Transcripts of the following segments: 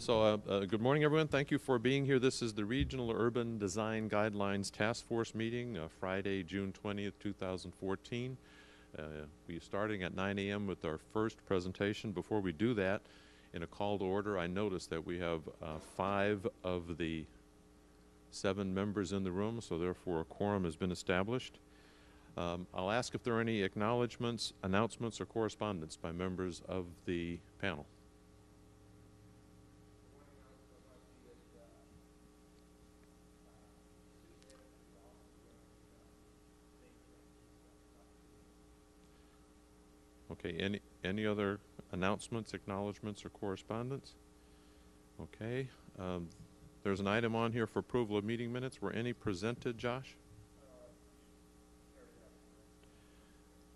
Good morning, everyone. Thank you for being here. This is the Regional Urban Design Guidelines Task Force meeting, Friday, June 20th, 2014. We're starting at 9 a.m. with our first presentation. Before we do that, in a call to order, I noticed that we have 5 of the 7 members in the room, so therefore a quorum has been established. I'll ask if there are any acknowledgments, announcements, or correspondence by members of the panel. Okay, any other announcements, acknowledgments, or correspondence? Okay, there's an item on here for approval of meeting minutes. Were any presented, Josh?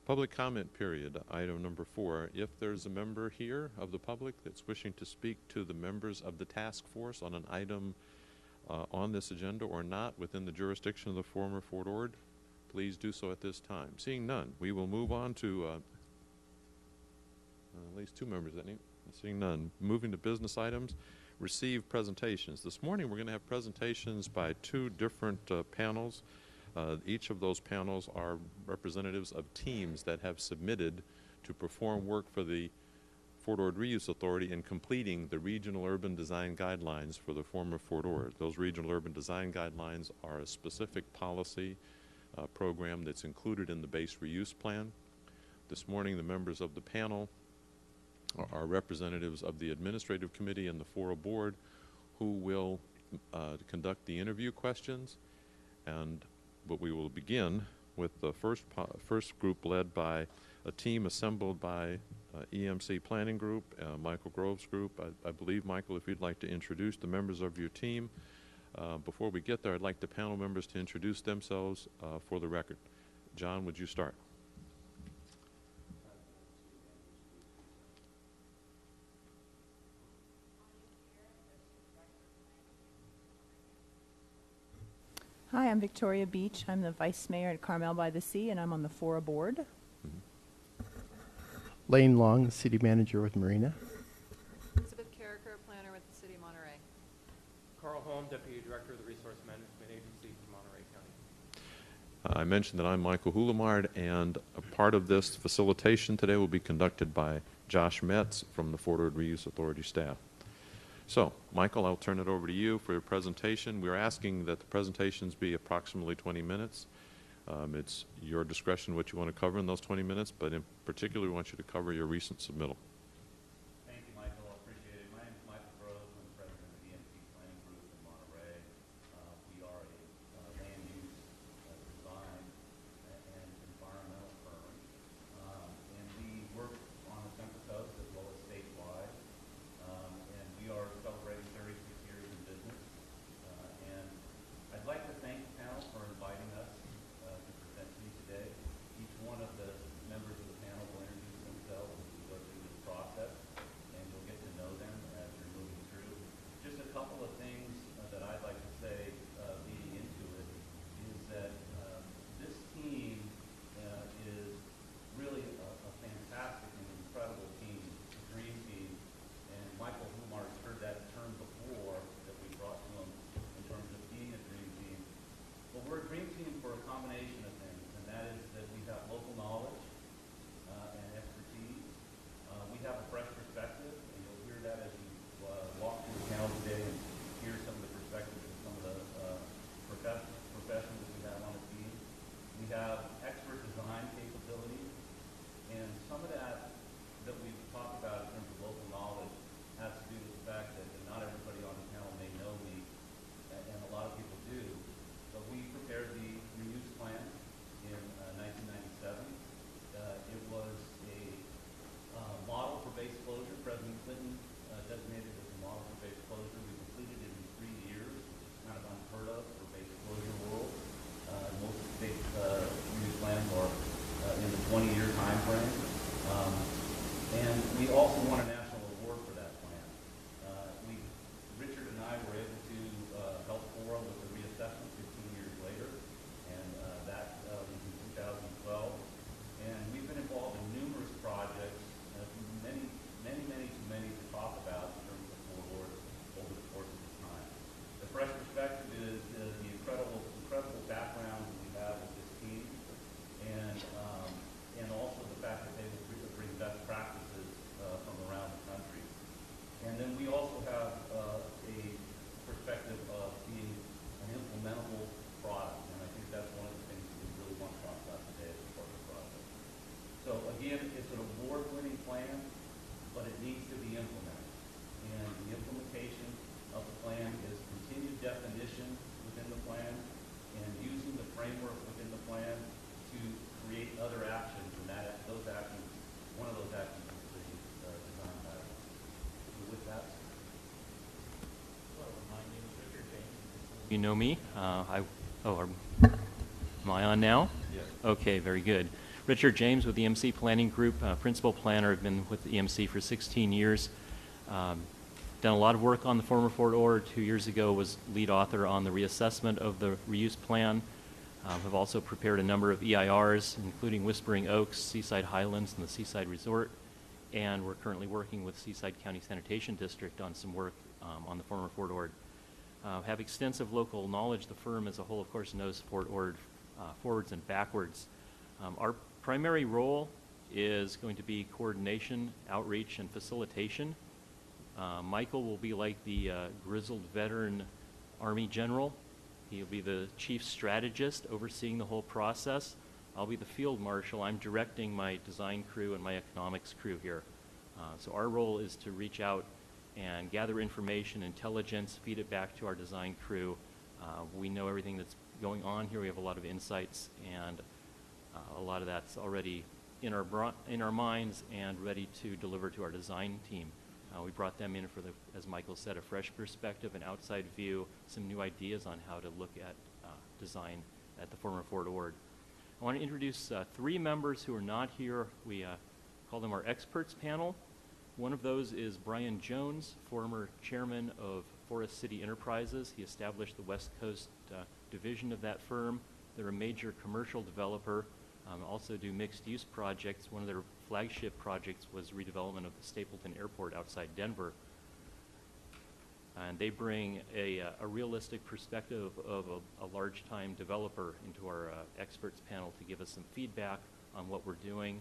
Public comment period, item number 4. If there's a member here of the public that's wishing to speak to the members of the task force on an item on this agenda or not within the jurisdiction of the former Fort Ord, please do so at this time. Seeing none, we will move on to at least 2 members that need. Seeing none, moving to business items. Receive presentations. This morning we're going to have presentations by 2 different panels. Each of those panels are representatives of teams that have submitted to perform work for the Fort Ord Reuse Authority in completing the Regional Urban Design Guidelines for the former Fort Ord. Those Regional Urban Design Guidelines are a specific policy program that's included in the base reuse plan. This morning the members of the panel are representatives of the Administrative Committee and the Fora Board who will conduct the interview questions. But we will begin with the first group led by a team assembled by EMC Planning Group, Michael Grove's group. I believe, Michael, if you'd like to introduce the members of your team. Before we get there, I'd like the panel members to introduce themselves for the record. John, would you start? Hi, I'm Victoria Beach. I'm the Vice Mayor at Carmel by the Sea, and I'm on the Fora Board. Lane Long, City Manager with Marina. Elizabeth Carricker, Planner with the City of Monterey. Carl Holm, Deputy Director of the Resource Management Agency for Monterey County. I mentioned that I'm Michael Hulemard, and a part of this facilitation today will be conducted by Josh Metz from the Fort Ord Reuse Authority staff. So, Michael, I'll turn it over to you for your presentation. We're asking that the presentations be approximately 20 minutes. It's your discretion what you want to cover in those 20 minutes, but in particular, we want you to cover your recent submittal. Thank you, Michael. I appreciate it. My name is Michael Grove. I'm the president of the EMC Planning Group in Monterey. We are a land use design and environmental firm. And we work on the Central Coast as well as statewide. And we are celebrating 36 years in business. And I'd like to thank the panel for inviting us to present to you today. Each one of the members of the panel will introduce themselves as we go through this you know me. Am I on now? Yes. Okay, very good. Richard James with the EMC Planning Group, Principal Planner. I've been with the EMC for 16 years. Done a lot of work on the former Fort Ord. 2 years ago was lead author on the reassessment of the reuse plan. Have also prepared a number of EIRs, including Whispering Oaks, Seaside Highlands, and the Seaside Resort. And we're currently working with Seaside County Sanitation District on some work on the former Fort Ord. Have extensive local knowledge. The firm as a whole, of course, knows Fort Ord forwards and backwards. Our primary role is going to be coordination, outreach, and facilitation. Michael will be like the grizzled veteran Army general. He'll be the chief strategist overseeing the whole process. I'll be the field marshal. I'm directing my design crew and my economics crew here. So our role is to reach out and gather information, intelligence, feed it back to our design crew. We know everything that's going on here. We have a lot of insights, and a lot of that's already in our minds and ready to deliver to our design team. We brought them in for as Michael said, a fresh perspective, an outside view, some new ideas on how to look at design at the former Fort Ord. I want to introduce 3 members who are not here. We call them our experts panel. One of those is Brian Jones, former chairman of Forest City Enterprises. He established the West Coast division of that firm. They're a major commercial developer, also do mixed-use projects. One of their flagship projects was redevelopment of the Stapleton Airport outside Denver. And they bring a realistic perspective of a large-time developer into our experts panel to give us some feedback on what we're doing,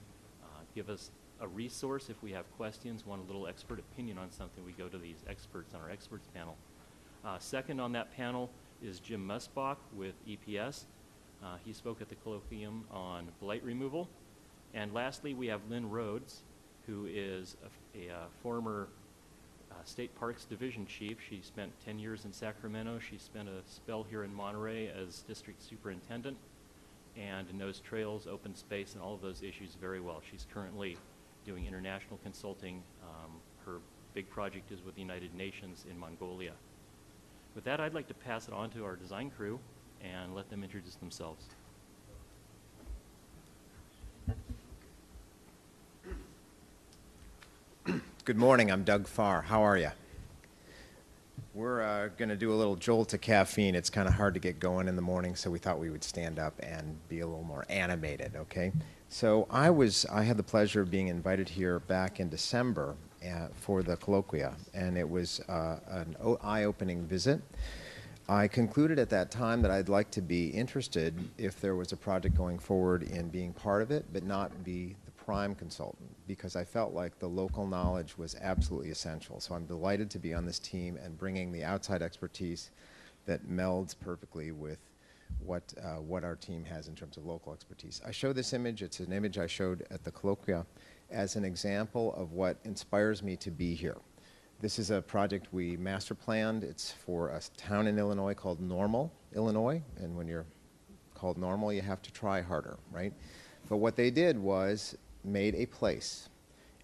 give us a resource if we have questions, want a little expert opinion on something, we go to these experts on our experts panel. Second on that panel is Jim Musbach with EPS. He spoke at the colloquium on blight removal. And lastly, we have Lynn Rhodes, who is a former State Parks Division Chief. She spent 10 years in Sacramento. She spent a spell here in Monterey as District Superintendent and knows trails, open space, and all of those issues very well. She's currently doing international consulting. Her big project is with the United Nations in Mongolia. With that, I'd like to pass it on to our design crew and let them introduce themselves. Good morning, I'm Doug Farr. How are you? We're going to do a little jolt to caffeine. It's kind of hard to get going in the morning, so we thought we would stand up and be a little more animated, okay? So I had the pleasure of being invited here back in December for the colloquia, and it was an eye-opening visit. I concluded at that time that I'd like to be interested if there was a project going forward in being part of it, but not be the prime consultant, because I felt like the local knowledge was absolutely essential. So I'm delighted to be on this team and bringing the outside expertise that melds perfectly with what our team has in terms of local expertise. I show this image. It's an image I showed at the colloquia as an example of what inspires me to be here. This is a project we master planned. It's for a town in Illinois called Normal, Illinois. And when you're called Normal, you have to try harder, right? But what they did was made a place.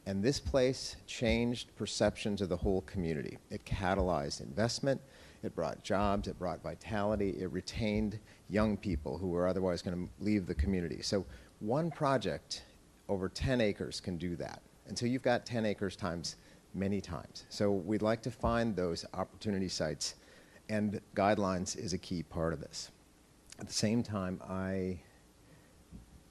And this place changed perceptions of the whole community. It catalyzed investment. It brought jobs. It brought vitality. It retained young people who were otherwise going to leave the community. So one project over 10 acres can do that. And so you've got 10 acres times many times. So we'd like to find those opportunity sites, and guidelines is a key part of this. At the same time, I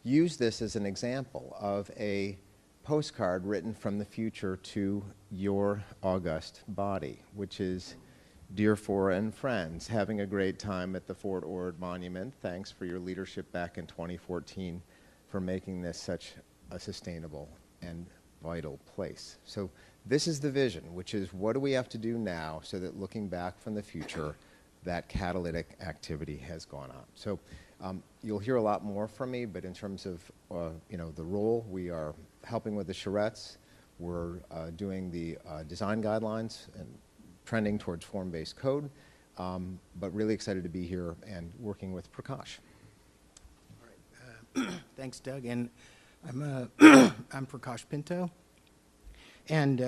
use this as an example of a postcard written from the future to your august body, which is, dear Fora and friends, having a great time at the Fort Ord Monument. Thanks for your leadership back in 2014 for making this such a sustainable and vital place. So this is the vision, which is what do we have to do now so that looking back from the future, that catalytic activity has gone on. So you'll hear a lot more from me, but in terms of the role, we are helping with the charrettes. We're doing the design guidelines and trending towards form-based code, but really excited to be here and working with Prakash. All right. Thanks, Doug. And I'm Prakash Pinto. And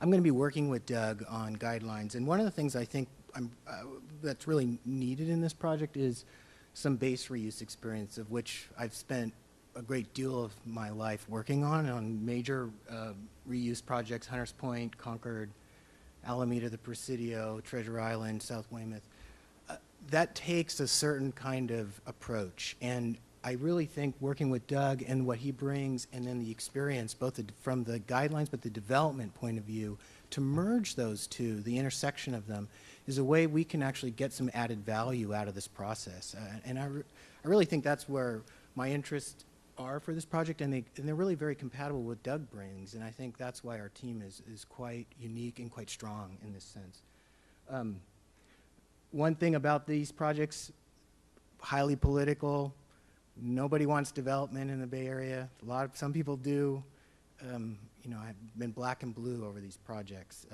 I'm going to be working with Doug on guidelines, and one of the things I think that's really needed in this project is some base reuse experience, of which I've spent a great deal of my life working on major reuse projects: Hunters Point, Concord, Alameda, the Presidio, Treasure Island, South Weymouth. That takes a certain kind of approach, and I really think working with Doug and what he brings, and then the experience, both from the guidelines but the development point of view, to merge those two, the intersection of them, is a way we can actually get some added value out of this process. And I really think that's where my interests are for this project, and they're really very compatible with Doug brings, and I think that's why our team is quite unique and quite strong in this sense. One thing about these projects, highly political. Nobody wants development in the Bay Area. Some people do. You know, I've been black and blue over these projects.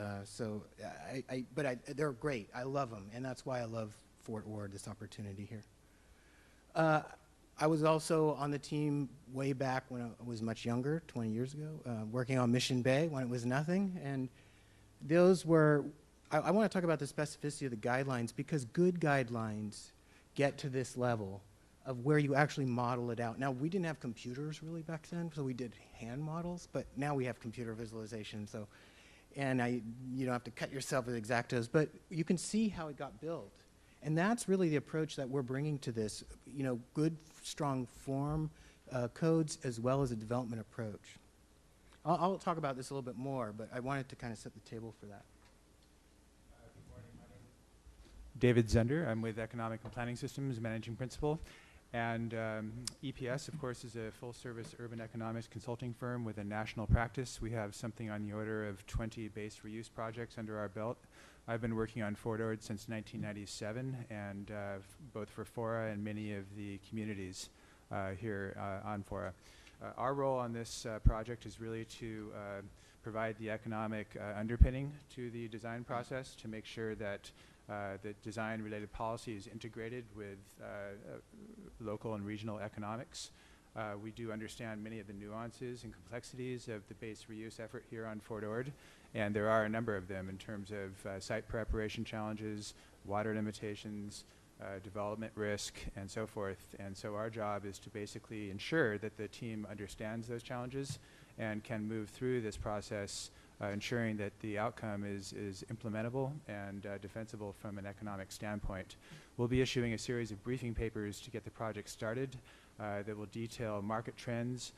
But they're great. I love them, and that's why I love Fort Ord, this opportunity here. I was also on the team way back when I was much younger, 20 years ago, working on Mission Bay when it was nothing, and those were. I want to talk about the specificity of the guidelines, because good guidelines get to this level of where you actually model it out. Now, we didn't have computers really back then, so we did hand models, but now we have computer visualization, so, and you don't have to cut yourself with X-Actos, but you can see how it got built. And that's really the approach that we're bringing to this, you know, good, strong form codes as well as a development approach. I'll talk about this a little bit more, but I wanted to kind of set the table for that. Good morning. My name is David Zender. I'm with Economic and Planning Systems, Managing Principal. And EPS, of course, is a full-service urban economics consulting firm with a national practice. We have something on the order of 20 base reuse projects under our belt. I've been working on Fort Ord since 1997, and both for Fora and many of the communities here on Fora. Our role on this project is really to provide the economic underpinning to the design process, to make sure that the design-related policy is integrated with local and regional economics. We do understand many of the nuances and complexities of the base reuse effort here on Fort Ord, and there are a number of them in terms of site preparation challenges, water limitations, development risk, and so forth. And so our job is to basically ensure that the team understands those challenges and can move through this process, ensuring that the outcome is implementable and defensible from an economic standpoint. We'll be issuing a series of briefing papers to get the project started that will detail market trends,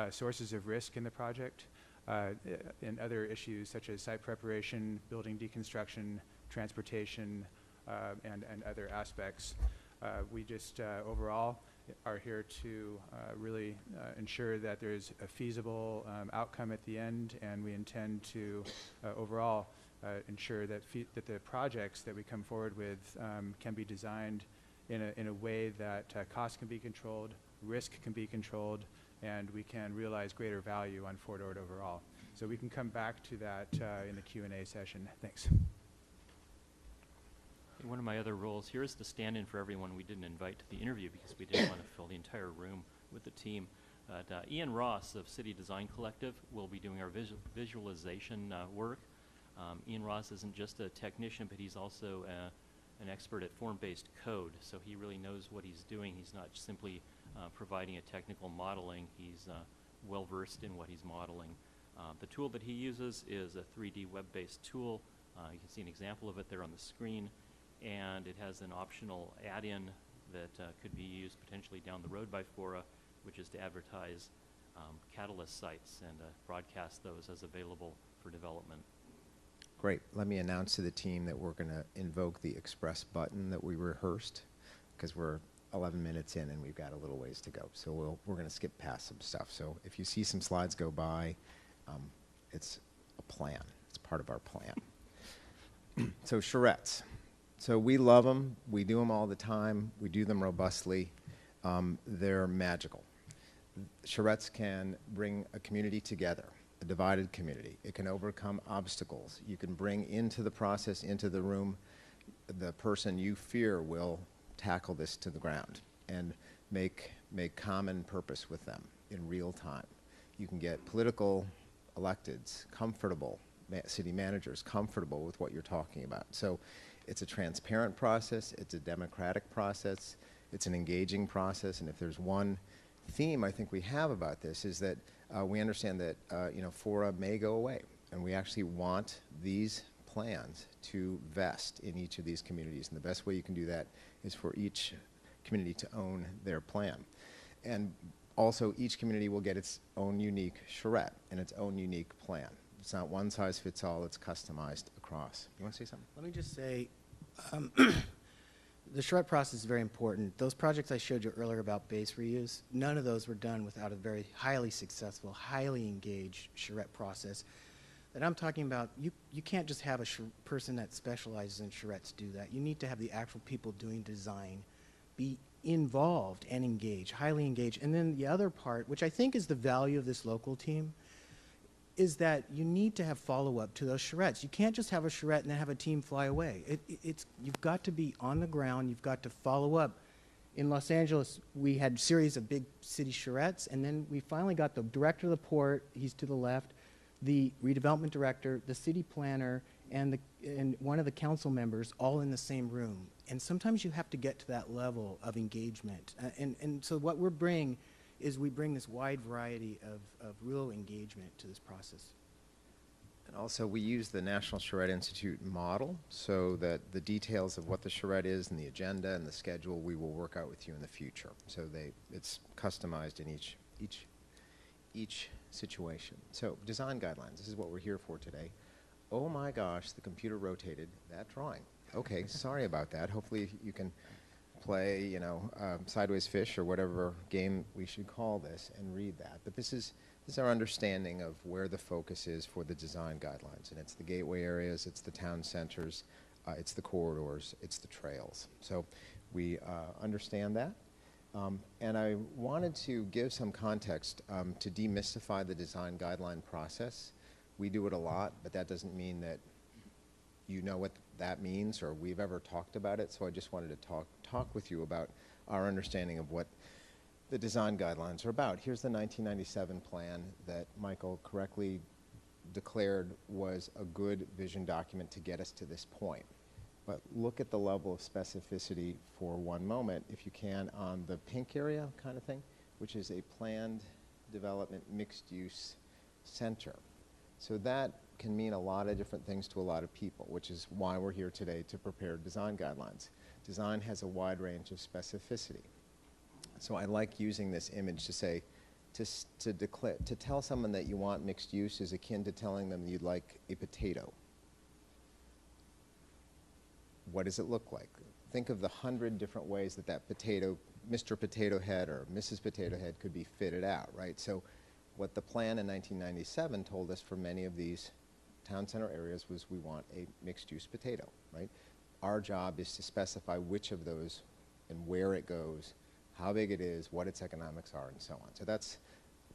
sources of risk in the project, and other issues such as site preparation, building deconstruction, transportation, and other aspects. We just overall are here to really ensure that there's a feasible outcome at the end, and we intend to overall ensure that the projects that we come forward with can be designed in a way that cost can be controlled, risk can be controlled, and we can realize greater value on Fort Ord overall. So we can come back to that in the Q&A session. Thanks. One of my other roles here is to stand in for everyone we didn't invite to the interview because we didn't want to fill the entire room with the team. Ian Ross of City Design Collective will be doing our visualization work. Ian Ross isn't just a technician, but he's also an expert at form-based code, so he really knows what he's doing. He's not simply providing a technical modeling. He's well-versed in what he's modeling. The tool that he uses is a 3D web-based tool. You can see an example of it there on the screen. And it has an optional add-in that could be used potentially down the road by Fora, which is to advertise Catalyst sites and broadcast those as available for development. Great. Let me announce to the team that we're going to invoke the express button that we rehearsed, because we're 11 minutes in and we've got a little ways to go. So we're going to skip past some stuff. So if you see some slides go by, it's a plan. It's part of our plan. So charrettes. So we love them. We do them all the time. We do them robustly. They're magical. Charrettes can bring a community together, a divided community. It can overcome obstacles. You can bring into the process, into the room, the person you fear will tackle this to the ground and make common purpose with them in real time. You can get political electeds comfortable city managers comfortable with what you're talking about. So it's a transparent process, it's a democratic process, it's an engaging process, and if there's one theme I think we have about this is that we understand that fora may go away, and we actually want these plans to vest in each of these communities, and the best way you can do that is for each community to own their plan. And also, each community will get its own unique charrette and its own unique plan. It's not one size fits all, it's customized across. You want to say something? Let me just say, the charrette process is very important. Those projects I showed you earlier about base reuse, none of those were done without a very highly successful, highly engaged charrette process. That I'm talking about, you can't just have a person that specializes in charrettes do that. You need to have the actual people doing design be involved and engaged, highly engaged. And then the other part, which I think is the value of this local team, is that you need to have follow-up to those charrettes. You can't just have a charrette and then have a team fly away. You've got to be on the ground. You've got to follow up. In Los Angeles, we had a series of big city charrettes, and then we finally got the director of the port, he's to the left, the redevelopment director, the city planner, and one of the council members all in the same room. And sometimes you have to get to that level of engagement. And so what we're bringing is we bring this wide variety of real engagement to this process. And also, we use the National Charrette Institute model so that the details of what the charrette is and the agenda and the schedule we will work out with you in the future. So it's customized in each situation. So design guidelines, this is what we're here for today. Oh my gosh, the computer rotated that drawing. Okay, sorry about that. Hopefully you can play, Sideways Fish or whatever game we should call this and read that. But this is our understanding of where the focus is for the design guidelines. And it's the gateway areas, it's the town centers, it's the corridors, it's the trails. So we understand that. And I wanted to give some context to demystify the design guideline process. We do it a lot, but that doesn't mean that you know what that means or we've ever talked about it. So I just wanted to talk with you about our understanding of what the design guidelines are about. Here's the 1997 plan that Michael correctly declared was a good vision document to get us to this point. But look at the level of specificity for one moment, if you can, on the pink area kind of thing, which is a planned development mixed-use center. So that can mean a lot of different things to a lot of people, which is why we're here today to prepare design guidelines. Design has a wide range of specificity. So I like using this image to say, to tell someone that you want mixed use is akin to telling them you'd like a potato. What does it look like? Think of the 100 different ways that potato, Mr. Potato Head or Mrs. Potato Head could be fitted out, right? So what the plan in 1997 told us for many of these town center areas was we want a mixed-use potato, right? Our job is to specify which of those and where it goes, how big it is, what its economics are, and so on. So that's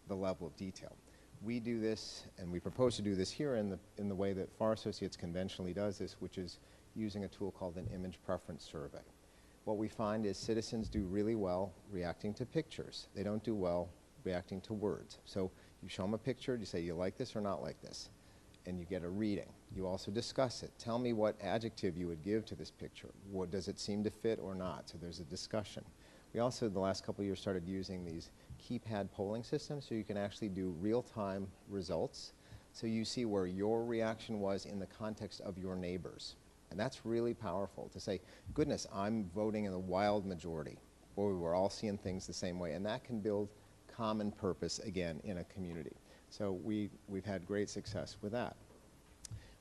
the level of detail. We do this, and we propose to do this here in the way that Farr Associates conventionally does this, which is using a tool called an image preference survey. What we find is citizens do really well reacting to pictures. They don't do well reacting to words. So you show them a picture, you say, you like this or not like this? And you get a reading. You also discuss it. Tell me what adjective you would give to this picture. What, does it seem to fit or not? So there's a discussion. We also, the last couple of years, started using these keypad polling systems so you can actually do real-time results. So you see where your reaction was in the context of your neighbors. And that's really powerful to say, goodness, I'm voting in the wild majority. Boy, we're all seeing things the same way. And that can build common purpose, again, in a community. So we've had great success with that.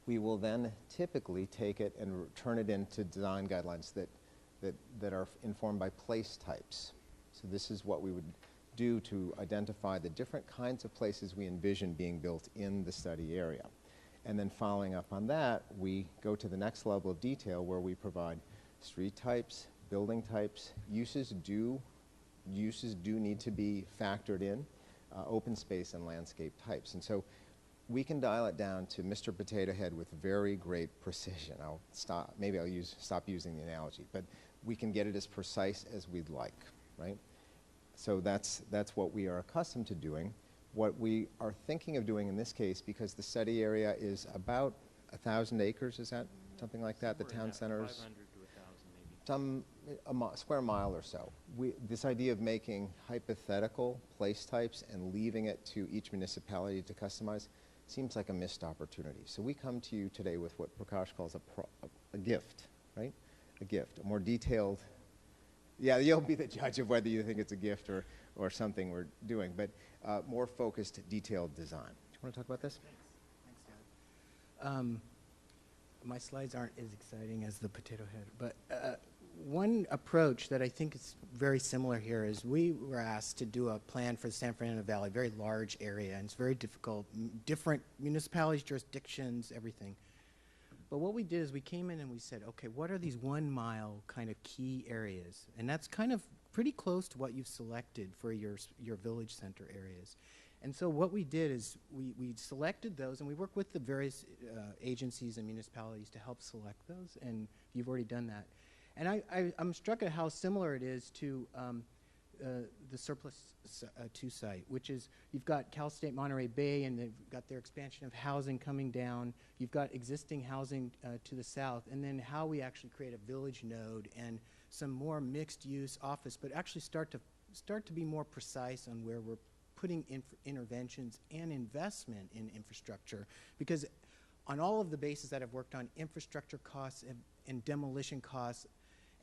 We will then typically take it and turn it into design guidelines that are informed by place types. So this is what we would do to identify the different kinds of places we envision being built in the study area. And then following up on that, we go to the next level of detail where we provide street types, building types. Uses do need to be factored in, open space and landscape types. And so we can dial it down to Mr. Potato Head with very great precision. Maybe I'll stop using the analogy, but we can get it as precise as we'd like, right? So that's what we are accustomed to doing. what we are thinking of doing in this case, because the study area is about 1,000 acres, is that something like that? The town center is 500 to 1,000 maybe. some square mile or so. This idea of making hypothetical place types and leaving it to each municipality to customize seems like a missed opportunity. So we come to you today with what Prakash calls a gift, right? A gift, a more detailed. Yeah, you'll be the judge of whether you think it's a gift or something we're doing, but more focused, detailed design. Do you want to talk about this? Thanks, Dad. My slides aren't as exciting as the potato head, but one approach that I think is very similar here is we were asked to do a plan for the San Fernando Valley, very large area, and it's very difficult, different municipalities, jurisdictions, everything. But what we did is we came in and we said, okay, what are these 1 mile kind of key areas? And that's kind of pretty close to what you've selected for your village center areas. And so what we did is we selected those, and we worked with the various agencies and municipalities to help select those, and you've already done that. And I'm struck at how similar it is to the Surplus 2 site, which is you've got Cal State Monterey Bay, and they've got their expansion of housing coming down. You've got existing housing to the south, and then how we actually create a village node and some more mixed-use office, but actually start to be more precise on where we're putting interventions and investment in infrastructure, because on all of the bases that I've worked on, infrastructure costs and demolition costs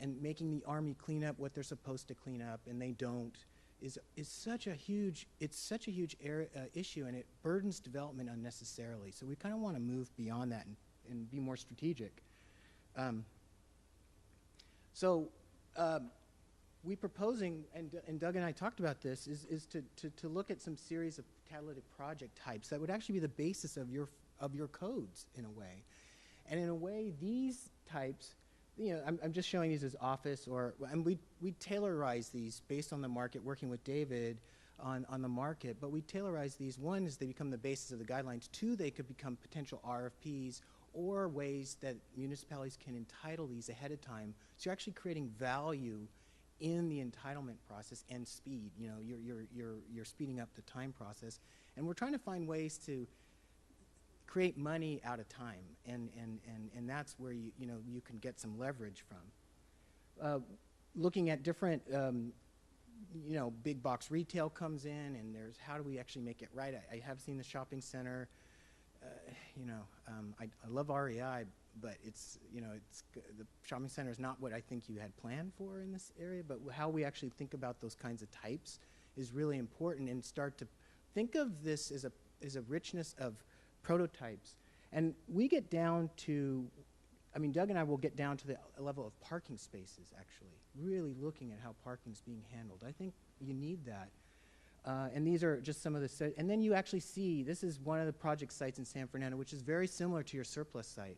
and making the Army clean up what they're supposed to clean up and they don't is such a huge issue, and it burdens development unnecessarily. So we kind of want to move beyond that and be more strategic. We proposing, and Doug and I talked about this, is to look at some series of catalytic project types that would actually be the basis of your codes in a way. And in a way, these types, you know, I'm just showing these as office, and we tailorize these based on the market, working with David on the market, but we tailorize these. One is they become the basis of the guidelines. Two, they could become potential RFPs or ways that municipalities can entitle these ahead of time. So you're actually creating value in the entitlement process and speed. You know, you're speeding up the time process, and we're trying to find ways to create money out of time, and that's where you can get some leverage from. Looking at different, big box retail comes in, and there's how do we actually make it right. I have seen the shopping center. I love REI, but the shopping center is not what I think you had planned for in this area, but how we actually think about those kinds of types is really important, and start to think of this as a richness of prototypes. And we get down to, Doug and I will get down to the level of parking spaces, actually, really looking at how parking's being handled. I think you need that. And these are just some of the, and then you actually see, this is one of the project sites in San Fernando, which is very similar to your surplus site,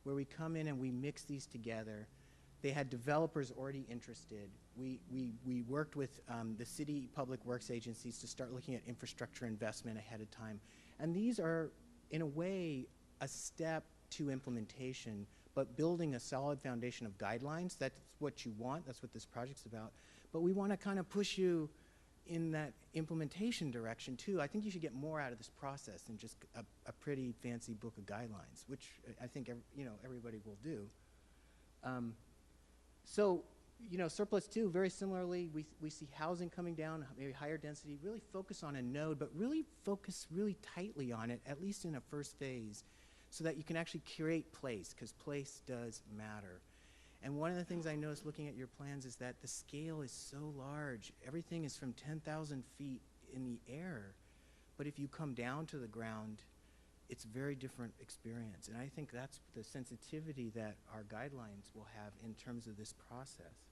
where we come in and we mix these together. They had developers already interested. We worked with the city public works agencies to start looking at infrastructure investment ahead of time. And these are, in a way, a step to implementation, but building a solid foundation of guidelines. That's what you want. That's what this project's about. But we want to kind of push you in that implementation direction too. I think you should get more out of this process than just a pretty fancy book of guidelines, which I think everybody will do. Surplus 2, very similarly, we see housing coming down, maybe higher density, really focus on a node, but really focus really tightly on it, at least in a first phase, so that you can actually create place, because place does matter. And one of the things I noticed looking at your plans is that the scale is so large. Everything is from 10,000 feet in the air. But if you come down to the ground, it's a very different experience. And I think that's the sensitivity that our guidelines will have in terms of this process.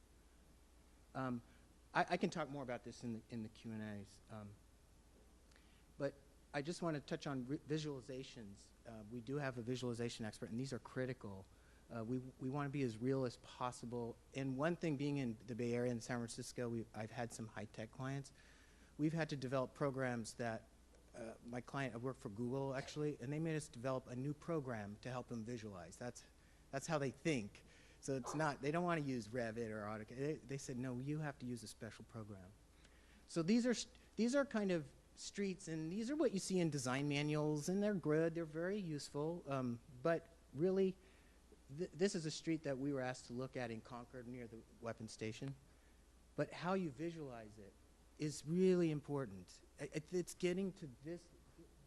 I can talk more about this in the Q&As. But I just want to touch on visualizations. We do have a visualization expert, and these are critical. We want to be as real as possible. And one thing, being in the Bay Area and San Francisco, I've had some high-tech clients. We've had to develop programs that my client, I work for Google actually, and they made us develop a new program to help them visualize. That's how they think. So it's not, they don't want to use Revit or AutoCAD. They said, no, you have to use a special program. So these are kind of streets, and these are what you see in design manuals, and they're good, they're very useful, but really, this is a street that we were asked to look at in Concord near the weapons station. But how you visualize it is really important. It's getting to this,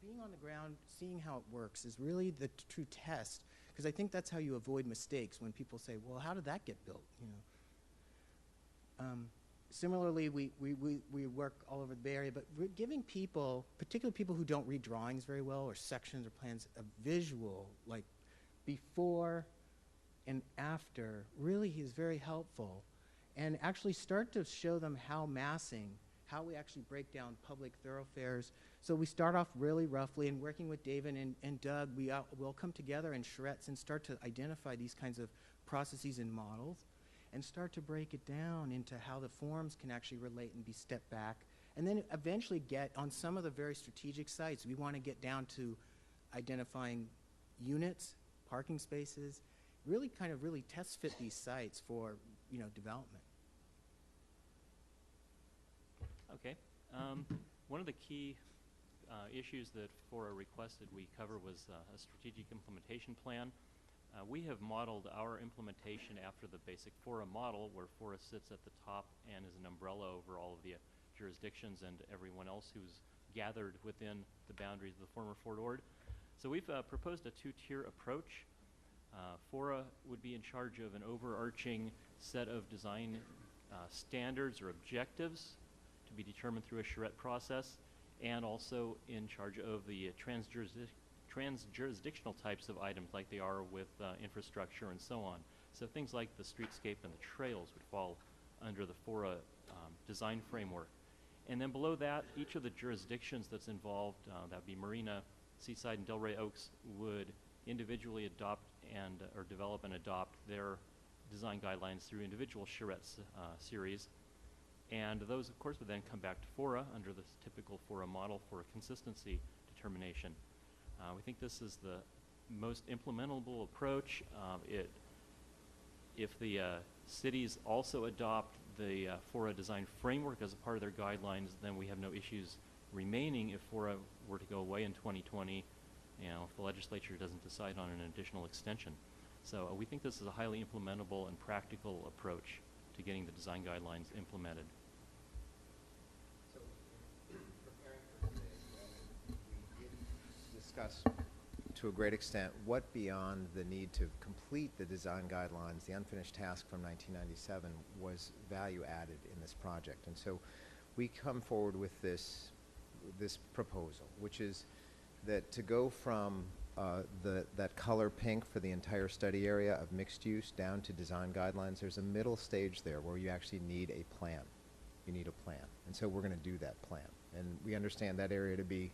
being on the ground, seeing how it works is really the true test, because I think that's how you avoid mistakes when people say, well, how did that get built? You know. Similarly, we work all over the Bay Area, but we're giving people, particularly people who don't read drawings very well or sections or plans, a visual, like before and after, really is very helpful. And actually start to show them how massing, how we actually break down public thoroughfares. So we start off really roughly, and working with David and Doug, we'll come together in charrettes and start to identify these kinds of processes and models, and start to break it down into how the forms can actually relate and be stepped back. And then eventually get on some of the very strategic sites. We want to get down to identifying units, parking spaces, really kind of really test fit these sites for, you know, development. Okay. One of the key issues that FORA requested we cover was a strategic implementation plan. We have modeled our implementation after the basic FORA model, where FORA sits at the top and is an umbrella over all of the jurisdictions and everyone else who's gathered within the boundaries of the former Fort Ord. So we've proposed a two-tier approach. FORA would be in charge of an overarching set of design standards or objectives to be determined through a charrette process, and also in charge of the transjurisdictional types of items like they are with infrastructure and so on. So things like the streetscape and the trails would fall under the FORA design framework. And then below that, each of the jurisdictions that's involved, that would be Marina, Seaside, and Delray Oaks, would individually adopt and or develop and adopt their design guidelines through individual charrettes series. And those, of course, would then come back to FORA under the typical FORA model for a consistency determination. We think this is the most implementable approach. If the cities also adopt the FORA design framework as a part of their guidelines, then we have no issues remaining if FORA were to go away in 2020, you know, if the legislature doesn't decide on an additional extension. So we think this is a highly implementable and practical approach to getting the design guidelines implemented. So, preparing for today, we did discuss to a great extent what beyond the need to complete the design guidelines, the unfinished task from 1997, was value added in this project. And so we come forward with this proposal, which is that to go from that color pink for the entire study area of mixed use down to design guidelines, there's a middle stage there where you actually need a plan. You need a plan. And so we're going to do that plan. And we understand that area to be,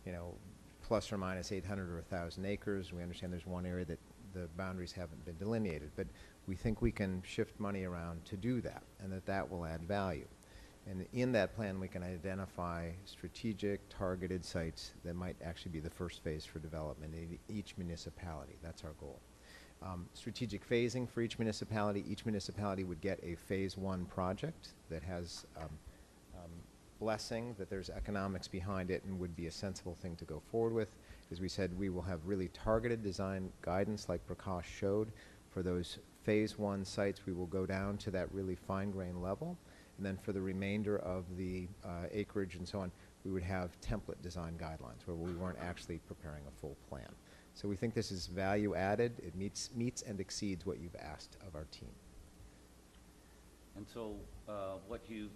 you know, plus or minus 800 or 1,000 acres. We understand there's one area that the boundaries haven't been delineated, but we think we can shift money around to do that, and that will add value. And in that plan, we can identify strategic, targeted sites that might actually be the first phase for development in each municipality. That's our goal. Strategic phasing for each municipality. Each municipality would get a phase 1 project that has blessing that there's economics behind it and would be a sensible thing to go forward with. As we said, we will have really targeted design guidance like Prakash showed. For those phase 1 sites, we will go down to that really fine-grained level. And then for the remainder of the acreage and so on, we would have template design guidelines where we weren't actually preparing a full plan. So we think this is value added. It meets and exceeds what you've asked of our team. And so what you've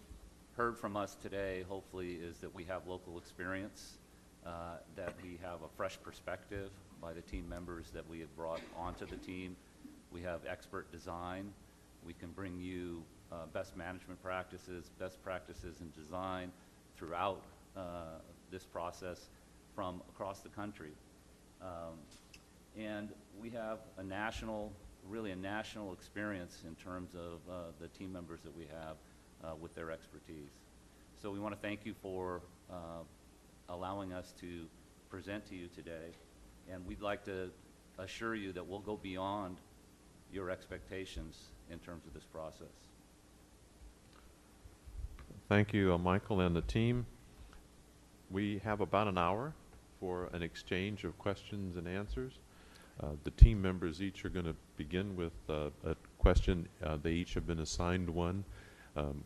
heard from us today, hopefully, is that we have local experience, that we have a fresh perspective by the team members that we have brought onto the team. We have expert design. We can bring you best management practices, best practices in design throughout this process from across the country. And we have really a national experience in terms of the team members that we have with their expertise. So we want to thank you for allowing us to present to you today. And we'd like to assure you that we'll go beyond your expectations in terms of this process. Thank you, Michael and the team. We have about an hour for an exchange of questions and answers. The team members each are going to begin with a question. They each have been assigned one,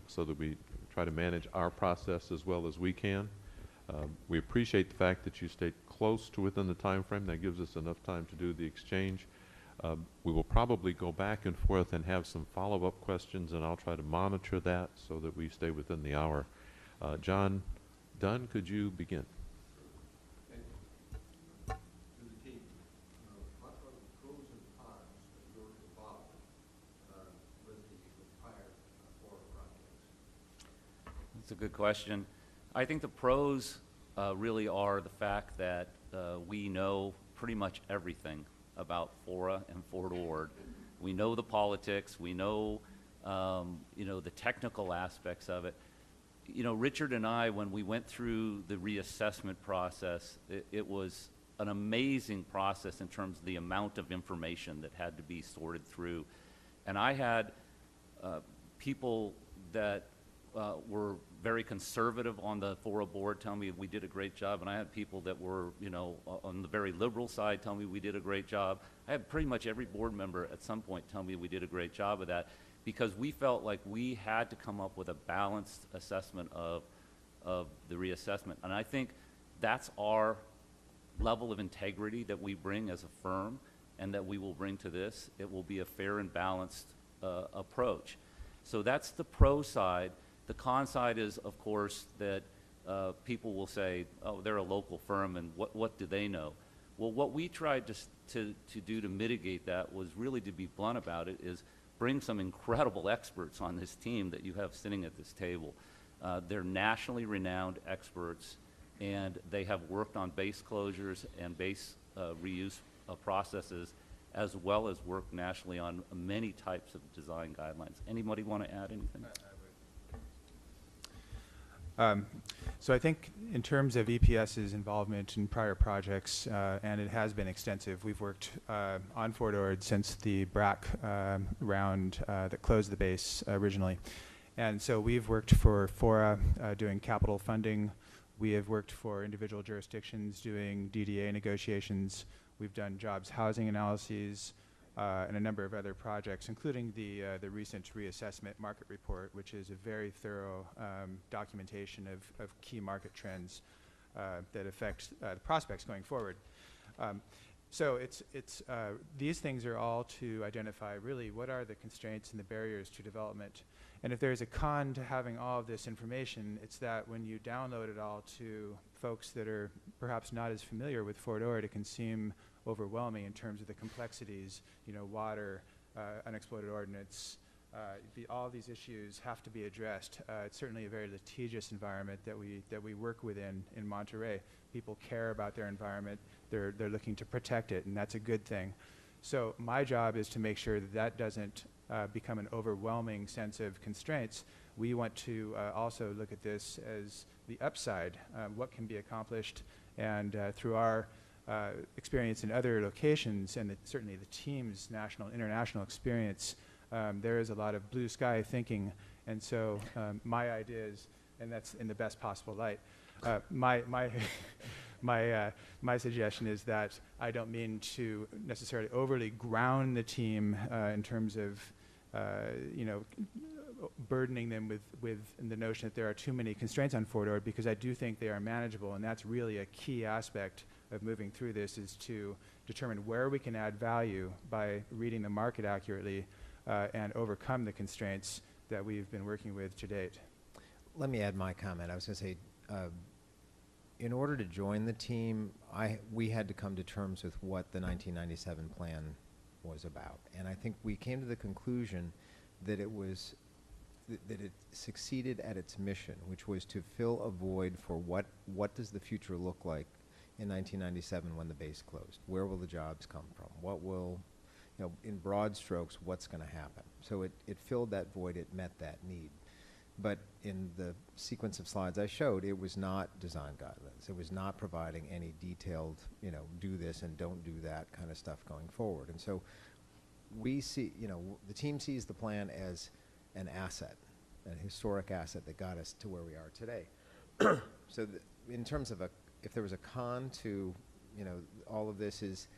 so that we try to manage our process as well as we can. We appreciate the fact that you stayed close to within the time frame. That gives us enough time to do the exchange. We will probably go back and forth and have some follow-up questions, and I'll try to monitor that so that we stay within the hour. John Dunn, could you begin? That's a good question. I think the pros really are the fact that we know pretty much everything about Fora and Fort Ord. We know the politics. We know, the technical aspects of it. Richard and I, when we went through the reassessment process, it was an amazing process in terms of the amount of information that had to be sorted through. And I had people that were very conservative on the Fora board tell me we did a great job, and I had people that were, on the very liberal side tell me we did a great job. I had pretty much every board member at some point tell me we did a great job of that, because we felt like we had to come up with a balanced assessment of the reassessment. And I think that's our level of integrity that we bring as a firm and that we will bring to this. It will be a fair and balanced approach. So that's the pro side. The con side is, of course, that people will say, oh, they're a local firm, and what do they know? Well, what we tried to do to mitigate that was really, to be blunt about it, is bring some incredible experts on this team that you have sitting at this table. They're nationally renowned experts, and they have worked on base closures and base reuse processes, as well as worked nationally on many types of design guidelines. Anybody want to add anything? So I think in terms of EPS's involvement in prior projects, and it has been extensive, we've worked on Fort Ord since the BRAC round that closed the base originally. And so we've worked for Fora doing capital funding. We have worked for individual jurisdictions doing DDA negotiations. We've done jobs housing analyses, and a number of other projects, including the recent reassessment market report, which is a very thorough documentation of key market trends that affect the prospects going forward. So these things are all to identify really what are the constraints and the barriers to development. And if there's a con to having all of this information, it's that when you download it all to folks that are perhaps not as familiar with Fort Ord, it can seem overwhelming in terms of the complexities, water, unexploded ordnance. All these issues have to be addressed. It's certainly a very litigious environment that we work within in Monterey. People care about their environment. They're looking to protect it, and that's a good thing. So my job is to make sure that doesn't become an overwhelming sense of constraints. We want to also look at this as the upside, what can be accomplished, and through our experience in other locations, and certainly the team's national, international experience, there is a lot of blue sky thinking. And so my idea is, and that's in the best possible light, my suggestion is that I don't mean to necessarily overly ground the team in terms of burdening them with the notion that there are too many constraints on Fort Ord, because I do think they are manageable, and that's really a key aspect of moving through this, is to determine where we can add value by reading the market accurately and overcome the constraints that we've been working with to date. Let me add my comment. I was going to say, in order to join the team, we had to come to terms with what the 1997 plan was about. And I think we came to the conclusion that it was that it succeeded at its mission, which was to fill a void for what does the future look like in 1997 when the base closed. Where will the jobs come from? What will, in broad strokes, what's going to happen? So it filled that void. It met that need. But in the sequence of slides I showed, it was not design guidelines. It was not providing any detailed, do this and don't do that kind of stuff going forward. And so we see, the team sees the plan as an asset, a historic asset that got us to where we are today. So in terms of if there was a con to, all of this is,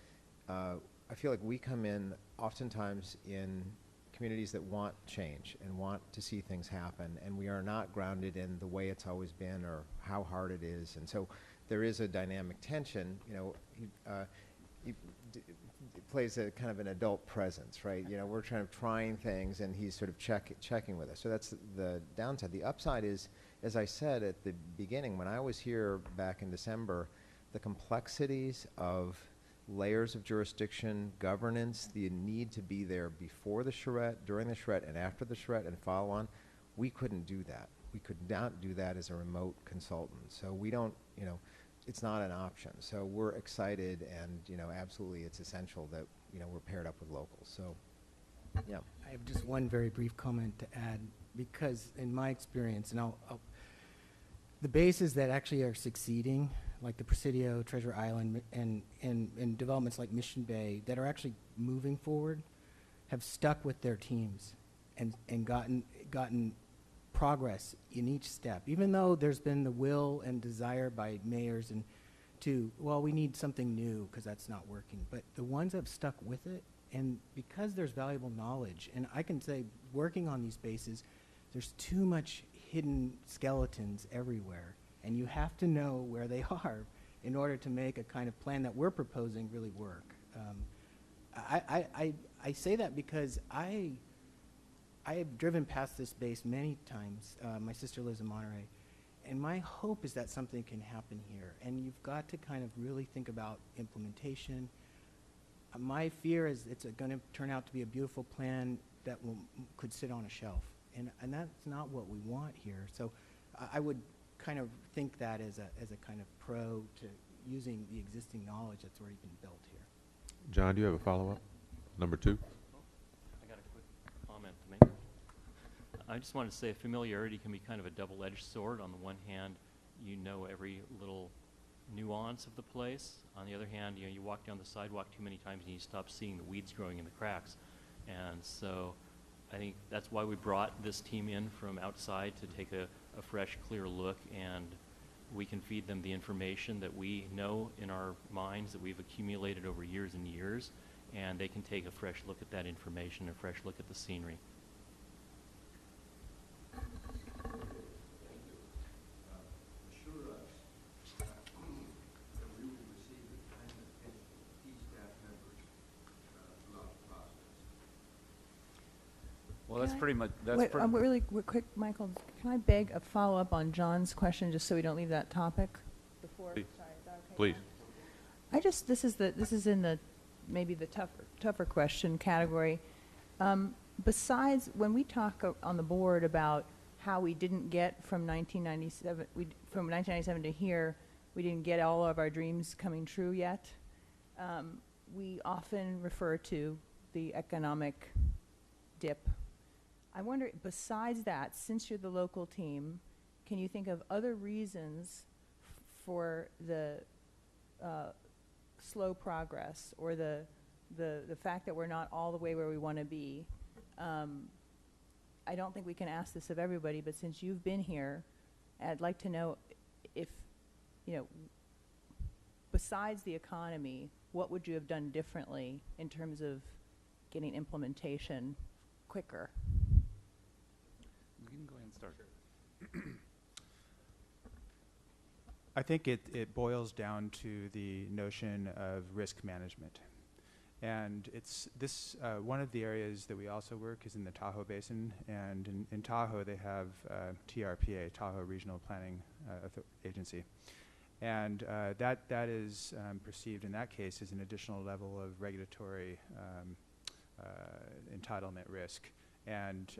I feel like we come in oftentimes in communities that want change and want to see things happen, and we are not grounded in the way it's always been or how hard it is, and so there is a dynamic tension. He plays a kind of an adult presence, right? We're trying things, and he's sort of checking with us. So that's the downside. The upside is, as I said at the beginning, when I was here back in December, the complexities of layers of jurisdiction, governance, the need to be there before the charrette, during the charrette, and after the charrette, and follow on, we couldn't do that. We could not do that as a remote consultant. So we don't, it's not an option. So we're excited, and absolutely it's essential that we're paired up with locals. So yeah. I have just one very brief comment to add, because in my experience, and the bases that actually are succeeding, like the Presidio, Treasure Island, and developments like Mission Bay that are actually moving forward, have stuck with their teams and gotten progress in each step, even though there's been the will and desire by mayors and we need something new because that's not working. But the ones that have stuck with it, and because there's valuable knowledge, and I can say working on these bases, there's too much hidden skeletons everywhere, and you have to know where they are in order to make a kind of plan that we're proposing really work. I say that because I have driven past this base many times. My sister lives in Monterey, and my hope is that something can happen here, and you've got to kind of really think about implementation. My fear is it's going to turn out to be a beautiful plan that could sit on a shelf, and that's not what we want here. So I would kind of think that as a kind of pro to using the existing knowledge that's already been built here. John, do you have a follow-up? Number 2? I got a quick comment to make. I just wanted to say familiarity can be kind of a double-edged sword. On the one hand, you know every little nuance of the place. On the other hand, you walk down the sidewalk too many times and you stop seeing the weeds growing in the cracks. And so I think that's why we brought this team in from outside to take a fresh, clear look, and we can feed them the information that we know in our minds that we've accumulated over years and years, and they can take a fresh look at that information, a fresh look at the scenery. Assure us that we will receive the kind of attention from key staff members throughout the process. Well, that's pretty much, Wait, really quick, Michael, can I beg a follow-up on John's question, just so we don't leave that topic before? Please. Sorry, is that okay? Please. This is in the maybe the tougher question category. Besides, when we talk on the board about how we didn't get from 1997 to here, we didn't get all of our dreams coming true yet. We often refer to the economic dip. I wonder, besides that, since you're the local team, can you think of other reasons for the slow progress, or the fact that we're not all the way where we want to be? I don't think we can ask this of everybody, but since you've been here, I'd like to know if, besides the economy, what would you have done differently in terms of getting implementation quicker? We can go ahead and start. I think it boils down to the notion of risk management. And it's this, one of the areas that we also work is in the Tahoe Basin, and in Tahoe they have TRPA, Tahoe Regional Planning Agency. And that is perceived in that case as an additional level of regulatory entitlement risk. And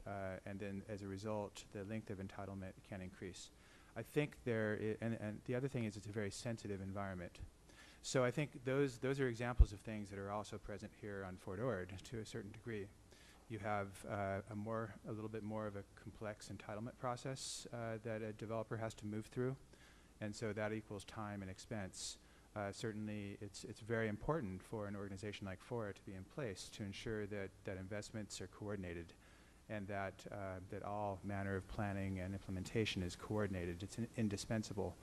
then as a result, the length of entitlement can increase. I think and the other thing is it's a very sensitive environment. So I think those are examples of things that are also present here on Fort Ord to a certain degree. You have a little bit more of a complex entitlement process that a developer has to move through, and so that equals time and expense. Certainly, it's very important for an organization like FORA to be in place to ensure that investments are coordinated, and that all manner of planning and implementation is coordinated. It's indispensable.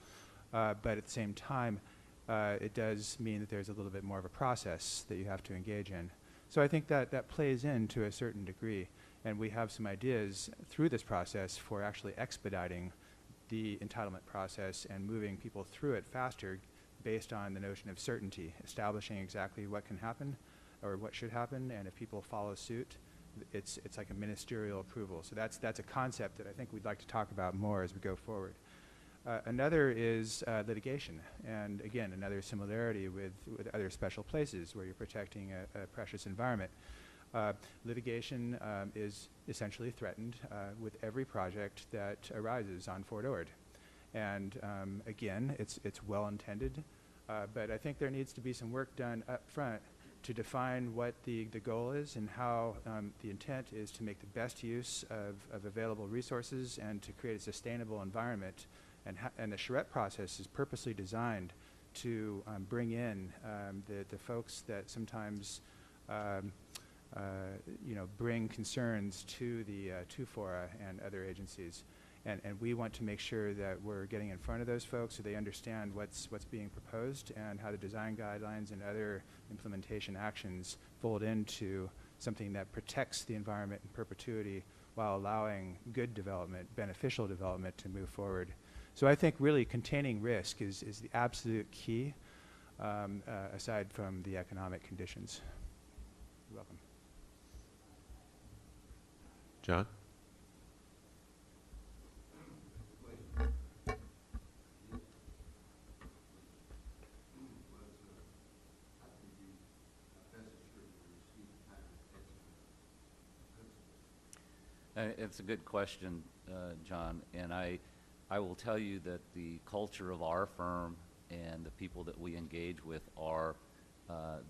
but at the same time, it does mean that there's a little bit more of a process that you have to engage in. So I think that that plays in to a certain degree, and we have some ideas through this process for actually expediting the entitlement process and moving people through it faster based on the notion of certainty, establishing exactly what can happen or what should happen, and if people follow suit, it's like a ministerial approval. So that's a concept that I think we'd like to talk about more as we go forward. Another is litigation, and again, another similarity with other special places where you're protecting a precious environment. Litigation is essentially threatened with every project that arises on Fort Ord. And again, it's well intended, but I think there needs to be some work done up front to define what the goal is and how the intent is to make the best use of available resources and to create a sustainable environment. And the charrette process is purposely designed to bring in the folks that sometimes bring concerns to the FORA and other agencies. And we want to make sure that we're getting in front of those folks so they understand what's being proposed and how the design guidelines and other implementation actions fold into something that protects the environment in perpetuity while allowing good development, beneficial development to move forward. So I think really containing risk is the absolute key, aside from the economic conditions. You're welcome. John? It's a good question, John, and I will tell you that the culture of our firm and the people that we engage with are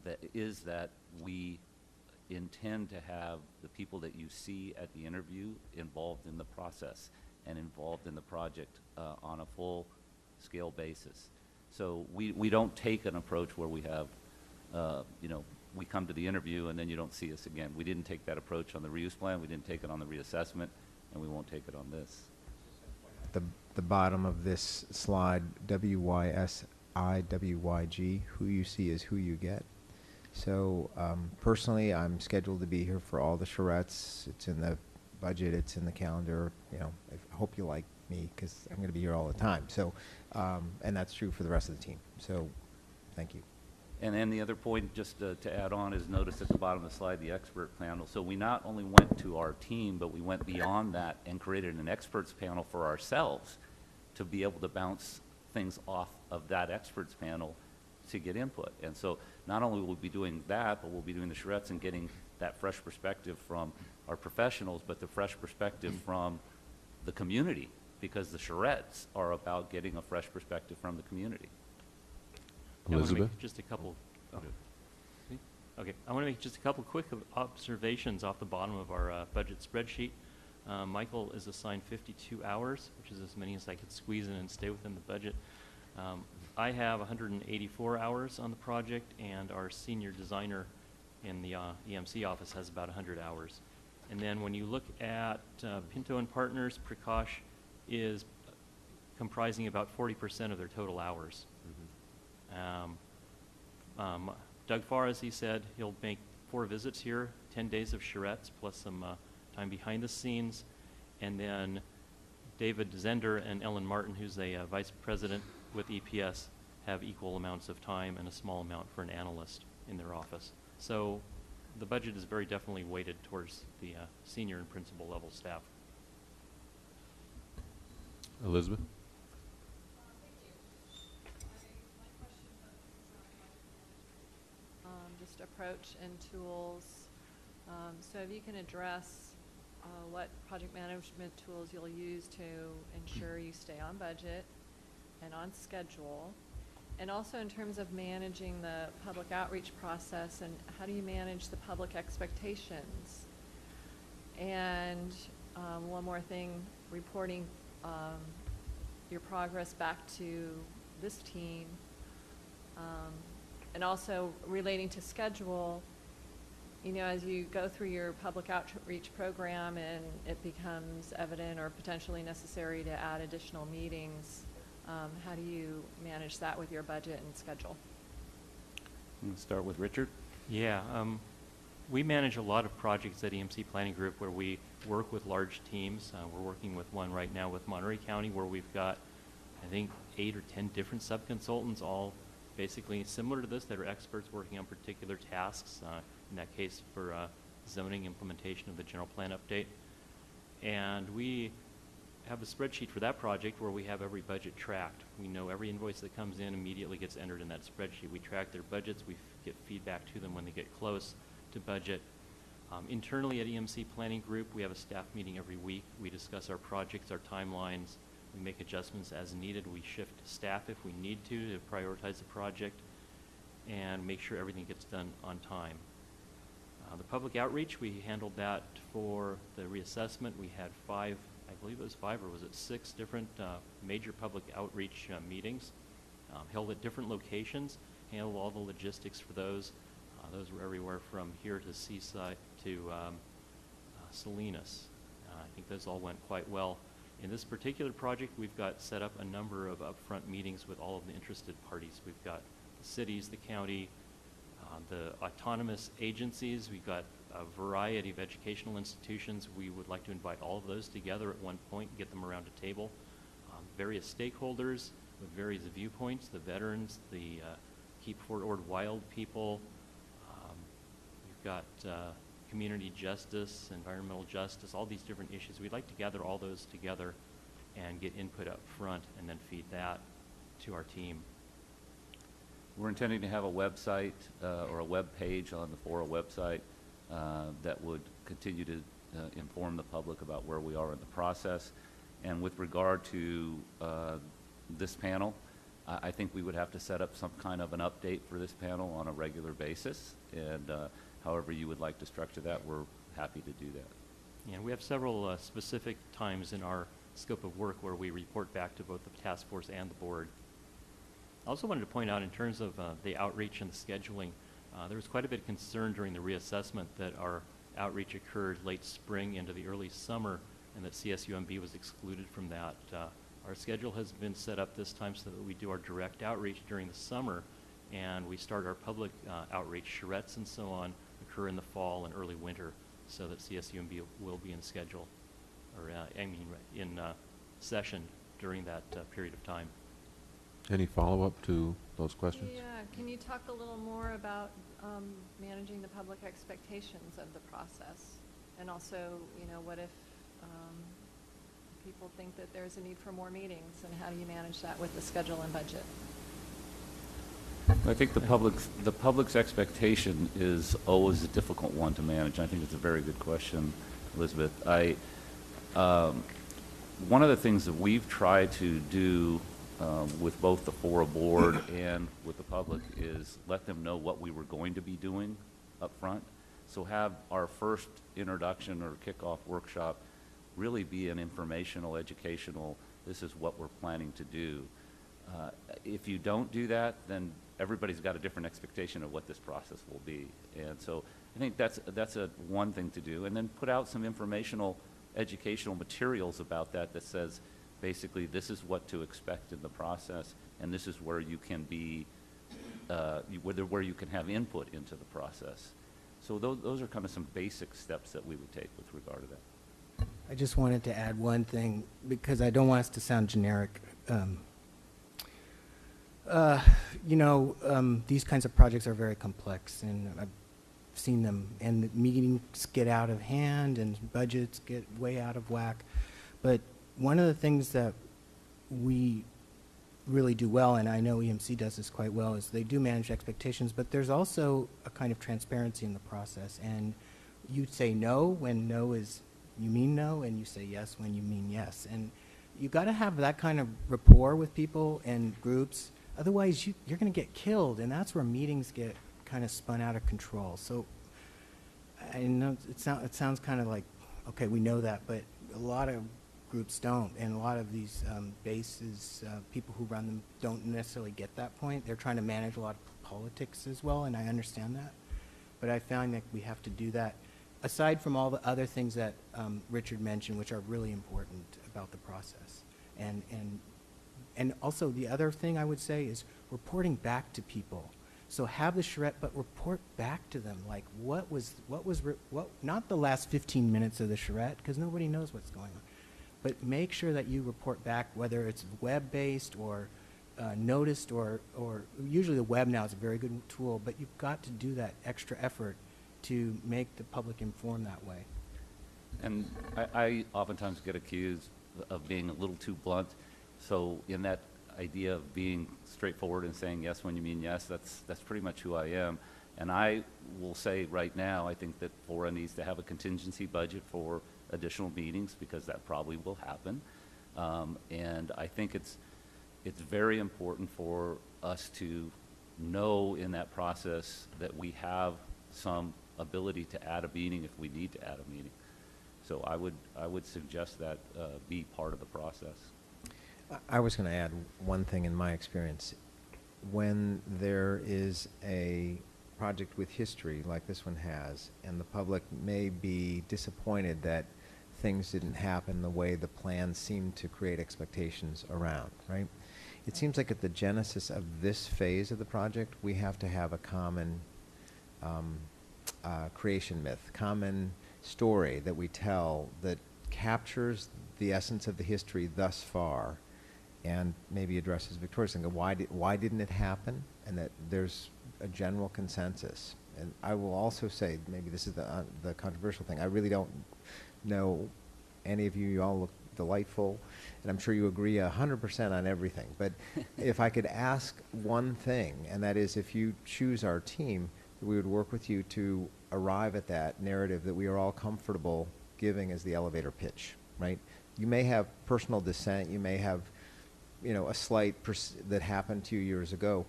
that we intend to have the people that you see at the interview involved in the process and involved in the project on a full-scale basis. So we don't take an approach where we have, we come to the interview and then you don't see us again. We didn't take that approach on the reuse plan. We didn't take it on the reassessment, and we won't take it on this. The bottom of this slide, WYSIWYG, who you see is who you get. So personally, I'm scheduled to be here for all the charrettes. It's in the budget. It's in the calendar. I hope you like me because I'm going to be here all the time. So, and that's true for the rest of the team. So, thank you. And then the other point, just to add on, is notice at the bottom of the slide the expert panel. So we not only went to our team, but we went beyond that and created an experts panel for ourselves to be able to bounce things off of that experts panel to get input. And so not only will we be doing that, but we'll be doing the charrettes and getting that fresh perspective from our professionals, but the fresh perspective from the community, because the charrettes are about getting a fresh perspective from the community. Elizabeth? I want to make just a couple. Okay, I want to make just a couple quick observations off the bottom of our budget spreadsheet. Michael is assigned 52 hours, which is as many as I could squeeze in and stay within the budget. I have 184 hours on the project, and our senior designer in the EMC office has about 100 hours. And then when you look at Pinto and Partners, Prakash is comprising about 40% of their total hours. Doug Farr, as he said, he'll make 4 visits here, 10 days of charrettes, plus some time behind the scenes. And then David Zender and Ellen Martin, who's a vice president with EPS, have equal amounts of time and a small amount for an analyst in their office. So the budget is very definitely weighted towards the senior and principal level staff. Elizabeth? Just approach and tools. So if you can address what project management tools you'll use to ensure you stay on budget and on schedule, and also in terms of managing the public outreach process and how do you manage the public expectations. And one more thing, reporting your progress back to this team. And also relating to schedule, as you go through your public outreach program and it becomes evident or potentially necessary to add additional meetings, How do you manage that with your budget and schedule? I'm gonna start with Richard. Yeah, we manage a lot of projects at EMC Planning Group where we work with large teams. We're working with one right now with Monterey County where we've got, I think, 8 or 10 different subconsultants, all basically similar to this, that are experts working on particular tasks, in that case for zoning implementation of the general plan update. And we have a spreadsheet for that project where we have every budget tracked. We know every invoice that comes in immediately gets entered in that spreadsheet. We track their budgets. We get feedback to them when they get close to budget. Internally at EMC Planning Group, we have a staff meeting every week. We discuss our projects, our timelines. We make adjustments as needed. We shift staff if we need to prioritize the project and make sure everything gets done on time. The public outreach, we handled that for the reassessment. We had 5, I believe it was 5 or was it 6 different major public outreach meetings held at different locations, handled all the logistics for those. Those were everywhere from here to Seaside to Salinas. I think those all went quite well. In this particular project, we've got set up a number of upfront meetings with all of the interested parties. We've got the cities, the county, the autonomous agencies. We've got a variety of educational institutions. We would like to invite all of those together at one point and get them around a table. Various stakeholders with various viewpoints, the veterans, the Keep Fort Ord Wild people. We've got community justice, environmental justice, all these different issues. We'd like to gather all those together and get input up front and then feed that to our team. We're intending to have a website or a web page on the Fora website that would continue to inform the public about where we are in the process. And with regard to this panel, I think we would have to set up some kind of an update for this panel on a regular basis. And however you would like to structure that, we're happy to do that. And we have several specific times in our scope of work where we report back to both the task force and the board. I also wanted to point out in terms of the outreach and the scheduling, there was quite a bit of concern during the reassessment that our outreach occurred late spring into the early summer and that CSUMB was excluded from that. Our schedule has been set up this time so that we do our direct outreach during the summer and we start our public outreach, charrettes and so on, occur in the fall and early winter so that CSUMB will be in schedule, or in session during that period of time. Any follow-up to those questions? Yeah, can you talk a little more about managing the public expectations of the process? And also, what if people think that there's a need for more meetings, and how do you manage that with the schedule and budget? I think the public's expectation is always a difficult one to manage. I think it's a very good question, Elizabeth. One of the things that we've tried to do with both the Fora board and with the public is let them know what we were going to be doing up front. So have our first introduction or kickoff workshop really be an informational, educational, this is what we're planning to do. If you don't do that, then everybody's got a different expectation of what this process will be. And so I think that's one thing to do. And then put out some informational, educational materials about that that says, basically, this is what to expect in the process, and this is where you can be, where you can have input into the process. So those are kind of some basic steps that we would take with regard to that. I just wanted to add one thing, because I don't want us to sound generic. These kinds of projects are very complex, and I've seen them, and the meetings get out of hand, and budgets get way out of whack. But one of the things that we really do well, and I know EMC does this quite well, is they do manage expectations, but there's also a kind of transparency in the process. And you say no when no is, you mean no, and you say yes when you mean yes. And you got to have that kind of rapport with people and groups. Otherwise, you're going to get killed, and that's where meetings get kind of spun out of control. So I know it sounds kind of like, okay, we know that, but a lot of groups don't, and a lot of these bases, people who run them don't necessarily get that point. They're trying to manage a lot of politics as well, and I understand that. But I found that we have to do that, aside from all the other things that And also, the other thing I would say is reporting back to people. So have the charrette, but report back to them, like what not the last 15 minutes of the charrette, because nobody knows what's going on. But make sure that you report back, whether it's web-based or noticed, or usually the web now is a very good tool, but you've got to do that extra effort to make the public informed that way. And I oftentimes get accused of being a little too blunt. So in that idea of being straightforward and saying yes when you mean yes, that's pretty much who I am. And I will say right now, I think that Fora needs to have a contingency budget for additional meetings, because that probably will happen. And I think it's very important for us to know in that process that we have some ability to add a meeting if we need to add a meeting. So I would suggest that be part of the process. I was going to add one thing in my experience. When there is a project with history like this one has, and the public may be disappointed that things didn't happen the way the plan seemed to create expectations around, right? It seems like at the genesis of this phase of the project, we have to have a common creation myth, common story that we tell that captures the essence of the history thus far, and maybe addresses Victoria's and go, why didn't it happen? And that there's a general consensus. And I will also say, maybe this is the controversial thing, I really don't know any of you. You all look delightful, and I'm sure you agree 100% on everything. But if I could ask one thing, and that is, if you choose our team, we would work with you to arrive at that narrative that we are all comfortable giving as the elevator pitch, right? You may have personal dissent, you may have, a slight that happened to you years ago.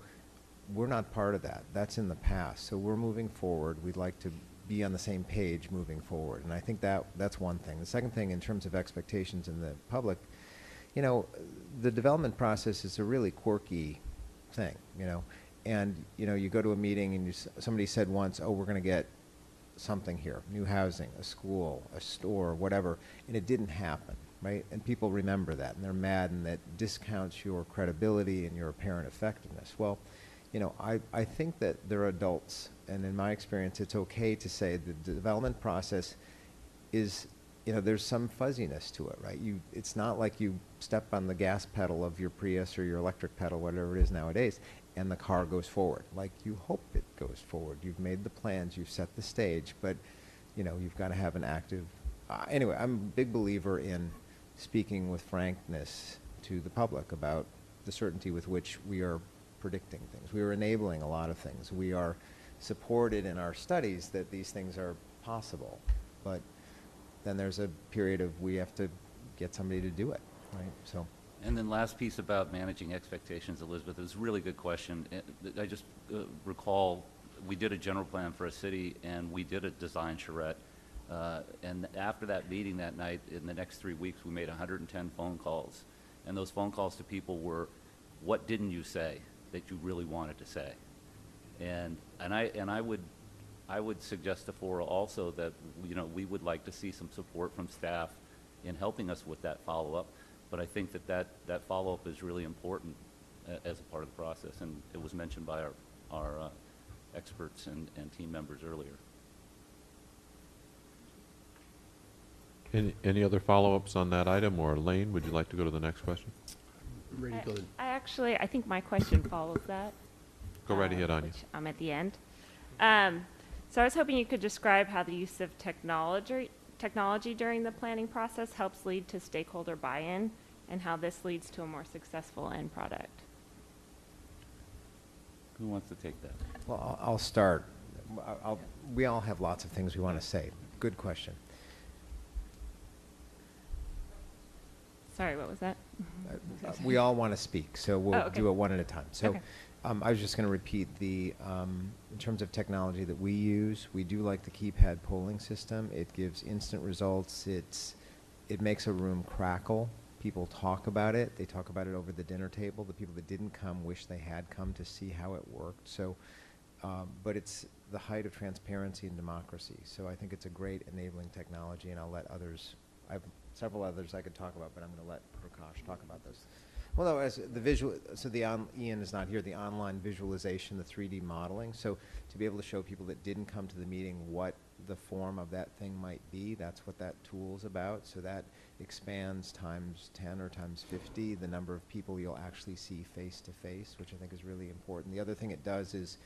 We're not part of that. That's in the past. So we're moving forward. We'd like to be on the same page moving forward. And I think that's one thing. The second thing, in terms of expectations in the public, the development process is a really quirky thing, And, you go to a meeting and somebody said once, oh, we're going to get something here, new housing, a school, a store, whatever, and it didn't happen, right? And people remember that, and they're mad, and that discounts your credibility and your apparent effectiveness. Well, I think that they're adults, and in my experience, it's okay to say the development process is, there's some fuzziness to it, right? It's not like you step on the gas pedal of your Prius or your electric pedal, whatever it is nowadays, and the car goes forward. Like, you hope it goes forward. You've made the plans, you've set the stage, but, you've got to have an active... anyway, I'm a big believer in speaking with frankness to the public about the certainty with which we are predicting things. We are enabling a lot of things. We are supported in our studies that these things are possible, but then there's a period of we have to get somebody to do it, right? So. And then last piece about managing expectations, Elizabeth, is a really good question. I just recall we did a general plan for a city, and we did a design charrette. And after that meeting that night, in the next 3 weeks, we made 110 phone calls. And those phone calls to people were, what didn't you say that you really wanted to say? And I would suggest to Fora also that, we would like to see some support from staff in helping us with that follow-up. But I think that follow-up is really important as a part of the process, and it was mentioned by our experts and team members earlier. Any other follow-ups on that item, or Lane, would you like to go to the next question? Ready to go. I think my question follows that. Go right ahead, Anya. Which I'm at the end. So I was hoping you could describe how the use of technology during the planning process helps lead to stakeholder buy-in, and how this leads to a more successful end product. Who wants to take that? Well, I'll start. We all have lots of things we want to say. Good question. Sorry, what was that? We all want to speak, so we'll okay. do it one at a time. So Okay. I was just going to repeat in terms of technology that we use, we do like the keypad polling system. It gives instant results. It makes a room crackle. People talk about it. They talk about it over the dinner table. The people that didn't come wish they had come to see how it worked. So, but it's the height of transparency and democracy. So I think it's a great enabling technology, and I'll let others, I have several others I could talk about, but I'm going to let Prakash talk about those. Well, no, as the visual, so Ian is not here, the online visualization, the 3D modeling. So to be able to show people that didn't come to the meeting what the form of that thing might be, that's what that tool's about. So that expands times 10 or times 50 the number of people you'll actually see face to face, which I think is really important. The other thing it does is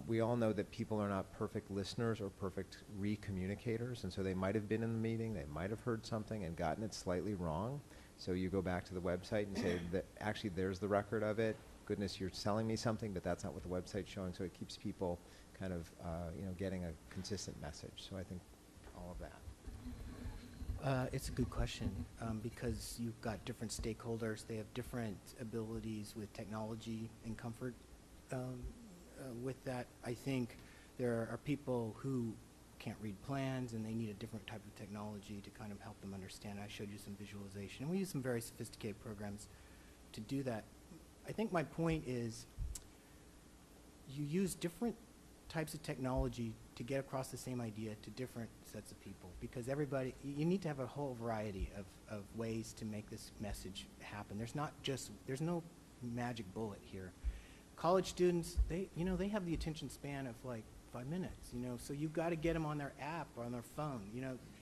we all know that people are not perfect listeners or perfect re-communicators, and so they might have been in the meeting, they might have heard something and gotten it slightly wrong. So you go back to the website and say, that actually there's the record of it. Goodness, you're selling me something, but that's not what the website's showing. So it keeps people kind of, getting a consistent message. So I think all of that. It's a good question because you've got different stakeholders. They have different abilities with technology and comfort. With that, I think there are people who can't read plans and they need a different type of technology to kind of help them understand. I showed you some visualization, and we use some very sophisticated programs to do that. I think my point is you use different types of technology to get across the same idea to different sets of people, because everybody, you need to have a whole variety of ways to make this message happen. There's no magic bullet here. College students, they have the attention span of like 5 minutes, so you've got to get them on their app or on their phone,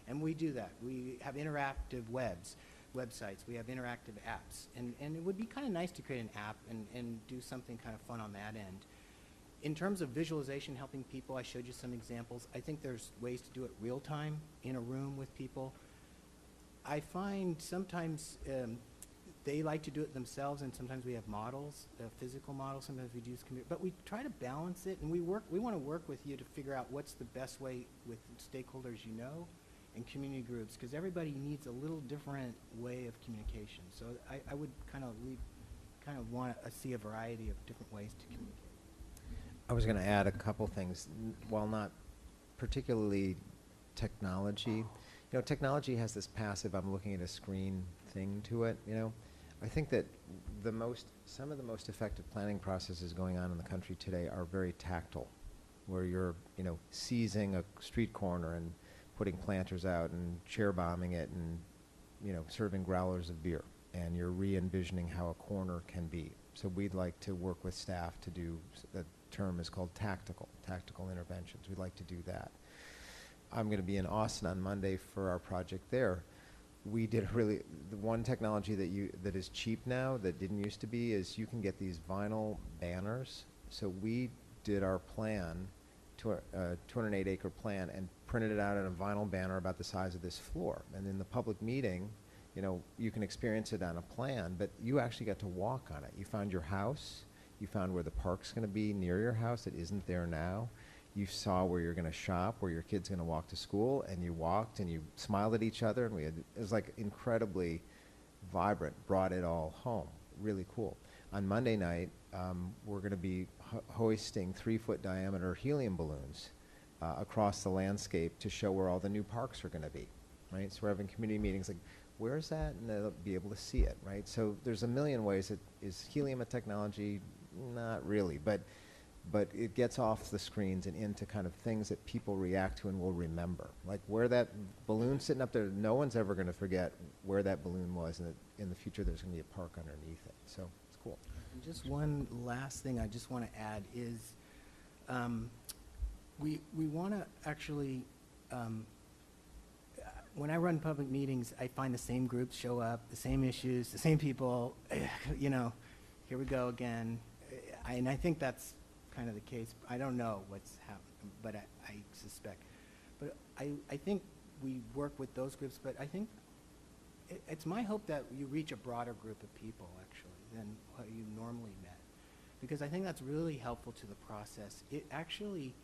and we do that. We have interactive websites, we have interactive apps, and it would be kind of nice to create an app and do something kind of fun on that end. In terms of visualization, helping people, I showed you some examples. I think there's ways to do it real time in a room with people. I find sometimes they like to do it themselves, and sometimes we have models, physical models, sometimes we use computer, but we try to balance it, and we want to work with you to figure out what's the best way with stakeholders and community groups, because everybody needs a little different way of communication. So I would kind of want to see a variety of different ways to communicate. I was going to add a couple things. While not particularly technology, technology has this passive, I'm looking at a screen thing to it, I think that some of the most effective planning processes going on in the country today are very tactile, where you're, seizing a street corner and putting planters out and chair bombing it and, serving growlers of beer. And you're re-envisioning how a corner can be. So we'd like to work with staff to do, the term is called tactical interventions. We'd like to do that. I'm going to be in Austin on Monday for our project there. We did the one technology that is cheap now that didn't used to be is you can get these vinyl banners. So we did our plan, 208-acre plan, and printed it out in a vinyl banner about the size of this floor. And in the public meeting, you can experience it on a plan, but you actually got to walk on it. You found your house. You found where the park's going to be near your house that isn't there now. You saw where you're going to shop, where your kid's going to walk to school, and you walked and you smiled at each other, and it was like incredibly vibrant, brought it all home. Really cool. On Monday night, we're going to be hoisting 3-foot diameter helium balloons across the landscape to show where all the new parks are going to be, right? So we're having community meetings like, where's that? And they'll be able to see it, right? So there's a million ways. Is helium a technology? Not really, but it gets off the screens and into kind of things that people react to and will remember. Like where that balloon's sitting up there, no one's ever going to forget where that balloon was, and in the future there's going to be a park underneath it. So it's cool. And just one last thing I just want to add is we want to actually, when I run public meetings, I find the same groups show up, the same issues, the same people, here we go again. And I think that's kind of the case. I don't know what's happening, but I suspect. But I think we work with those groups, but I think it's my hope that you reach a broader group of people, actually, than what you normally met. Because I think that's really helpful to the process. It actually,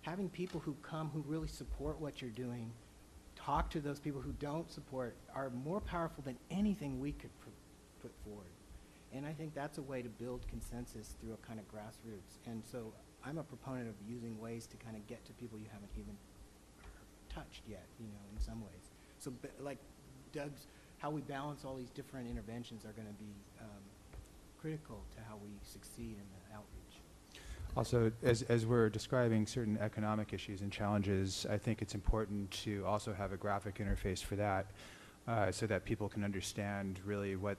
having people who come who really support what you're doing, talk to those people who don't support, are more powerful than anything we could put forward. And I think that's a way to build consensus through a kind of grassroots. And so I'm a proponent of using ways to kind of get to people you haven't even touched yet, in some ways. So like Doug's, how we balance all these different interventions are going to be critical to how we succeed in the outreach. Also, as we're describing certain economic issues and challenges, I think it's important to also have a graphic interface for that. so that people can understand really what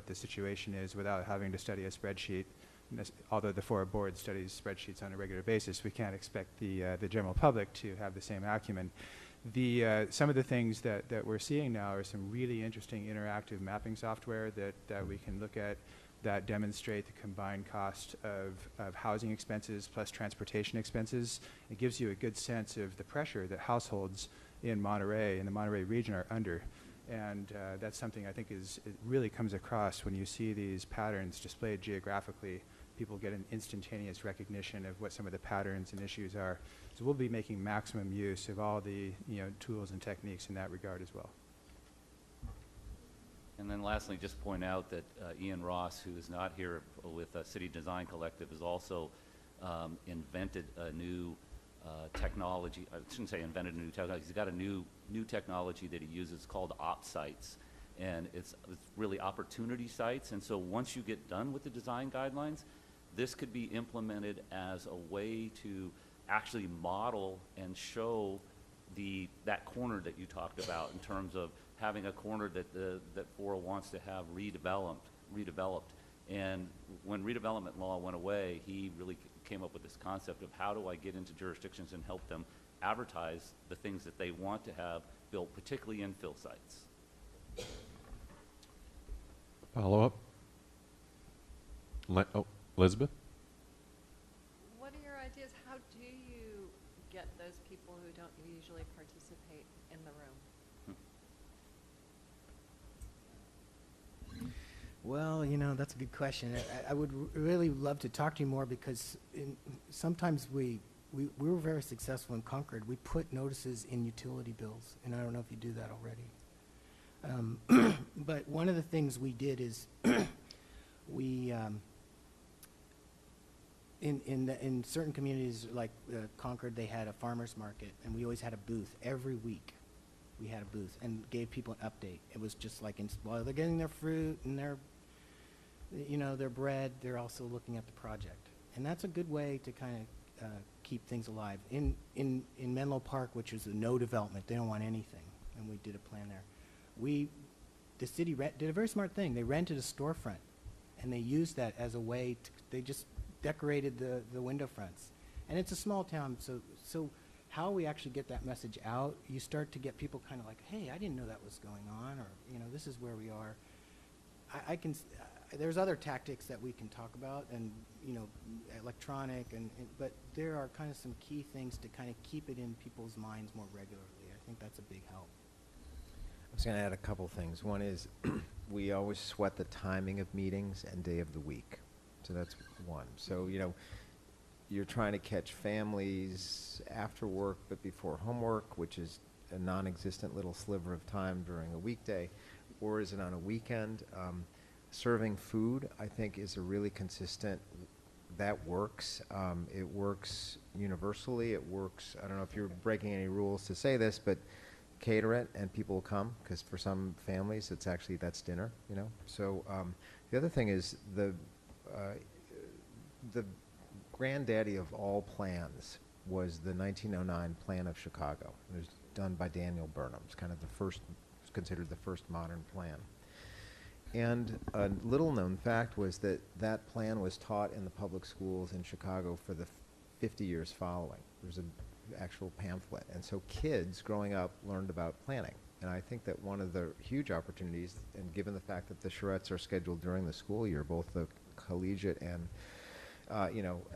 the situation is without having to study a spreadsheet. Although the 4 board studies spreadsheets on a regular basis, we can't expect the general public to have the same acumen. Some of the things that we're seeing now are some really interesting interactive mapping software that we can look at that demonstrate the combined cost of housing expenses plus transportation expenses. It gives you a good sense of the pressure that households in Monterey, in the Monterey region, are under. And that's something I think it really comes across when you see these patterns displayed geographically. People get an instantaneous recognition of what some of the patterns and issues are. So we'll be making maximum use of all the tools and techniques in that regard as well. And then lastly, just point out that Ian Ross, who is not here with City Design Collective, has also invented a new technology. I shouldn't say invented a new technology. He's got a new technology that he uses called op sites. And it's really opportunity sites. And so once you get done with the design guidelines, this could be implemented as a way to actually model and show that corner that you talked about in terms of having a corner that Fora wants to have redeveloped. And when redevelopment law went away, he really came up with this concept of how do I get into jurisdictions and help them advertise the things that they want to have built, particularly infill sites. Follow up? Elizabeth? What are your ideas? How do you get those people who don't usually participate in the room? Well, that's a good question. I would really love to talk to you more because sometimes we were very successful in Concord. We put notices in utility bills, and I don't know if you do that already. But one of the things we did is we, in certain communities like Concord, they had a farmer's market, and we always had a booth. Every week we had a booth and gave people an update. It was just like, while they're getting their fruit and their bread, they're also looking at the project. And that's a good way to kind of keep things alive. In Menlo Park, which is a no development, they don't want anything, and we did a plan there. The city did a very smart thing. They rented a storefront, and they used that as a way to, they just decorated the window fronts. And it's a small town, so how we actually get that message out, you start to get people kind of like, hey, I didn't know that was going on, or, this is where we are. There's other tactics that we can talk about, and, electronic, but there are kind of some key things to kind of keep it in people's minds more regularly. I think that's a big help. I was going to add a couple things. One is we always sweat the timing of meetings and day of the week. So that's one. So, you're trying to catch families after work but before homework, which is a non-existent little sliver of time during a weekday, or is it on a weekend? Serving food, I think, is a really consistent, that works. It works universally. It works, I don't know if you're breaking any rules to say this, but cater it and people will come, because for some families that's dinner, So the other thing is the granddaddy of all plans was the 1909 Plan of Chicago. It was done by Daniel Burnham. It's kind of considered the first modern plan. And a little known fact was that plan was taught in the public schools in Chicago for the 50 years following. There's an actual pamphlet. And so kids growing up learned about planning. And I think that one of the huge opportunities, and given the fact that the charrettes are scheduled during the school year, both the collegiate and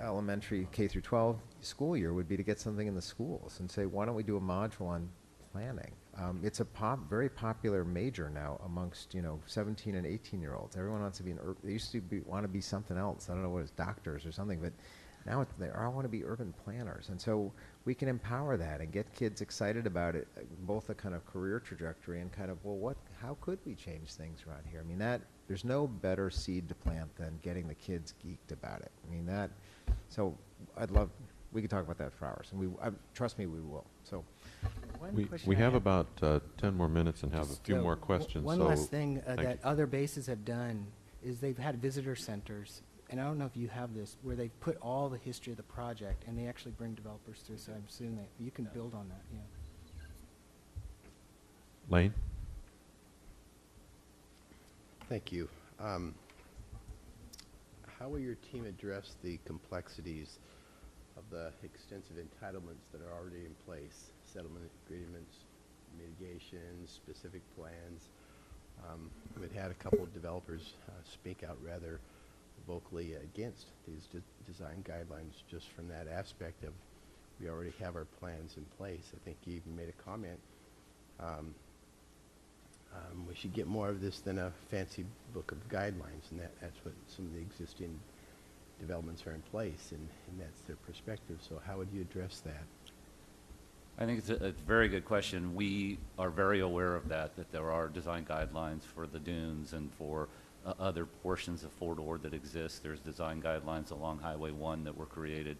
elementary K through 12 school year, would be to get something in the schools and say, why don't we do a module on planning? It's a very popular major now amongst 17 and 18-year-olds. Everyone wants to be they used to want to be something else. I don't know what it's, doctors or something, but now they all want to be urban planners. And so we can empower that and get kids excited about it, both a kind of career trajectory and kind of, how could we change things around here? I mean, there's no better seed to plant than getting the kids geeked about it. I mean, so we could talk about that for hours, and trust me, we will. So we have about 10 more minutes and have a few more questions. One last thing that other bases have done is they've had visitor centers, and I don't know if you have this, where they've put all the history of the project, and they actually bring developers through, so I'm assuming that you can build on that, yeah. Lane? Thank you. How will your team address the complexities of the extensive entitlements that are already in place? Settlement agreements, mitigations, specific plans. We've had a couple of developers speak out rather vocally against these design guidelines just from that aspect of we already have our plans in place. I think you even made a comment. We should get more of this than a fancy book of guidelines, and that's what some of the existing developments are in place, and that's their perspective. So how would you address that? I think it's a very good question. We are very aware of that there are design guidelines for the dunes and for other portions of Fort Ord that exist. There's design guidelines along Highway 1 that were created.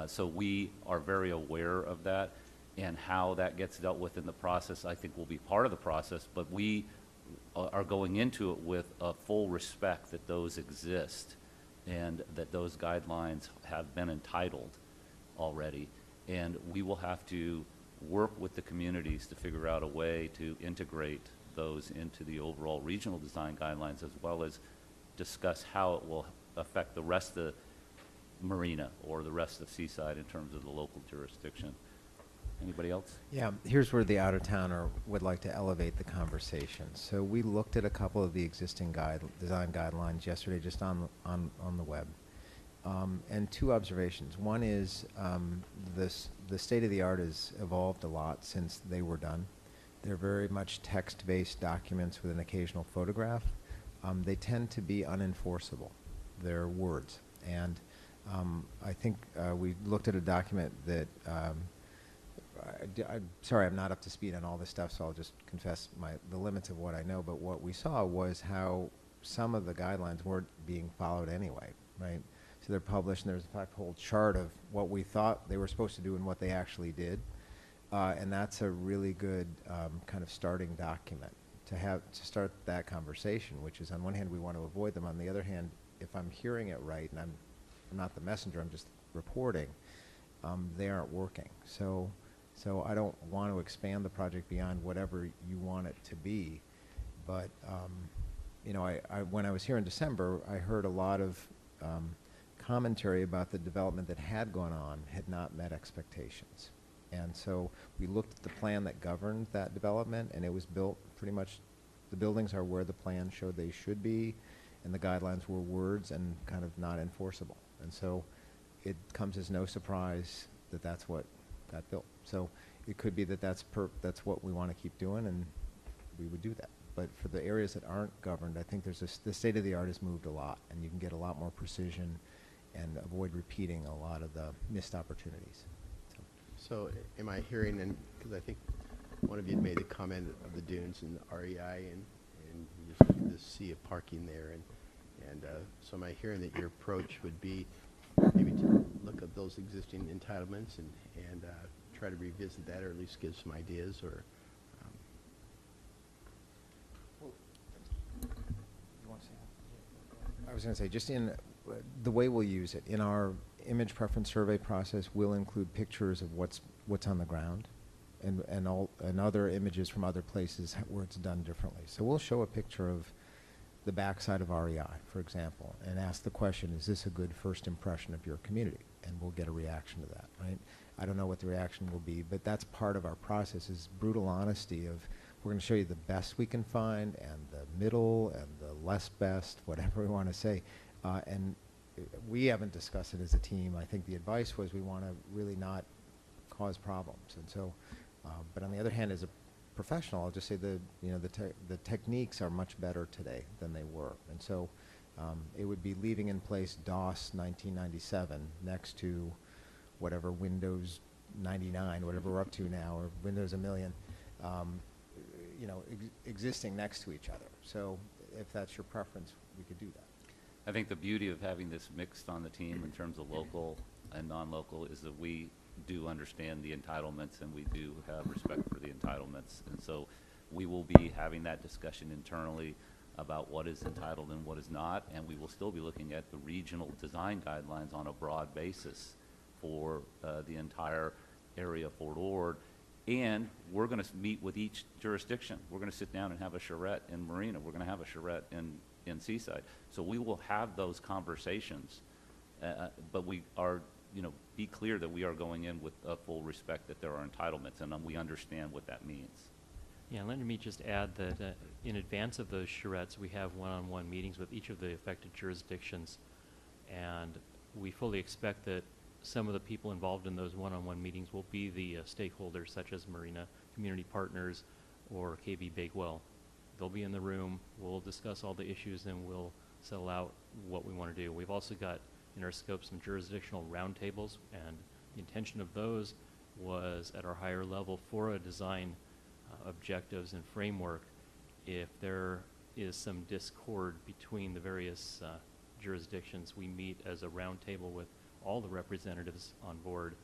So we are very aware of that, and how that gets dealt with in the process, I think, will be part of the process, but we are going into it with a full respect that those exist and that those guidelines have been entitled already. And we will have to work with the communities to figure out a way to integrate those into the overall regional design guidelines, as well as discuss how it will affect the rest of the marina or the rest of Seaside in terms of the local jurisdiction. Anybody else? Yeah, here's where the out-of-towner would like to elevate the conversation. So we looked at a couple of the existing design guidelines yesterday just on the web. And two observations. One is the state of the art has evolved a lot since they were done. They're very much text-based documents with an occasional photograph. They tend to be unenforceable. They're words. And I think we looked at a document that I'm sorry, I'm not up to speed on all this stuff, so I'll just confess the limits of what I know. But what we saw was how some of the guidelines weren't being followed anyway, right? So they're published, and there's in fact a whole chart of what we thought they were supposed to do and what they actually did. And that's a really good kind of starting document to start that conversation, which is on one hand we want to avoid them. On the other hand, if I'm hearing it right, and I'm not the messenger, I'm just reporting, they aren't working. So I don't want to expand the project beyond whatever you want it to be. But, you know, when I was here in December, I heard a lot of commentary about the development that had gone on had not met expectations. And so we looked at the plan that governed that development, and it was built pretty much, the buildings are where the plan showed they should be, and the guidelines were words and kind of not enforceable. And so it comes as no surprise that that's what got built. So it could be that that's what we want to keep doing, and we would do that. But for the areas that aren't governed, I think the state of the art has moved a lot, and you can get a lot more precision and avoid repeating a lot of the missed opportunities. So am I hearing, and because I think one of you had made the comment of the dunes and the REI and you just look at the sea of parking there, and so am I hearing that your approach would be maybe to look at those existing entitlements and try to revisit that, or at least give some ideas, or I was going to say, just in the way we'll use it, in our image preference survey process, we'll include pictures of what's on the ground and other images from other places where it's done differently. So we'll show a picture of the backside of REI, for example, and ask the question, is this a good first impression of your community? And we'll get a reaction to that, right? I don't know what the reaction will be, but that's part of our process, is brutal honesty of, we're going to show you the best we can find and the middle and the less best, whatever we want to say. And we haven't discussed it as a team. I think the advice was we want to really not cause problems. And so, but on the other hand, as a professional, I'll just say the techniques are much better today than they were. And so it would be leaving in place DOS 1997 next to whatever Windows 99, whatever we're up to now, or Windows 1,000,000, existing next to each other. So if that's your preference, we could do that. I think the beauty of having this mixed on the team in terms of local and non-local is that we do understand the entitlements, and we do have respect for the entitlements. And so we will be having that discussion internally about what is entitled and what is not, and we will still be looking at the regional design guidelines on a broad basis for the entire area of Fort Ord, And we're going to meet with each jurisdiction. We're going to sit down and have a charrette in Marina. We're going to have a charrette in Seaside. So we will have those conversations, but we are, be clear that we are going in with a full respect that there are entitlements, and we understand what that means. Yeah, let me just add that in advance of those charrettes, we have one-on-one meetings with each of the affected jurisdictions, and we fully expect that some of the people involved in those one-on-one meetings will be the stakeholders such as Marina Community Partners or KB Bakewell. They'll be in the room, we'll discuss all the issues, and we'll settle out what we want to do. We've also got in our scope some jurisdictional roundtables, and the intention of those was at our higher level for a design objectives and framework. If there is some discord between the various jurisdictions, we meet as a roundtable with all the representatives on board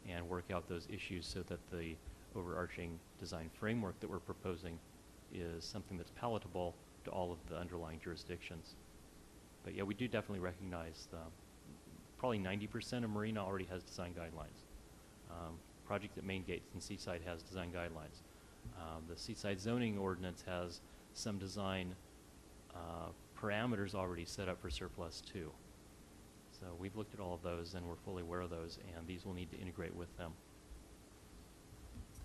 and work out those issues so that the overarching design framework that we're proposing is something that's palatable to all of the underlying jurisdictions. But yeah, we do definitely recognize probably 90% of Marina already has design guidelines. Project at Main Gates and Seaside has design guidelines. The Seaside zoning ordinance has some design parameters already set up for surplus 2. So we've looked at all of those and we're fully aware of those, and these will need to integrate with them.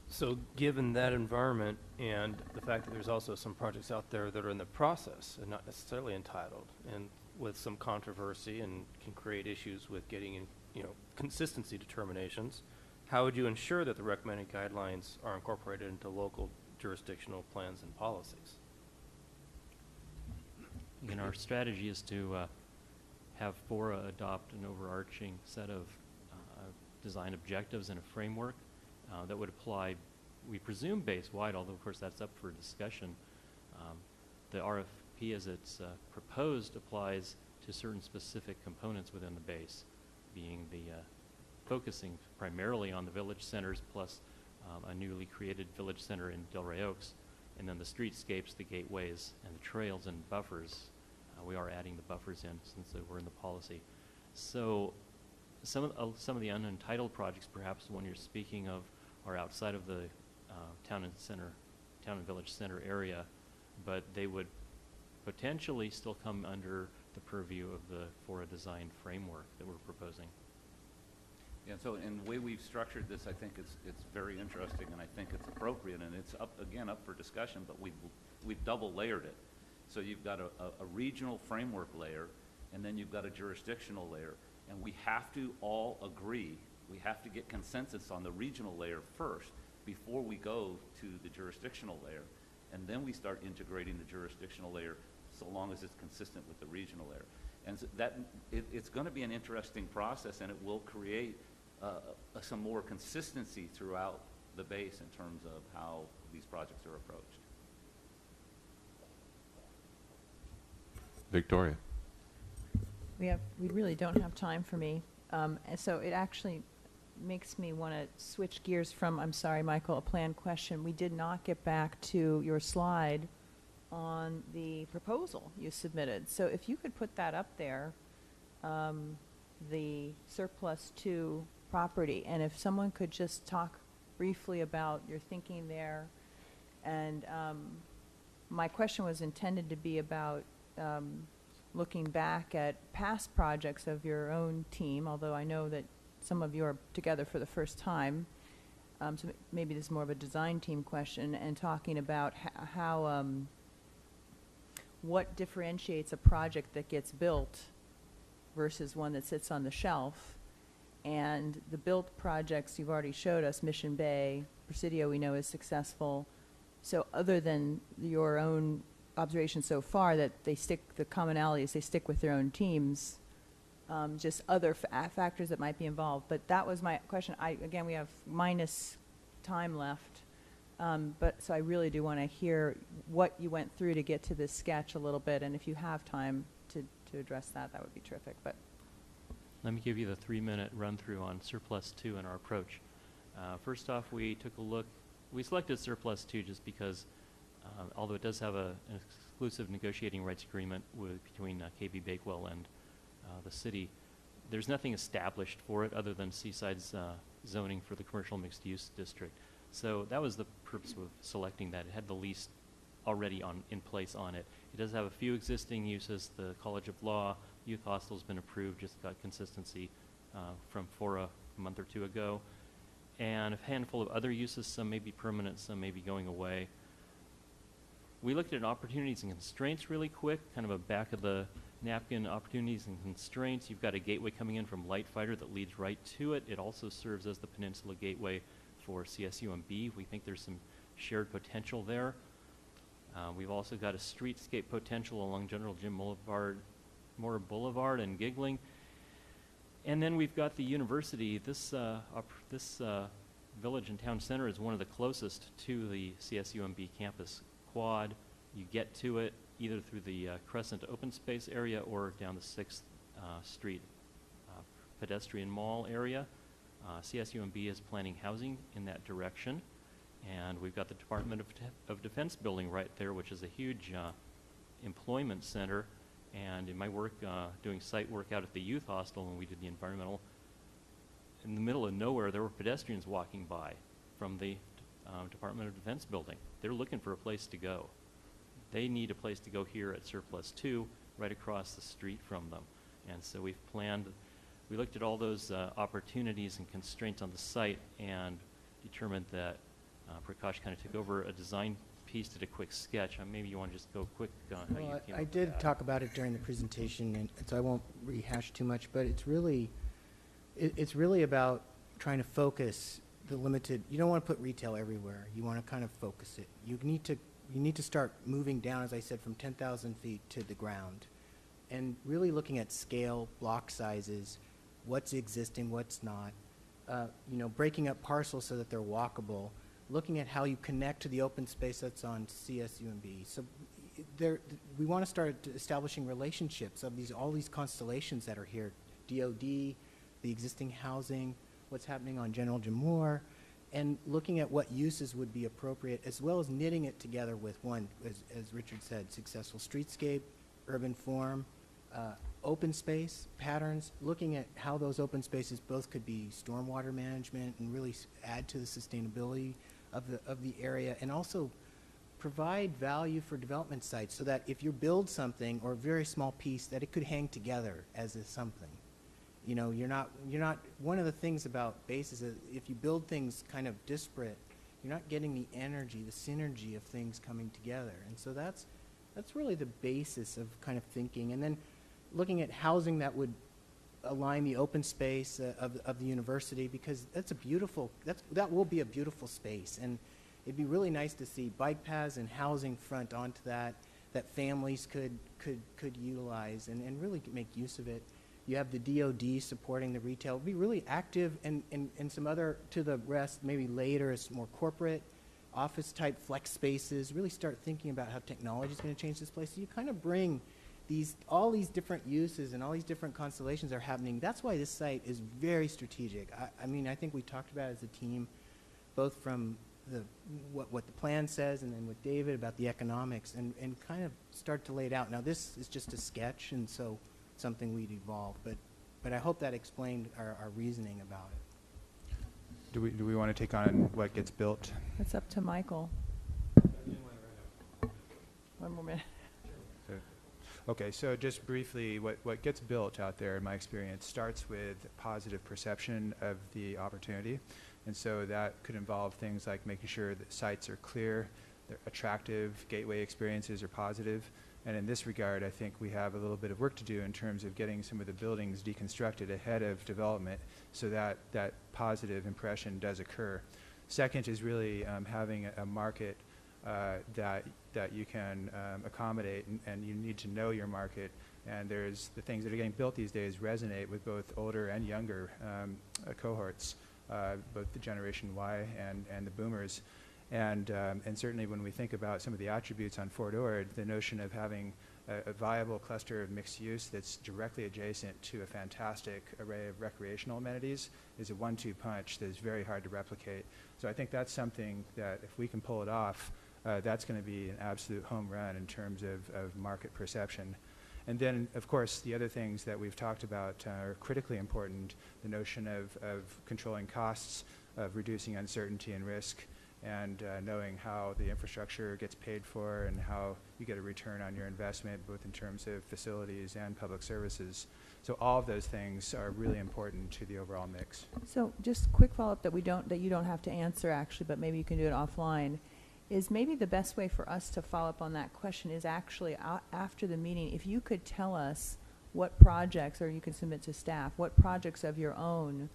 So given that environment and the fact that there's also some projects out there that are in the process and not necessarily entitled, and with some controversy and can create issues with getting in, consistency determinations, how would you ensure that the recommended guidelines are incorporated into local jurisdictional plans and policies? And our strategy is to have FORA adopt an overarching set of design objectives and a framework that would apply, we presume, base-wide, although of course that's up for discussion. The RFP as it's proposed applies to certain specific components within the base, being the focusing primarily on the village centers plus a newly created village center in Delray Oaks, and then the streetscapes, the gateways, and the trails and buffers. We are adding the buffers in since they were in the policy. So some of the unentitled projects, perhaps the one you're speaking of, are outside of the town and village center area, but they would potentially still come under the purview of the FORA design framework that we're proposing. Yeah, so in the way we've structured this, I think it's very interesting, and I think it's appropriate, and it's up for discussion, but we've double layered it. So you've got a regional framework layer, and then you've got a jurisdictional layer, and we have to all agree, we have to get consensus on the regional layer first before we go to the jurisdictional layer, and then we start integrating the jurisdictional layer so long as it's consistent with the regional layer. And so it's going to be an interesting process, and it will create some more consistency throughout the base in terms of how these projects are approached. Victoria. We really don't have time for me. And so it actually makes me want to switch gears from, I'm sorry, Michael, a planned question. We did not get back to your slide on the proposal you submitted. So if you could put that up there, the surplus 2 property, and if someone could just talk briefly about your thinking there. And my question was intended to be about looking back at past projects of your own team, although I know that some of you are together for the first time. So maybe this is more of a design team question, and talking about how what differentiates a project that gets built versus one that sits on the shelf. And the built projects you've already showed us, Mission Bay, Presidio we know is successful. So other than your own observation so far that the commonalities, they stick with their own teams, just other factors that might be involved. But that was my question. Again, we have minus time left. So I really do want to hear what you went through to get to this sketch a little bit, and if you have time to address that, that would be terrific. But let me give you the 3-minute run-through on surplus 2 and our approach. First off, we took a look. We selected surplus 2 just because, although it does have an exclusive negotiating rights agreement between KB Bakewell and the city, there's nothing established for it other than Seaside's zoning for the commercial mixed-use district. So that was the purpose of selecting that. It had the lease already in place on it. It does have a few existing uses. The College of Law Youth Hostel's been approved, just got consistency from Fora a month or two ago. And a handful of other uses, some may be permanent, some may be going away. We looked at opportunities and constraints really quick, kind of a back of the napkin opportunities and constraints. You've got a gateway coming in from Light Fighter that leads right to it. It also serves as the peninsula gateway for CSUMB. We think there's some shared potential there. We've also got a streetscape potential along General Jim Moore Boulevard and Giggling. And then we've got the university. This village and town center is one of the closest to the CSUMB campus quad. You get to it either through the Crescent open space area or down the 6th Street pedestrian mall area. CSUMB is planning housing in that direction. And we've got the Department of Defense building right there, which is a huge employment center. And in my work, doing site work out at the youth hostel when we did the environmental, in the middle of nowhere, there were pedestrians walking by from the Department of Defense building. They're looking for a place to go. They need a place to go here at Surplus 2, right across the street from them. And so we looked at all those opportunities and constraints on the site and determined that Prakash kind of took over a design piece, did a quick sketch. Maybe you want to just go quick on how you came up I with did that. talk about it during the presentation, and so I won't rehash too much, but it's really about trying to focus the limited. You don't want to put retail everywhere. You want to kind of focus it. You need to start moving down, as I said, from 10,000 feet to the ground, and really looking at scale, block sizes, what's existing, what's not. Breaking up parcels so that they're walkable. Looking at how you connect to the open space that's on CSUMB. So we want to start establishing relationships of all these constellations that are here. DOD, the existing housing, what's happening on General Jim Moore, and looking at what uses would be appropriate, as well as knitting it together with one, as Richard said, successful streetscape, urban form, open space patterns, looking at how those open spaces both could be stormwater management and really add to the sustainability of the area, and also provide value for development sites so that if you build something or a very small piece, that it could hang together as a something. You're not one of the things about bases is if you build things kind of disparate, you're not getting the energy, the synergy of things coming together. And so that's really the basis of kind of thinking. And then looking at housing that would align the open space of the university, because that will be a beautiful space, and it'd be really nice to see bike paths and housing front onto that families could utilize and really make use of it. You have the DOD supporting the retail. It'd be really active, and some other to the rest maybe later as more corporate office type flex spaces. Really start thinking about how technology is going to change this place. So you kind of bring all these different uses and all these different constellations are happening. That's why this site is very strategic. I think we talked about it as a team, both from what the plan says and then with David about the economics, and kind of start to lay it out. Now this is just a sketch, and so something we'd evolve, but I hope that explained our reasoning about it. Do we want to take on what gets built? It's up to Michael. One more minute. Okay, so just briefly, what gets built out there, in my experience, starts with positive perception of the opportunity. And so that could involve things like making sure that sites are clear, they're attractive, gateway experiences are positive. And in this regard, I think we have a little bit of work to do in terms of getting some of the buildings deconstructed ahead of development so that that positive impression does occur. Second is really having a market that you can accommodate, and you need to know your market. And there's the things that are getting built these days resonate with both older and younger cohorts, both the Generation Y and the Boomers. And certainly when we think about some of the attributes on Fort Ord, the notion of having a viable cluster of mixed use that's directly adjacent to a fantastic array of recreational amenities is a 1-2 punch that is very hard to replicate. So I think that's something that if we can pull it off, that's going to be an absolute home run in terms of market perception. And then, of course, the other things that we've talked about are critically important, the notion of controlling costs, of reducing uncertainty and risk, and knowing how the infrastructure gets paid for and how you get a return on your investment, both in terms of facilities and public services. So all of those things are really important to the overall mix. So just quick follow-up that you don't have to answer actually, but maybe you can do it offline, is maybe the best way for us to follow up on that question is actually after the meeting, if you could tell us what projects, or you can submit to staff, what projects of your own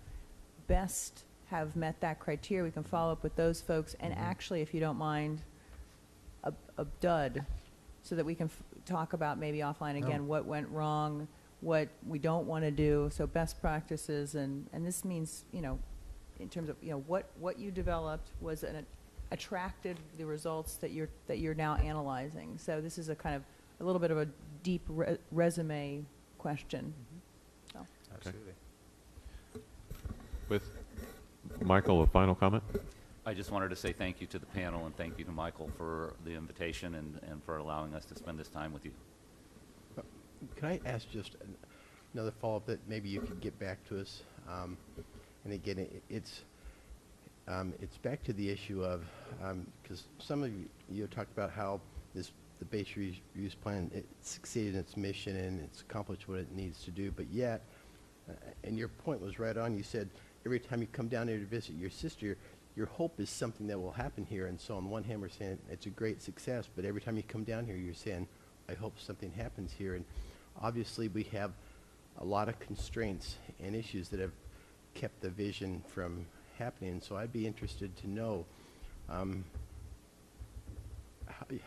best have met that criteria. We can follow up with those folks, and actually, if you don't mind, a dud, so that we can talk about maybe offline again what went wrong, what we don't want to do. So best practices, and this means, you know, in terms of, you know, what you developed was attracted the results that you're now analyzing. So this is a kind of a little bit of a deep resume question. So. Absolutely. With Michael, a final comment? I just wanted to say thank you to the panel and thank you to Michael for the invitation and for allowing us to spend this time with you. Can I ask just another follow-up that maybe you could get back to us? And again, it's back to the issue of, because some of you talked about how the base reuse plan, it succeeded in its mission and it's accomplished what it needs to do, but yet, and your point was right on, you said every time you come down here to visit your sister, your hope is something that will happen here. And so on one hand, we're saying it's a great success, but every time you come down here, you're saying, I hope something happens here. And obviously, we have a lot of constraints and issues that have kept the vision from happening. So I'd be interested to know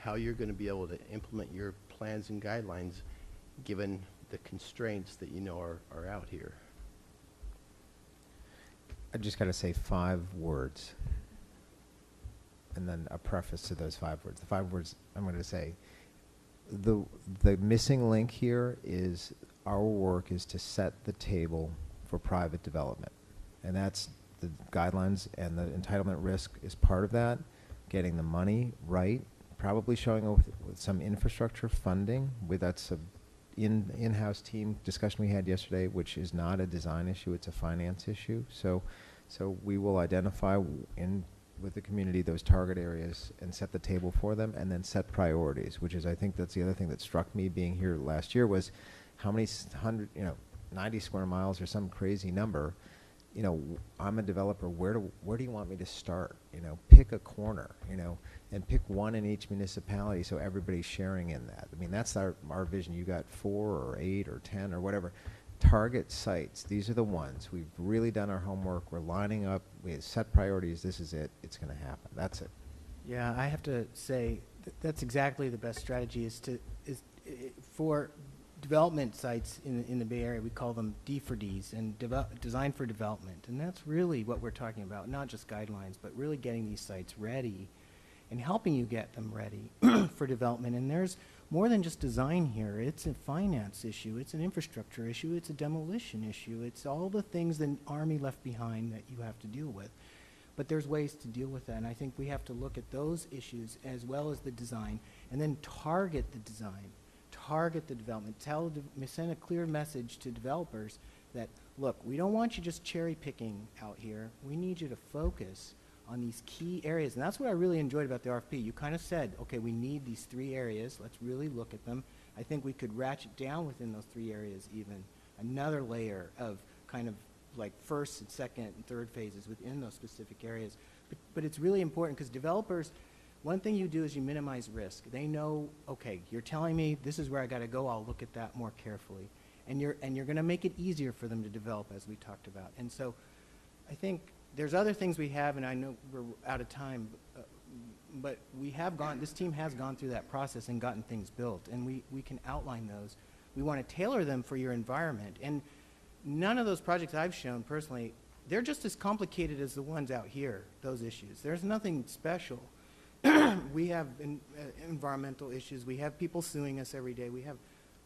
how you're going to be able to implement your plans and guidelines given the constraints that you know are out here. I just got to say 5 words, and then a preface to those 5 words. The 5 words I'm going to say, the missing link here is our work is to set the table for private development, and that's the guidelines, and the entitlement risk is part of that. Getting the money right, probably showing up with some infrastructure funding. That's a in-house team discussion we had yesterday, which is not a design issue, it's a finance issue. So we will identify with the community those target areas and set the table for them, and then set priorities, which is, I think that's the other thing that struck me being here last year, was how many 90 square miles or some crazy number. You know, I'm a developer, where do you want me to start? You know, pick a corner, you know, and pick one in each municipality so everybody's sharing in that. I mean, that's our vision. You got 4 or 8 or 10 or whatever. Target sites, these are the ones. We've really done our homework. We're lining up. We have set priorities. This is it. It's going to happen. That's it. Yeah, I have to say that's exactly the best strategy for development sites in the Bay Area. We call them D for Ds, and design for development. And that's really what we're talking about, not just guidelines, but really getting these sites ready and helping you get them ready for development. And there's more than just design here. It's a finance issue. It's an infrastructure issue. It's a demolition issue. It's all the things the Army left behind that you have to deal with. But there's ways to deal with that, and I think we have to look at those issues as well as the design, and then target the design, target the development, send a clear message to developers that, look, we don't want you just cherry picking out here. We need you to focus on these key areas. And that's what I really enjoyed about the RFP. You kind of said, okay, we need these 3 areas. Let's really look at them. I think we could ratchet down within those 3 areas even another layer of kind of like first and second and third phases within those specific areas. But it's really important because developers, one thing you do is you minimize risk. They know, okay, you're telling me this is where I got to go. I'll look at that more carefully. And you're going to make it easier for them to develop, as we talked about. And so I think there's other things we have, and I know we're out of time, but this team has gone through that process and gotten things built, and we can outline those. We want to tailor them for your environment. And none of those projects I've shown personally, they're just as complicated as the ones out here, those issues. There's nothing special. We have environmental issues. We have people suing us every day. We have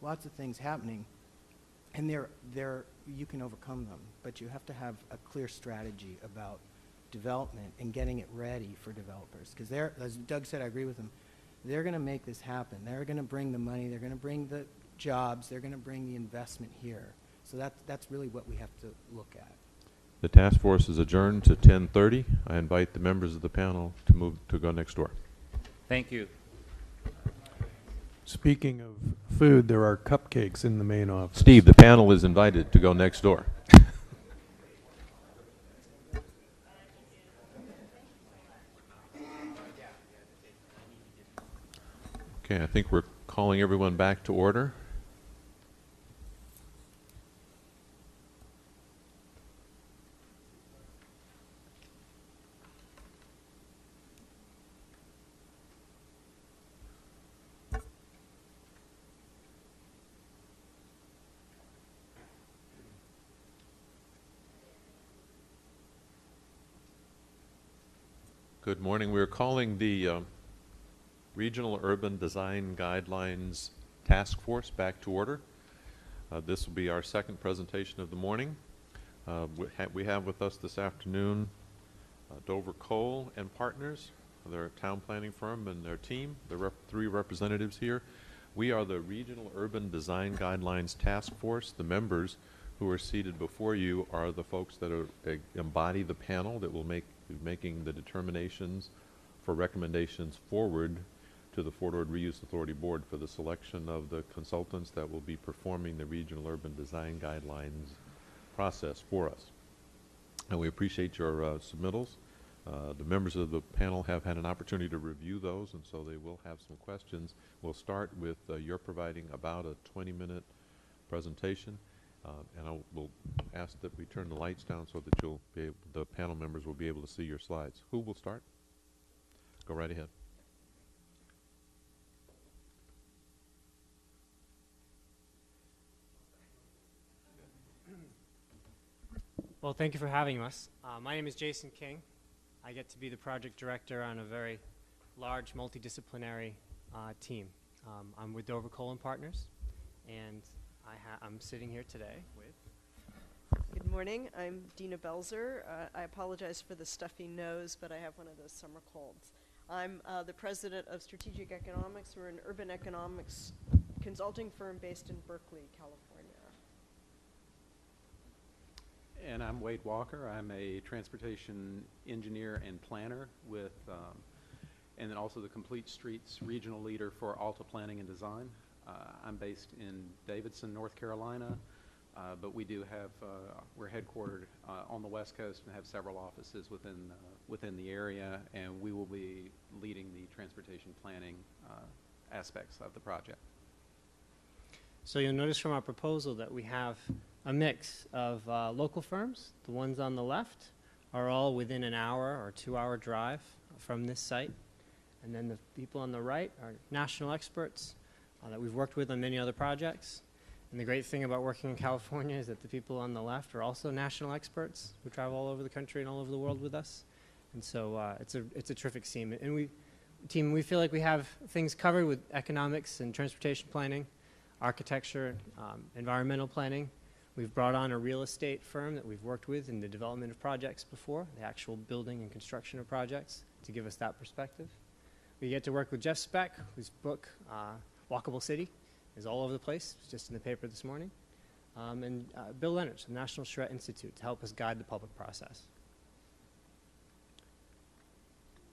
lots of things happening. And you can overcome them, but you have to have a clear strategy about development and getting it ready for developers. Because as Doug said, I agree with him, they're going to make this happen. They're going to bring the money. They're going to bring the jobs. They're going to bring the investment here. So that's really what we have to look at. The task force is adjourned to 10:30. I invite the members of the panel to go next door. Thank you. Speaking of food, there are cupcakes in the main office. Steve, the panel is invited to go next door. Okay, I think we're calling everyone back to order. Good morning. We're calling the Regional Urban Design Guidelines Task Force back to order. This will be our second presentation of the morning. We have with us this afternoon Dover Cole and Partners, their town planning firm, and their team, the three representatives here. We are the Regional Urban Design Guidelines Task Force. The members who are seated before you are the folks that embody the panel that will be making the determinations for recommendations forward to the Fort Ord Reuse Authority Board for the selection of the consultants that will be performing the Regional Urban Design Guidelines process for us. And we appreciate your submittals. The members of the panel have had an opportunity to review those, and so they will have some questions. We'll start with your providing about a 20-minute presentation, and I will ask that we turn the lights down so that the panel members will be able to see your slides. Who will start? Go right ahead. Well, thank you for having us. My name is Jason King. I get to be the project director on a very large multidisciplinary team. I'm with Dover Cole and Partners, and I'm sitting here today with... Good morning. I'm Dina Belzer. I apologize for the stuffy nose, but I have one of those summer colds. I'm the president of Strategic Economics. We're an urban economics consulting firm based in Berkeley, California. And I'm Wade Walker. I'm a transportation engineer and planner with, and then also the Complete Streets regional leader for Alta Planning and Design. I'm based in Davidson, North Carolina, but we do have, we're headquartered on the West Coast and have several offices within the area, and we will be leading the transportation planning aspects of the project. So you'll notice from our proposal that we have a mix of local firms. The ones on the left are all within an hour or 2-hour drive from this site. And then the people on the right are national experts that we've worked with on many other projects. And the great thing about working in California is that the people on the left are also national experts who travel all over the country and all over the world with us. And so it's a terrific team. And we feel like we have things covered with economics and transportation planning, architecture, environmental planning. We've brought on a real estate firm that we've worked with in the development of projects before, the actual building and construction of projects, to give us that perspective. We get to work with Jeff Speck, whose book, Walkable City, is all over the place. It's just in the paper this morning. And Bill Leonard from the National Charrette Institute to help us guide the public process.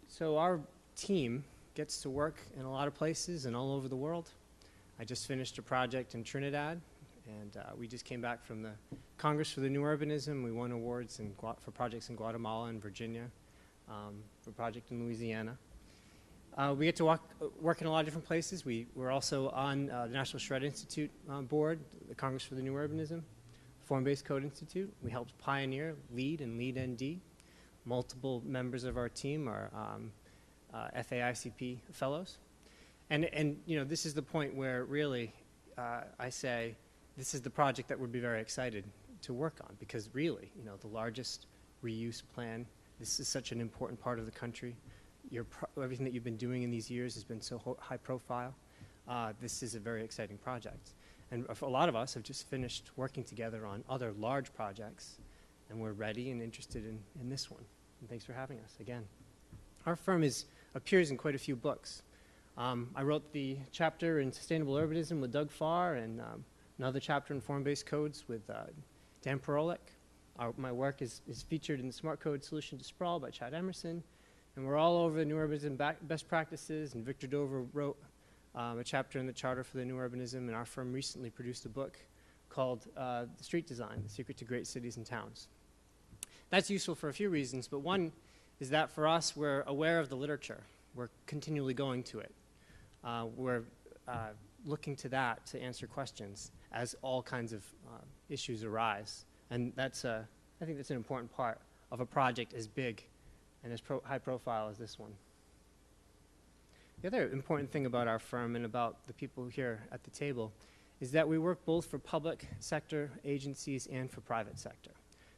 So our team gets to work in a lot of places and all over the world. I just finished a project in Trinidad, and we just came back from the Congress for the New Urbanism. We won awards for projects in Guatemala and Virginia, for a project in Louisiana. We get to work in a lot of different places. We're also on the National Charrette Institute board, the Congress for the New Urbanism, Form-Based Code Institute. We helped pioneer LEAD and LEAD-ND. Multiple members of our team are FAICP fellows. And you know, this is the point where really I say this is the project that we'd be very excited to work on, because really, you know, the largest reuse plan, this is such an important part of the country. Everything that you've been doing in these years has been so high profile. This is a very exciting project. And a lot of us have just finished working together on other large projects, and we're ready and interested in this one. And thanks for having us again. Our firm appears in quite a few books. I wrote the chapter in Sustainable Urbanism with Doug Farr, and another chapter in Form-Based Codes with Dan Perolik. My work is featured in the Smart Code Solution to Sprawl by Chad Emerson, and we're all over the New Urbanism best practices, and Victor Dover wrote a chapter in the Charter for the New Urbanism, and our firm recently produced a book called The Street Design, The Secret to Great Cities and Towns. That's useful for a few reasons, but one is that for us, we're aware of the literature. We're continually going to it. We're looking to that to answer questions as all kinds of issues arise. And that's, I think that's an important part of a project as big and as high profile as this one. The other important thing about our firm and about the people here at the table is that we work both for public sector agencies and for private sector.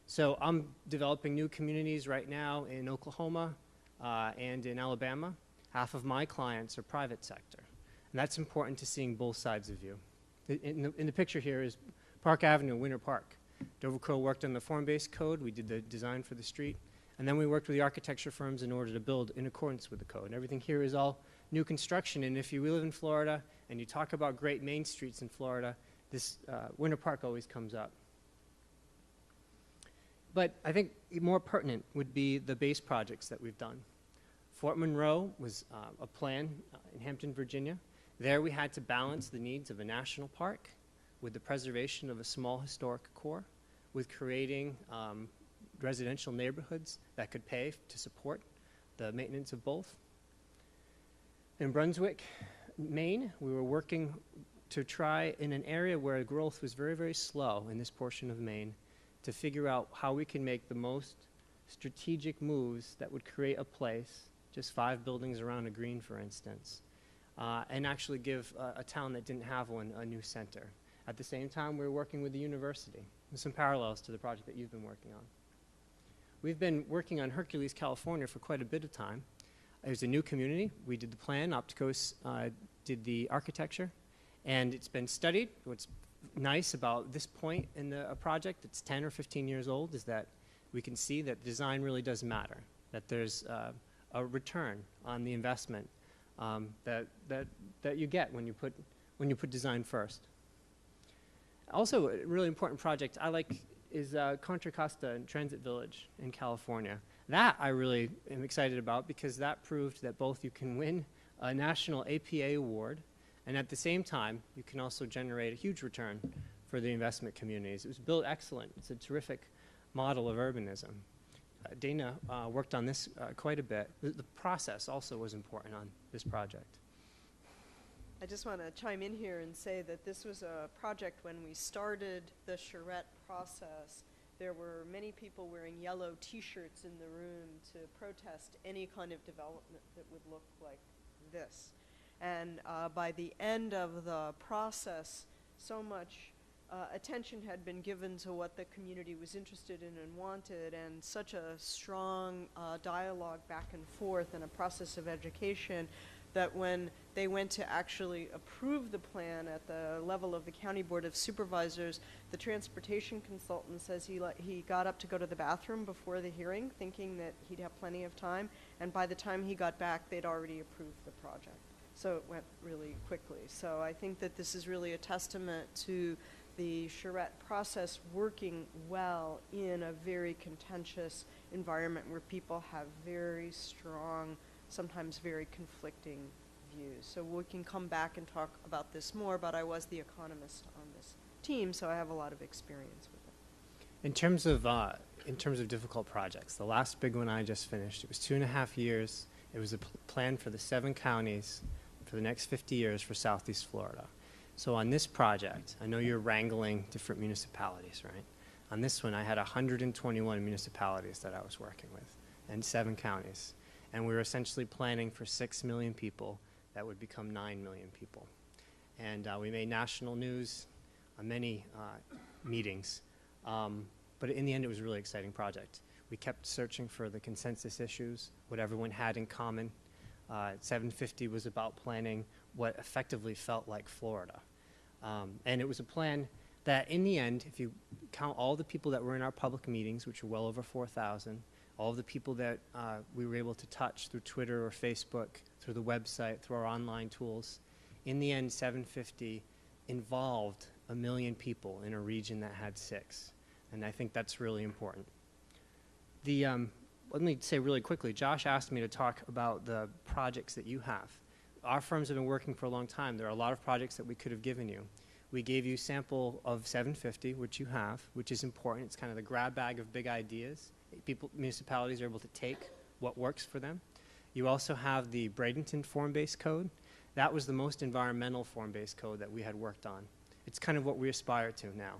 So I'm developing new communities right now in Oklahoma and in Alabama. Half of my clients are private sector. And that's important to seeing both sides of you. In the picture here is Park Avenue, Winter Park. Dover Co. worked on the form-based code. We did the design for the street. And then we worked with the architecture firms in order to build in accordance with the code. And everything here is all new construction. And if you live in Florida and you talk about great main streets in Florida, this Winter Park always comes up. But I think more pertinent would be the base projects that we've done. Fort Monroe was a plan in Hampton, Virginia. There we had to balance the needs of a national park with the preservation of a small historic core, with creating residential neighborhoods that could pay to support the maintenance of both. In Brunswick, Maine, we were working to try in an area where growth was very, very slow in this portion of Maine to figure out how we can make the most strategic moves that would create a place, just 5 buildings around a green, for instance, and actually give a town that didn't have one a new center. At the same time, we were working with the university. There's some parallels to the project that you've been working on. We've been working on Hercules, California for quite a bit of time. It was a new community. We did the plan. Opticos did the architecture. And it's been studied. What's nice about this point in a project that's 10 or 15 years old is that we can see that design really does matter, that there's a return on the investment that you get when you put design first. Also, a really important project I like is Contra Costa Transit Village in California. That I really am excited about because that proved that both you can win a national APA award and at the same time you can also generate a huge return for the investment communities. It was built excellent. It's a terrific model of urbanism. Dana worked on this quite a bit. The process also was important on this project. I just want to chime in here and say that this was a project when we started the charrette process. There were many people wearing yellow T-shirts in the room to protest any kind of development that would look like this. And by the end of the process, so much attention had been given to what the community was interested in and wanted, and such a strong dialogue back and forth and a process of education that when they went to actually approve the plan at the level of the County Board of Supervisors, the transportation consultant says he got up to go to the bathroom before the hearing, thinking that he'd have plenty of time, and by the time he got back, they'd already approved the project. So it went really quickly. So I think that this is really a testament to the charrette process working well in a very contentious environment where people have very strong, sometimes very conflicting views. So we can come back and talk about this more, but I was the economist on this team, so I have a lot of experience with it. In terms of difficult projects, the last big one I just finished, it was 2.5 years. It was a plan for the 7 counties for the next 50 years for Southeast Florida. So on this project, I know you're wrangling different municipalities, right? On this one, I had 121 municipalities that I was working with and 7 counties. And we were essentially planning for 6 million people that would become 9 million people. And we made national news on many meetings. But in the end, it was a really exciting project. We kept searching for the consensus issues, what everyone had in common. 750 was about planning what effectively felt like Florida. And it was a plan that in the end, if you count all the people that were in our public meetings, which were well over 4,000, all of the people that we were able to touch through Twitter or Facebook, through the website, through our online tools, in the end, 750 involved 1 million people in a region that had 6. And I think that's really important. Let me say really quickly, Josh asked me to talk about the projects that you have. Our firms have been working for a long time. There are a lot of projects that we could have given you. We gave you a sample of 750, which you have, which is important. It's kind of the grab bag of big ideas. Municipalities are able to take what works for them. You also have the Bradenton form-based code. That was the most environmental form-based code that we had worked on. It's kind of what we aspire to now.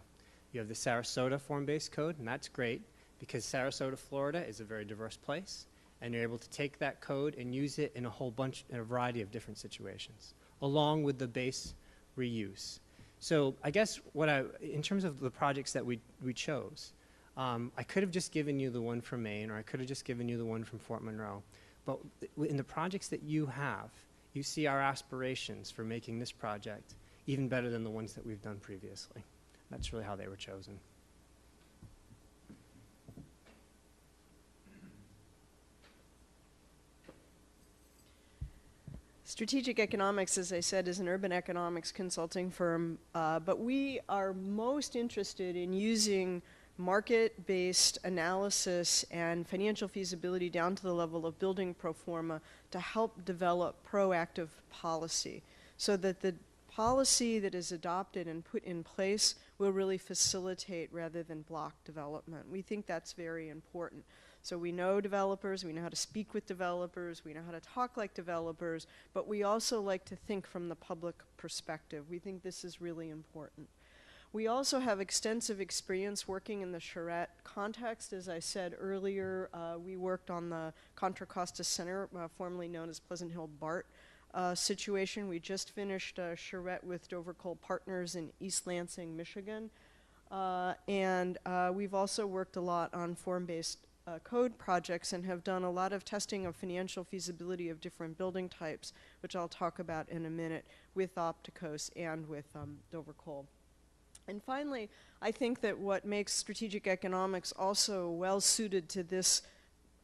You have the Sarasota form-based code, and that's great because Sarasota, Florida is a very diverse place, and you're able to take that code and use it in a variety of different situations, along with the base reuse. So I guess in terms of the projects that we chose, I could have just given you the one from Maine, or I could have just given you the one from Fort Monroe. But in the projects that you have, you see our aspirations for making this project even better than the ones that we've done previously. That's really how they were chosen. Strategic Economics, as I said, is an urban economics consulting firm, but we are most interested in using market-based analysis and financial feasibility down to the level of building pro forma to help develop proactive policy so that the policy that is adopted and put in place will really facilitate rather than block development. We think that's very important. So we know developers, we know how to speak with developers, we know how to talk like developers, but we also like to think from the public perspective. We think this is really important. We also have extensive experience working in the charrette context. As I said earlier, we worked on the Contra Costa Center, formerly known as Pleasant Hill BART situation. We just finished a charrette with Dover Coal Partners in East Lansing, Michigan. And we've also worked a lot on form-based code projects and have done a lot of testing of financial feasibility of different building types, which I'll talk about in a minute, with Opticos and with Dover Coal. And finally, I think that what makes strategic economics also well suited to this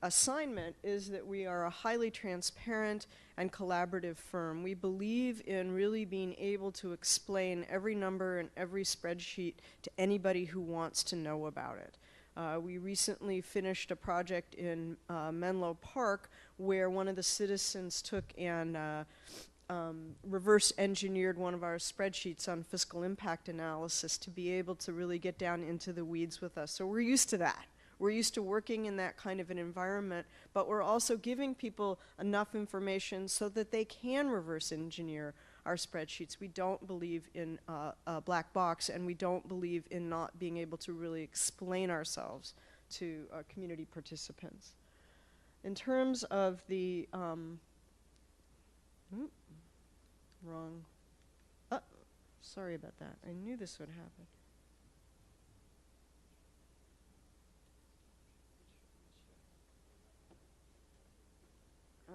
assignment is that we are a highly transparent and collaborative firm. We believe in really being able to explain every number and every spreadsheet to anybody who wants to know about it. We recently finished a project in Menlo Park where one of the citizens took and reverse engineered one of our spreadsheets on fiscal impact analysis to be able to really get down into the weeds with us. So we're used to that. We're used to working in that kind of an environment, but we're also giving people enough information so that they can reverse engineer our spreadsheets. We don't believe in a black box, and we don't believe in not being able to really explain ourselves to community participants. In terms of the sorry about that. I knew this would happen.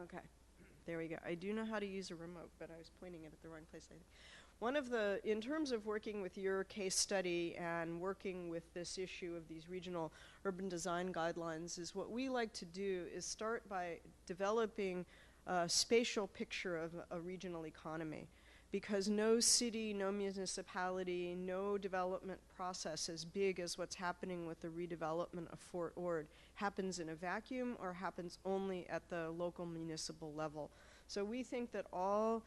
Okay, there we go. I do know how to use a remote, but I was pointing it at the wrong place, I think. One of the, in terms of working with your case study and working with this issue of these regional urban design guidelines, is what we like to do is start by developing a spatial picture of a regional economy. Because no city, no municipality, no development process as big as what's happening with the redevelopment of Fort Ord happens in a vacuum or happens only at the local municipal level. So we think that all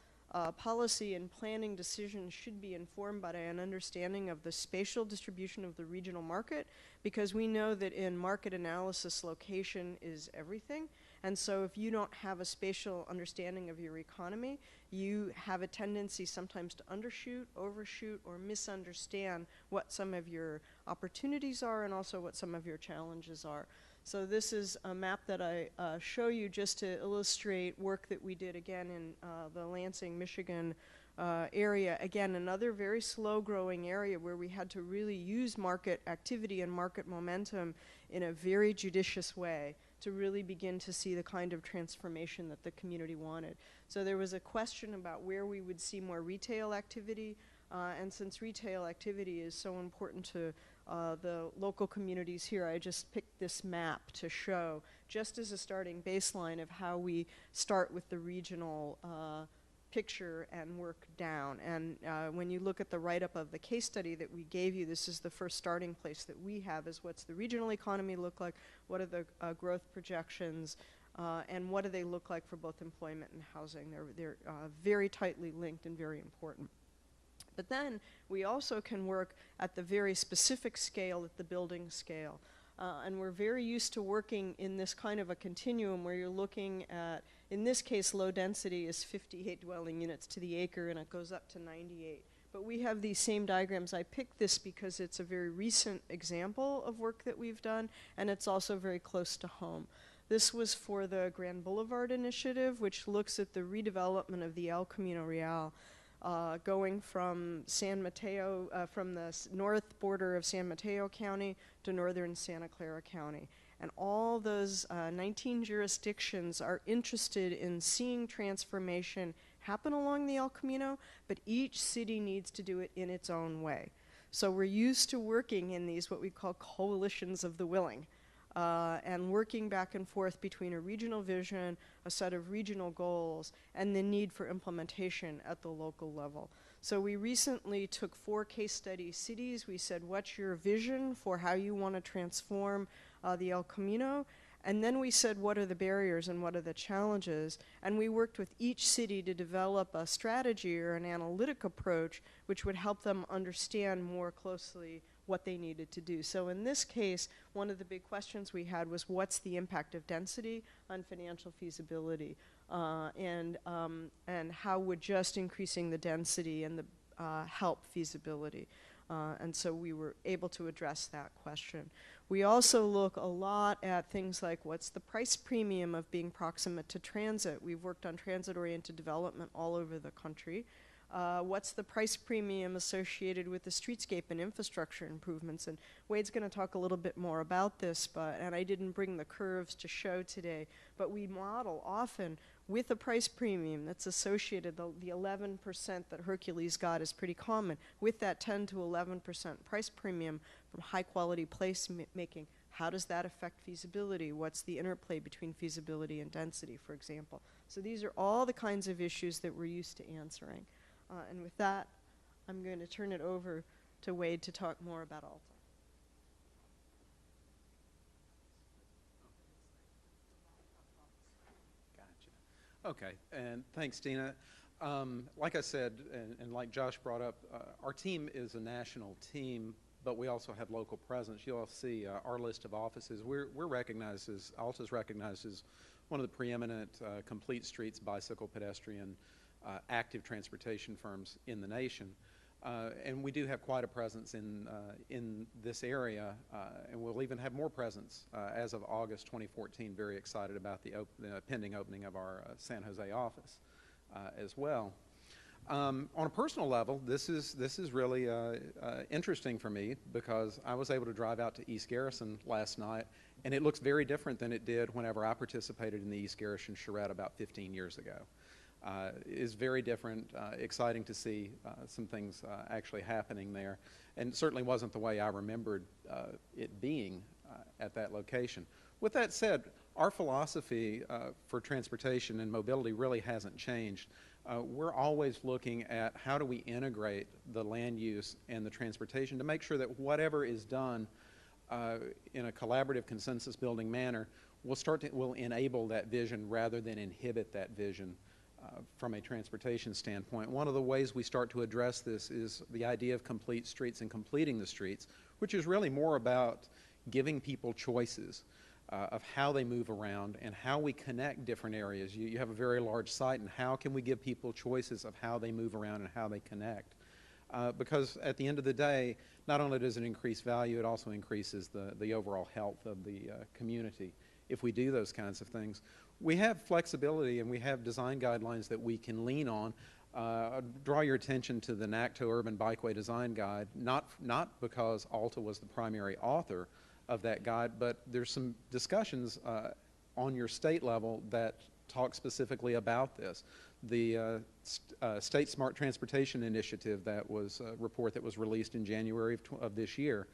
policy and planning decisions should be informed by an understanding of the spatial distribution of the regional market, because we know that in market analysis, location is everything. And so if you don't have a spatial understanding of your economy, you have a tendency sometimes to undershoot, overshoot, or misunderstand what some of your opportunities are and also what some of your challenges are. So this is a map that I show you just to illustrate work that we did again in the Lansing, Michigan area. Again, another very slow growing area where we had to really use market activity and market momentum in a very judicious way to really begin to see the kind of transformation that the community wanted. So there was a question about where we would see more retail activity, and since retail activity is so important to the local communities here, I just picked this map to show, just as a starting baseline of how we start with the regional picture and work down. And when you look at the write-up of the case study that we gave you, this is the first starting place that we have, is what's the regional economy look like, what are the growth projections, and what do they look like for both employment and housing. They're very tightly linked and very important. But then we also can work at the very specific scale, at the building scale. And we're very used to working in this kind of a continuum where you're looking at, in this case, low density is 58 dwelling units to the acre, and it goes up to 98. But we have these same diagrams. I picked this because it's a very recent example of work that we've done, and it's also very close to home. This was for the Grand Boulevard Initiative, which looks at the redevelopment of the El Camino Real, going from San Mateo, from the north border of San Mateo County to northern Santa Clara County. And all those 19 jurisdictions are interested in seeing transformation happen along the El Camino, but each city needs to do it in its own way. So we're used to working in these, what we call coalitions of the willing, and working back and forth between a regional vision, a set of regional goals, and the need for implementation at the local level. So we recently took 4 case study cities. We said, what's your vision for how you want to transform the El Camino? And then we said, what are the barriers and what are the challenges? And we worked with each city to develop a strategy or an analytic approach which would help them understand more closely what they needed to do. So in this case, one of the big questions we had was, what's the impact of density on financial feasibility? And how would just increasing the density and the help feasibility? And so we were able to address that question. We also look a lot at things like, what's the price premium of being proximate to transit? We've worked on transit-oriented development all over the country. What's the price premium associated with the streetscape and infrastructure improvements? And Wade's going to talk a little bit more about this, and I didn't bring the curves to show today, but we model often with a price premium that's associated, the 11% that Hercules got is pretty common. With that 10 to 11% price premium from high quality place making, how does that affect feasibility? What's the interplay between feasibility and density, for example? So these are all the kinds of issues that we're used to answering. And with that, I'm going to turn it over to Wade to talk more about Alta. Gotcha. Okay, and thanks, Dina. Like I said, and like Josh brought up, our team is a national team, but we also have local presence. You'll see our list of offices. We're recognized as, Alta's recognized as one of the preeminent complete streets, bicycle, pedestrian, active transportation firms in the nation. And we do have quite a presence in this area, and we'll even have more presence as of August 2014. Very excited about the pending opening of our San Jose office as well. On a personal level, this is really interesting for me, because I was able to drive out to East Garrison last night, and it looks very different than it did whenever I participated in the East Garrison charrette about 15 years ago. Is very different, exciting to see some things actually happening there, and certainly wasn't the way I remembered it being at that location. With that said, our philosophy for transportation and mobility really hasn't changed. We're always looking at how do we integrate the land use and the transportation to make sure that whatever is done in a collaborative, consensus-building manner will enable that vision rather than inhibit that vision. From a transportation standpoint. One of the ways we start to address this is the idea of complete streets and completing the streets, which is really more about giving people choices of how they move around and how we connect different areas. You have a very large site, and how can we give people choices of how they move around and how they connect? Because at the end of the day, not only does it increase value, it also increases the overall health of the community if we do those kinds of things. We have flexibility and we have design guidelines that we can lean on. Draw your attention to the NACTO Urban Bikeway Design Guide, not because Alta was the primary author of that guide, but there's some discussions on your state level that talk specifically about this. The State Smart Transportation Initiative, that was a report that was released in January of this year,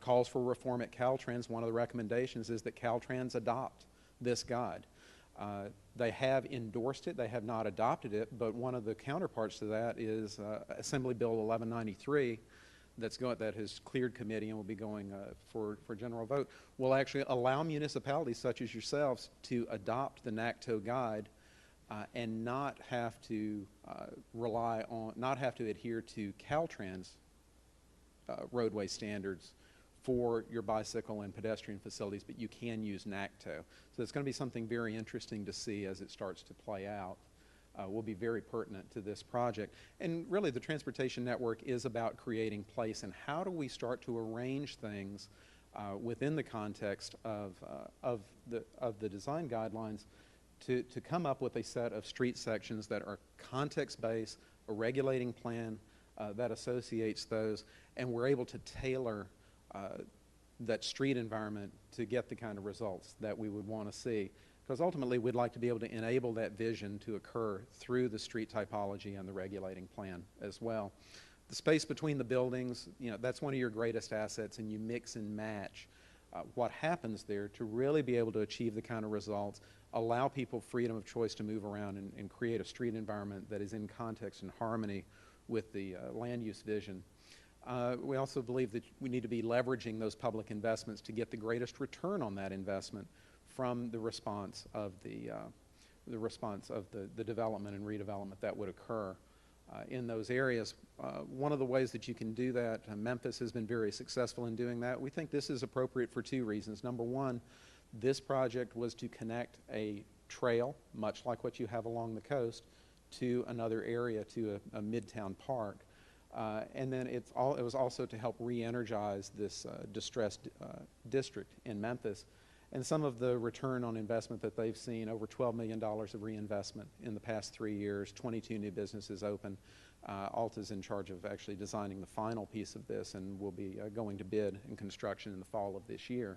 calls for reform at Caltrans. One of the recommendations is that Caltrans adopt this guide. They have endorsed it. They have not adopted it, but one of the counterparts to that is Assembly Bill 1193 that has cleared committee and will be going for general vote, will actually allow municipalities such as yourselves to adopt the NACTO guide and not have to adhere to Caltrans roadway standards for your bicycle and pedestrian facilities, but you can use NACTO. So it's going to be something very interesting to see as it starts to play out. Will be very pertinent to this project. And really the transportation network is about creating place, and how do we start to arrange things within the context of the design guidelines to come up with a set of street sections that are context-based, a regulating plan that associates those, and we're able to tailor that street environment to get the kind of results that we would want to see. Because ultimately we'd like to be able to enable that vision to occur through the street typology and the regulating plan as well. The space between the buildings, that's one of your greatest assets, and you mix and match what happens there to really be able to achieve the kind of results, allow people freedom of choice to move around and create a street environment that is in context and harmony with the land use vision. We also believe that we need to be leveraging those public investments to get the greatest return on that investment from the response of the development and redevelopment that would occur in those areas. One of the ways that you can do that, Memphis has been very successful in doing that. We think this is appropriate for two reasons. Number one, this project was to connect a trail, much like what you have along the coast, to another area, to a midtown park. And then it was also to help re-energize this distressed district in Memphis. And some of the return on investment that they've seen, over $12 million of reinvestment in the past 3 years, 22 new businesses open. Alta's in charge of actually designing the final piece of this, and will be going to bid in construction in the fall of this year.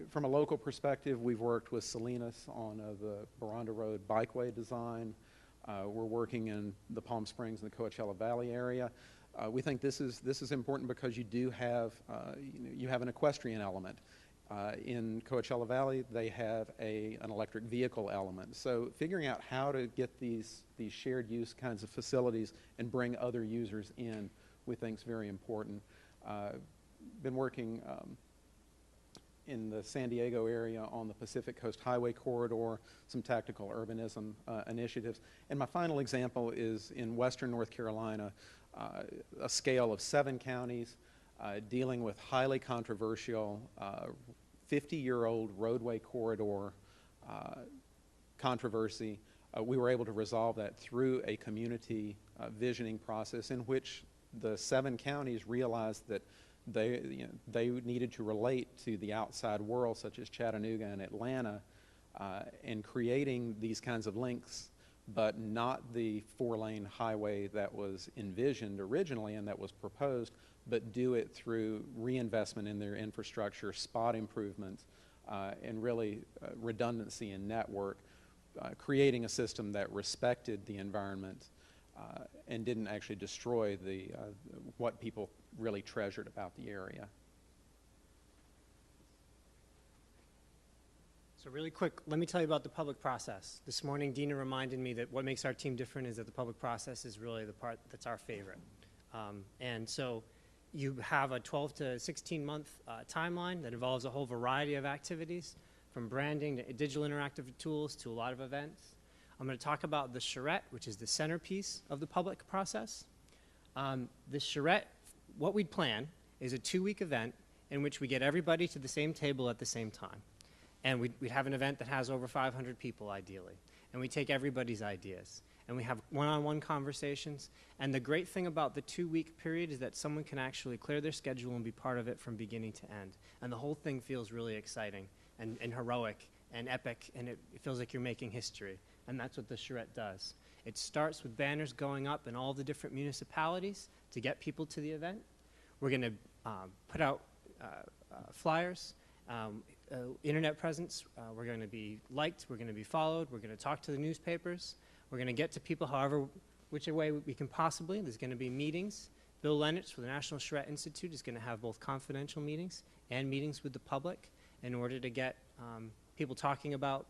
From a local perspective, we've worked with Salinas on the Baranda Road bikeway design. We're working in the Palm Springs and the Coachella Valley area. We think this is important because you do have you have an equestrian element. In Coachella Valley, they have an electric vehicle element. So figuring out how to get these shared use kinds of facilities and bring other users in, we think is very important. Been working in the San Diego area on the Pacific Coast Highway Corridor, some tactical urbanism initiatives. And my final example is in western North Carolina, a scale of 7 counties dealing with highly controversial 50-year-old roadway corridor controversy. We were able to resolve that through a community visioning process in which the 7 counties realized that they needed to relate to the outside world, such as Chattanooga and Atlanta, and creating these kinds of links, but not the 4-lane highway that was envisioned originally and that was proposed, but do it through reinvestment in their infrastructure, spot improvements, and really redundancy in network, creating a system that respected the environment and didn't actually destroy what people really treasured about the area. So really quick, let me tell you about the public process. This morning, Dina reminded me that what makes our team different is that the public process is really the part that's our favorite. And so you have a 12 to 16 month timeline that involves a whole variety of activities, from branding to digital interactive tools to a lot of events. I'm going to talk about the charrette, which is the centerpiece of the public process. The charrette, what we'd plan is a 2-week event in which we get everybody to the same table at the same time. And we'd have an event that has over 500 people, ideally. And we take everybody's ideas. And we have one-on-one conversations. And the great thing about the 2-week period is that someone can actually clear their schedule and be part of it from beginning to end. And the whole thing feels really exciting and heroic and epic, and it feels like you're making history. And that's what the charrette does. It starts with banners going up in all the different municipalities to get people to the event. We're going to put out flyers, internet presence. We're going to be liked. We're going to be followed. We're going to talk to the newspapers. We're going to get to people which way we can possibly. There's going to be meetings. Bill Lennox for the National Charrette Institute is going to have both confidential meetings and meetings with the public in order to get people talking about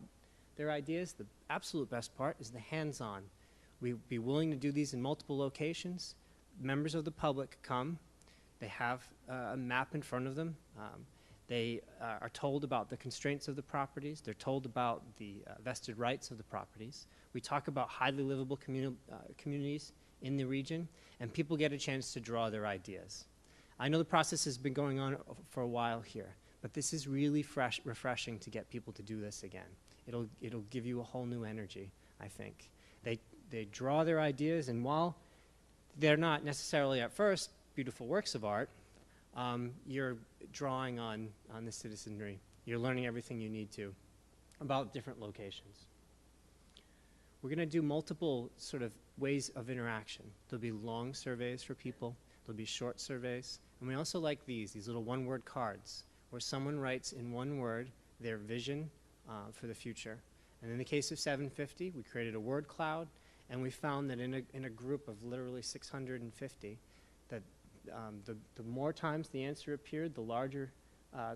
their ideas. The absolute best part is the hands-on. We'd be willing to do these in multiple locations. Members of the public come. They have a map in front of them. They are told about the constraints of the properties. They're told about the vested rights of the properties. We talk about highly livable communities in the region, and people get a chance to draw their ideas. I know the process has been going on for a while here, but this is really refreshing to get people to do this again. It'll give you a whole new energy, I think. They draw their ideas, and while they're not necessarily at first beautiful works of art, you're drawing on the citizenry. You're learning everything you need to about different locations. We're going to do multiple sort of ways of interaction. There'll be long surveys for people. There'll be short surveys. And we also like these little one-word cards where someone writes in one word their vision for the future. And in the case of 750, we created a word cloud, and we found that in a group of literally 650, that the more times the answer appeared, the larger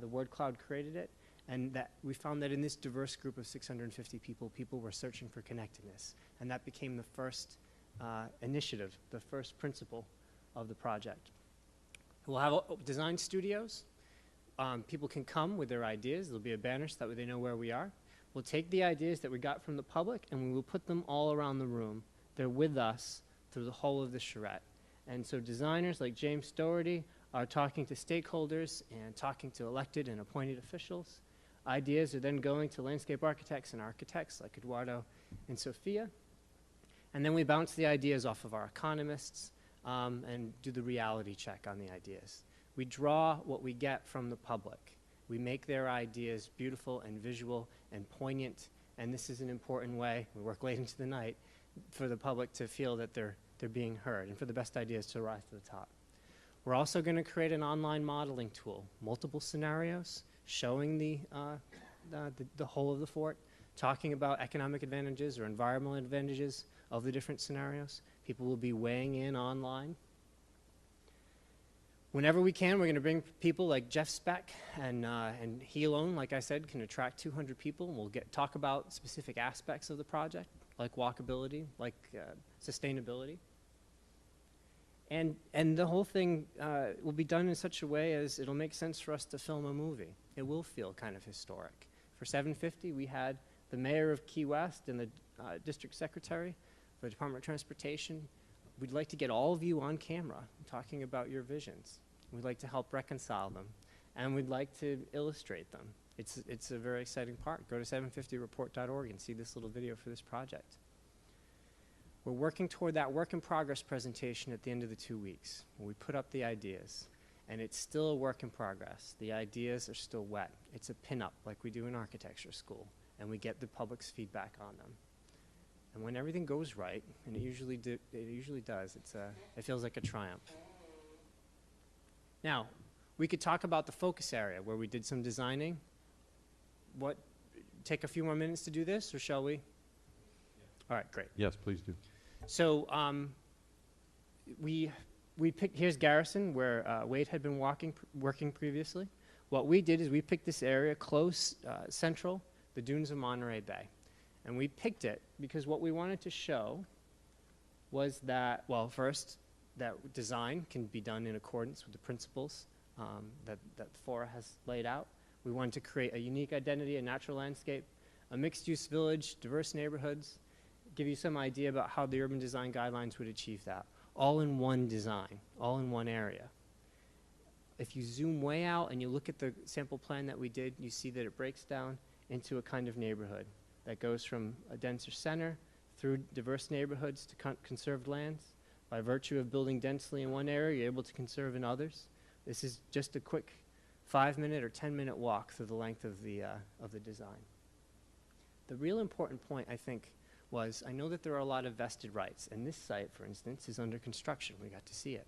the word cloud created it. And that we found that in this diverse group of 650 people were searching for connectedness. And that became the first initiative, the first principle of the project. We'll have design studios. People can come with their ideas. There'll be a banner so that way they know where we are. We'll take the ideas that we got from the public and we will put them all around the room. They're with us through the whole of the charrette. And so designers like James Doherty are talking to stakeholders and talking to elected and appointed officials. Ideas are then going to landscape architects and architects like Eduardo and Sophia. And then we bounce the ideas off of our economists and do the reality check on the ideas. We draw what we get from the public. We make their ideas beautiful and visual and poignant, and this is an important way, we work late into the night, for the public to feel that they're being heard and for the best ideas to rise to the top. We're also going to create an online modeling tool, multiple scenarios, showing the whole of the fort, talking about economic advantages or environmental advantages of the different scenarios. People will be weighing in online. Whenever we can, we're going to bring people like Jeff Speck, and he alone, like I said, can attract 200 people. And we'll talk about specific aspects of the project, like walkability, like sustainability. And the whole thing will be done in such a way as it'll make sense for us to film a movie. It will feel kind of historic. For 750, we had the mayor of Key West and the district secretary for the Department of Transportation. We'd like to get all of you on camera talking about your visions. We'd like to help reconcile them, and we'd like to illustrate them. It's a very exciting part. Go to 750report.org and see this little video for this project. We're working toward that work-in-progress presentation at the end of the 2 weeks, where we put up the ideas. And it's still a work in progress. The ideas are still wet. It's a pin-up like we do in architecture school, and we get the public's feedback on them. And when everything goes right, and it usually does, it feels like a triumph. Now, we could talk about the focus area where we did some designing. Take a few more minutes to do this, or shall we? Yeah. All right, great. Yes, please do. So we picked, here's Garrison, where Wade had been working previously. What we did is we picked this area close, central, the dunes of Monterey Bay. And we picked it because what we wanted to show was that, well, first, that design can be done in accordance with the principles that FORA has laid out. We wanted to create a unique identity, a natural landscape, a mixed-use village, diverse neighborhoods, give you some idea about how the urban design guidelines would achieve that. All in one design, all in one area. If you zoom way out and you look at the sample plan that we did, you see that it breaks down into a kind of neighborhood that goes from a denser center through diverse neighborhoods to conserved lands. By virtue of building densely in one area, you're able to conserve in others. This is just a quick 5-minute or 10-minute walk through the length of the design. The real important point, I think, was I know that there are a lot of vested rights, and this site, for instance, is under construction. We got to see it.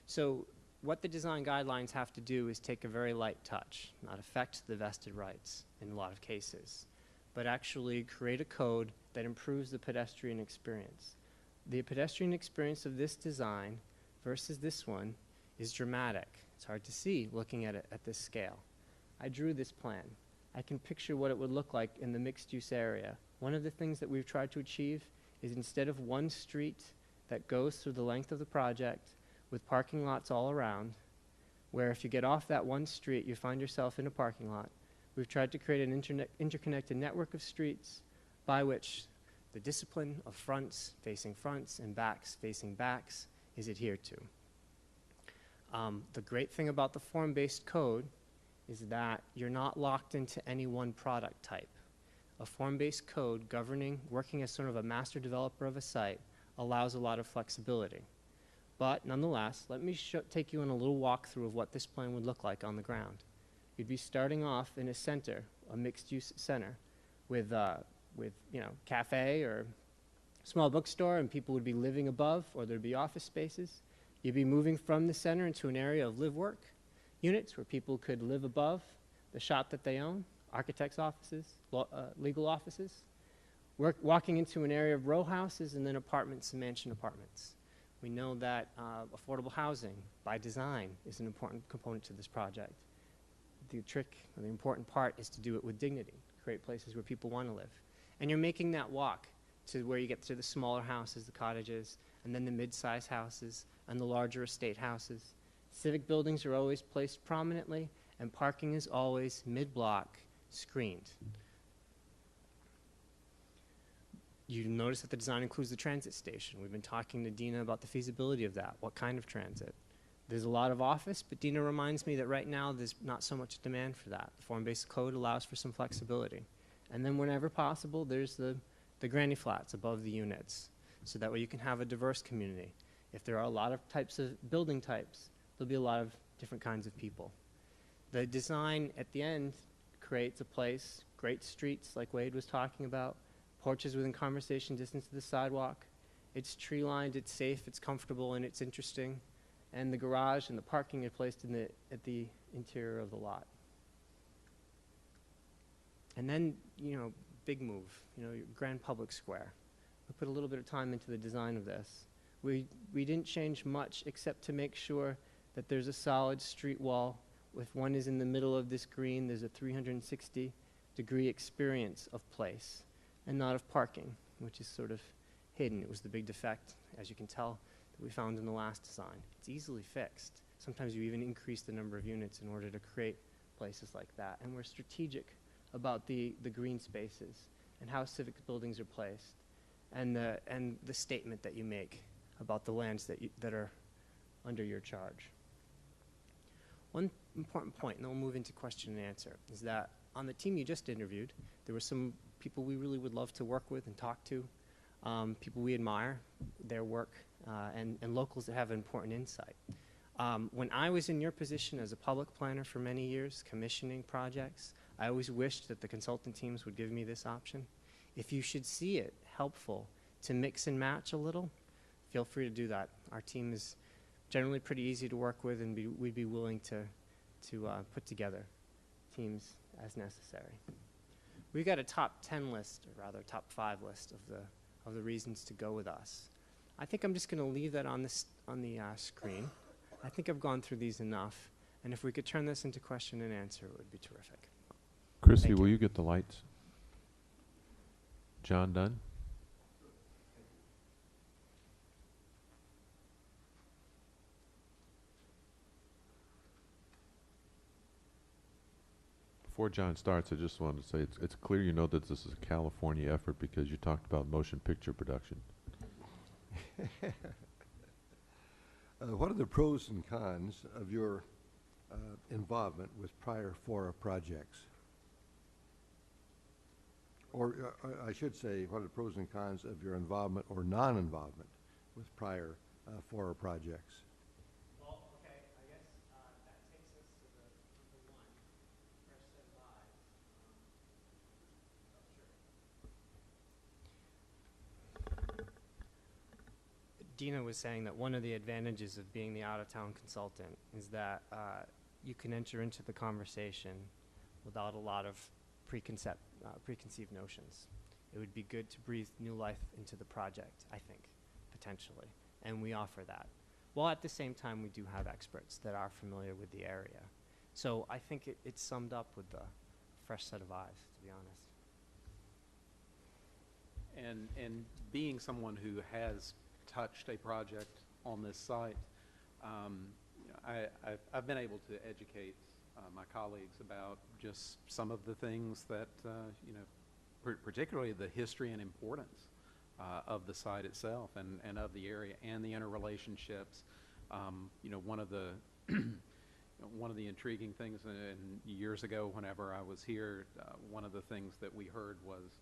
So what the design guidelines have to do is take a very light touch, not affect the vested rights in a lot of cases, but actually create a code that improves the pedestrian experience. The pedestrian experience of this design versus this one is dramatic. It's hard to see looking at it at this scale. I drew this plan. I can picture what it would look like in the mixed-use area. One of the things that we've tried to achieve is instead of one street that goes through the length of the project with parking lots all around, where if you get off that one street, you find yourself in a parking lot, we've tried to create an interconnected network of streets by which the discipline of fronts facing fronts and backs facing backs is adhered to. The great thing about the form-based code is that you're not locked into any one product type. A form-based code working as sort of a master developer of a site allows a lot of flexibility. But nonetheless, let me take you on a little walkthrough of what this plan would look like on the ground. You'd be starting off in a center, a mixed-use center, with cafe or small bookstore, and people would be living above, or there'd be office spaces. You'd be moving from the center into an area of live-work units where people could live above the shop that they own, architects' offices, legal offices, walking into an area of row houses and then apartments and mansion apartments. We know that affordable housing, by design, is an important component to this project. The trick, or the important part, is to do it with dignity, create places where people want to live. And you're making that walk to where you get to the smaller houses, the cottages, and then the mid-size houses, and the larger estate houses. Civic buildings are always placed prominently, and parking is always mid-block, screened. You notice that the design includes the transit station. We've been talking to Dina about the feasibility of that. What kind of transit? There's a lot of office, but Dina reminds me that right now there's not so much demand for that. The form-based code allows for some flexibility. And then whenever possible, there's the granny flats above the units, so that way you can have a diverse community. If there are a lot of types of building types, there'll be a lot of different kinds of people. The design at the end creates a place, great streets like Wade was talking about, porches within conversation distance to the sidewalk. It's tree-lined, it's safe, it's comfortable, and it's interesting. And the garage and the parking are placed at the interior of the lot. And then, big move, your Grand Public Square. We put a little bit of time into the design of this. We didn't change much except to make sure that there's a solid street wall. If one is in the middle of this green, there's a 360-degree experience of place and not of parking, which is sort of hidden. It was the big defect, as you can tell, that we found in the last design. It's easily fixed. Sometimes you even increase the number of units in order to create places like that. And we're strategic about the green spaces and how civic buildings are placed, and the statement that you make about the lands that are under your charge. One important point, and then we'll move into question and answer, is that on the team you just interviewed, there were some people we really would love to work with and talk to, people we admire, their work, and locals that have important insight. When I was in your position as a public planner for many years, commissioning projects, I always wished that the consultant teams would give me this option. If you should see it helpful to mix and match a little, feel free to do that. Our team is generally pretty easy to work with, and we'd be willing to put together teams as necessary. We've got a top 10 list, or rather top 5 list of the reasons to go with us. I think I'm just going to leave that on the screen. I think I've gone through these enough, and if we could turn this into question and answer, it would be terrific. Chrissy, will you get the lights? John Dunn? Before John starts, I just wanted to say it's clear you know that this is a California effort because you talked about motion picture production. What are the pros and cons of your involvement with prior FORA projects? Or I should say, what are the pros and cons of your involvement or non-involvement with prior FORA projects? Well, okay, I guess that takes us to the one, fresh set of eyes. Dina was saying that one of the advantages of being the out-of-town consultant is that you can enter into the conversation without a lot of preconceived notions. It would be good to breathe new life into the project, I think, potentially, and we offer that. While at the same time, we do have experts that are familiar with the area. So I think it's summed up with the fresh set of eyes, to be honest. And being someone who has touched a project on this site, I've been able to educate my colleagues about just some of the things that, particularly the history and importance of the site itself and of the area and the interrelationships. One of the one of the intriguing things, and years ago whenever I was here, one of the things that we heard was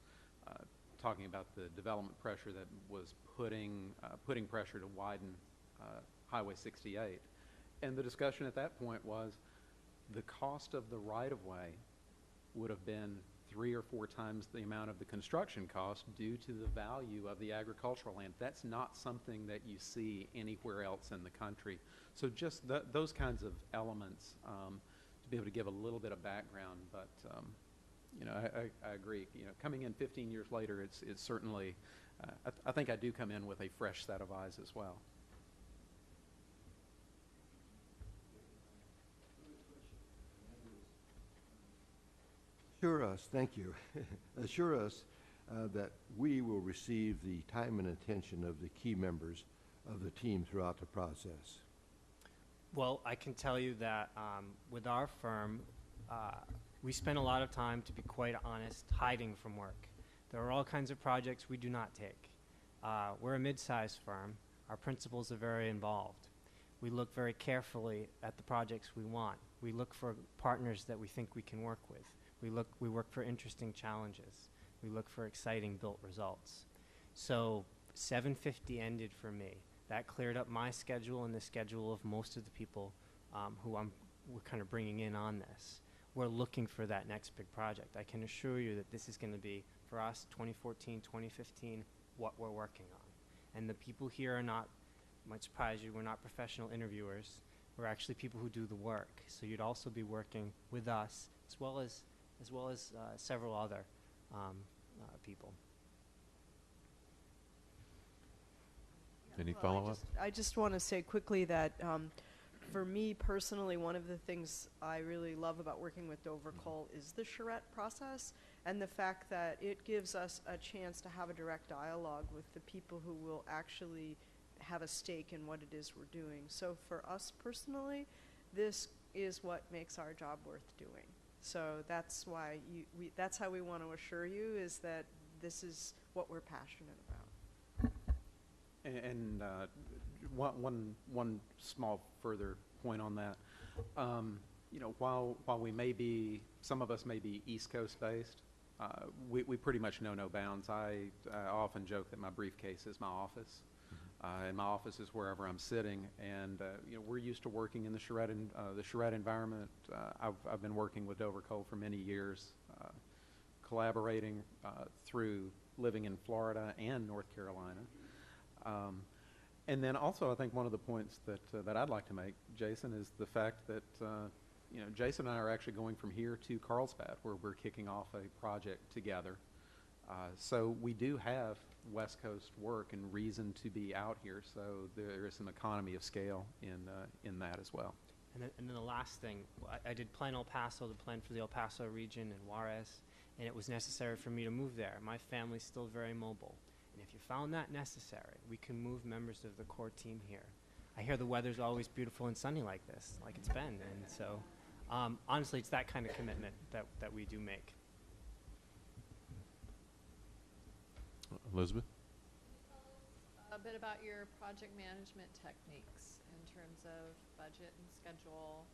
talking about the development pressure that was putting pressure to widen Highway 68. And the discussion at that point was the cost of the right-of-way would have been 3 or 4 times the amount of the construction cost due to the value of the agricultural land. That's not something that you see anywhere else in the country. So just those kinds of elements to be able to give a little bit of background. But I agree. Coming in 15 years later, it's certainly. I think I do come in with a fresh set of eyes as well. Assure us, thank you. Assure us that we will receive the time and attention of the key members of the team throughout the process. Well, I can tell you that with our firm, we spend a lot of time, to be quite honest, hiding from work. There are all kinds of projects we do not take. We're a mid-sized firm. Our principals are very involved. We look very carefully at the projects we want. We look for partners that we think we can work with. We work for interesting challenges. We look for exciting built results. So 7:50 ended for me. That cleared up my schedule and the schedule of most of the people who we're kind of bringing in on this. We're looking for that next big project. I can assure you that this is going to be, for us, 2014, 2015, what we're working on. And the people here are not, might surprise you, we're not professional interviewers. We're actually people who do the work. So you'd also be working with us as well as several other people. Any Well, follow-up? I just want to say quickly that for me personally, one of the things I really love about working with Dover Coal is the charrette process and the fact that it gives us a chance to have a direct dialogue with the people who will actually have a stake in what it is we're doing. So for us personally, this is what makes our job worth doing. So that's why that's how we want to assure you, is that this is what we're passionate about. And one small further point on that. While we may be, some of us may be East Coast based, we pretty much know no bounds. I often joke that my briefcase is my office, and my office is wherever I'm sitting. And we're used to working in the charrette environment. I've been working with Dover Coal for many years, collaborating through living in Florida and North Carolina. And then also, I think one of the points that I'd like to make, Jason, is the fact that Jason and I are actually going from here to Carlsbad, where we're kicking off a project together. So we do have West Coast work and reason to be out here. So there is some economy of scale in that as well. And then the last thing, I did Plan El Paso, the plan for the El Paso region and Juarez, and it was necessary for me to move there. My family's still very mobile. And if you found that necessary, we can move members of the core team here. I hear the weather's always beautiful and sunny like this, like it's been. And so, honestly, it's that kind of commitment that we do make. Elizabeth? A bit about your project management techniques in terms of budget and schedule,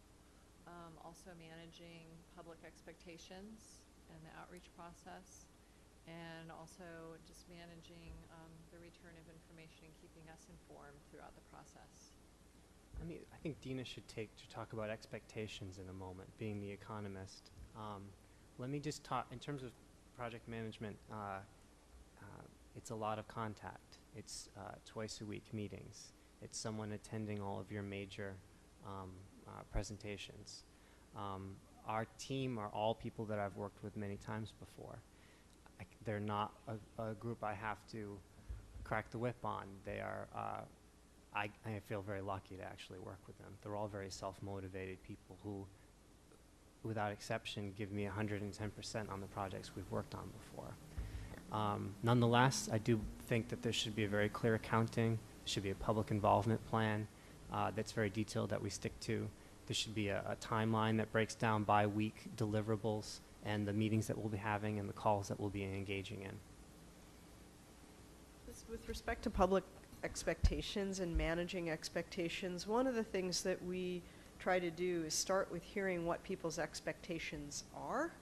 also managing public expectations and the outreach process, and also just managing the return of information and keeping us informed throughout the process. I think Dina should talk about expectations in a moment, being the economist. Let me just talk, in terms of project management, it's a lot of contact. It's twice a week meetings. It's someone attending all of your major presentations. Our team are all people that I've worked with many times before. They're not a group I have to crack the whip on. They are, I feel very lucky to actually work with them. They're all very self-motivated people who without exception, give me 110% on the projects we've worked on before. Nonetheless, I do think that there should be a very clear accounting. There should be a public involvement plan that's very detailed that we stick to. There should be a timeline that breaks down by week deliverables and the meetings that we'll be having and the calls that we'll be engaging in. With respect to public expectations and managing expectations, one of the things that we try to do is start with hearing what people's expectations are,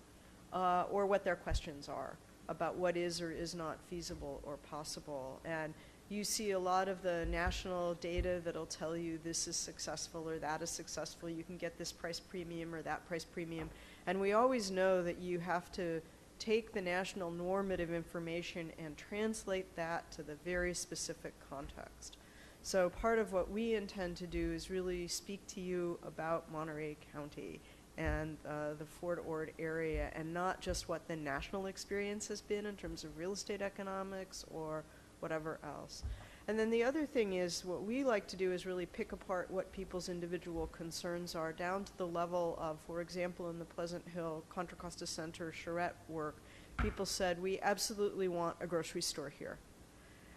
or what their questions are about what is or is not feasible or possible. And you see a lot of the national data that'll tell you this is successful or that is successful. You can get this price premium or that price premium. And we always know that you have to take the national normative information and translate that to the very specific context. So part of what we intend to do is really speak to you about Monterey County and the Fort Ord area, and not just what the national experience has been in terms of real estate economics or whatever else. And then the other thing is, what we like to do is really pick apart what people's individual concerns are down to the level of, for example, in the Pleasant Hill Contra Costa Center charrette work, people said, we absolutely want a grocery store here.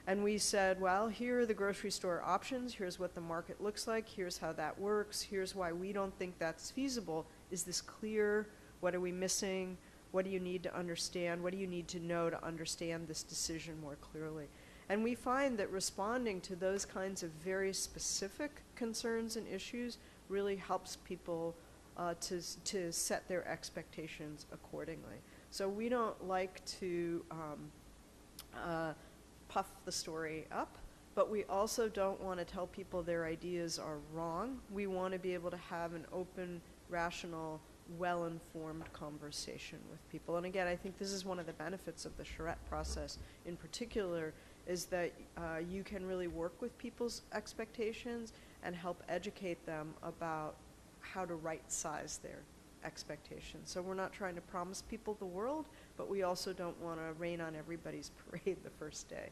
And we said, well, here are the grocery store options. Here's what the market looks like. Here's how that works. Here's why we don't think that's feasible. Is this clear? What are we missing? What do you need to understand? What do you need to know to understand this decision more clearly? And we find that responding to those kinds of very specific concerns and issues really helps people to set their expectations accordingly. So we don't like to puff the story up, but we also don't want to tell people their ideas are wrong. We want to be able to have an open, rational, well-informed conversation with people. And again, I think this is one of the benefits of the charrette process in particular, is that you can really work with people's expectations and help educate them about how to right-size their expectations. So we're not trying to promise people the world, but we also don't want to rain on everybody's parade the first day.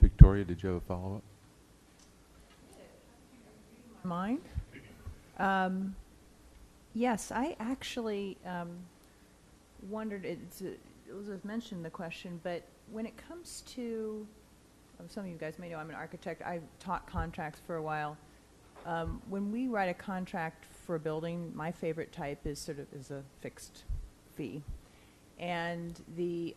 Victoria, did you have a follow-up? Mine? Yes, I actually wondered, Elizabeth mentioned the question, but when it comes to, some of you guys may know I'm an architect, I taught contracts for a while. When we write a contract for a building, my favorite type is a fixed fee. And the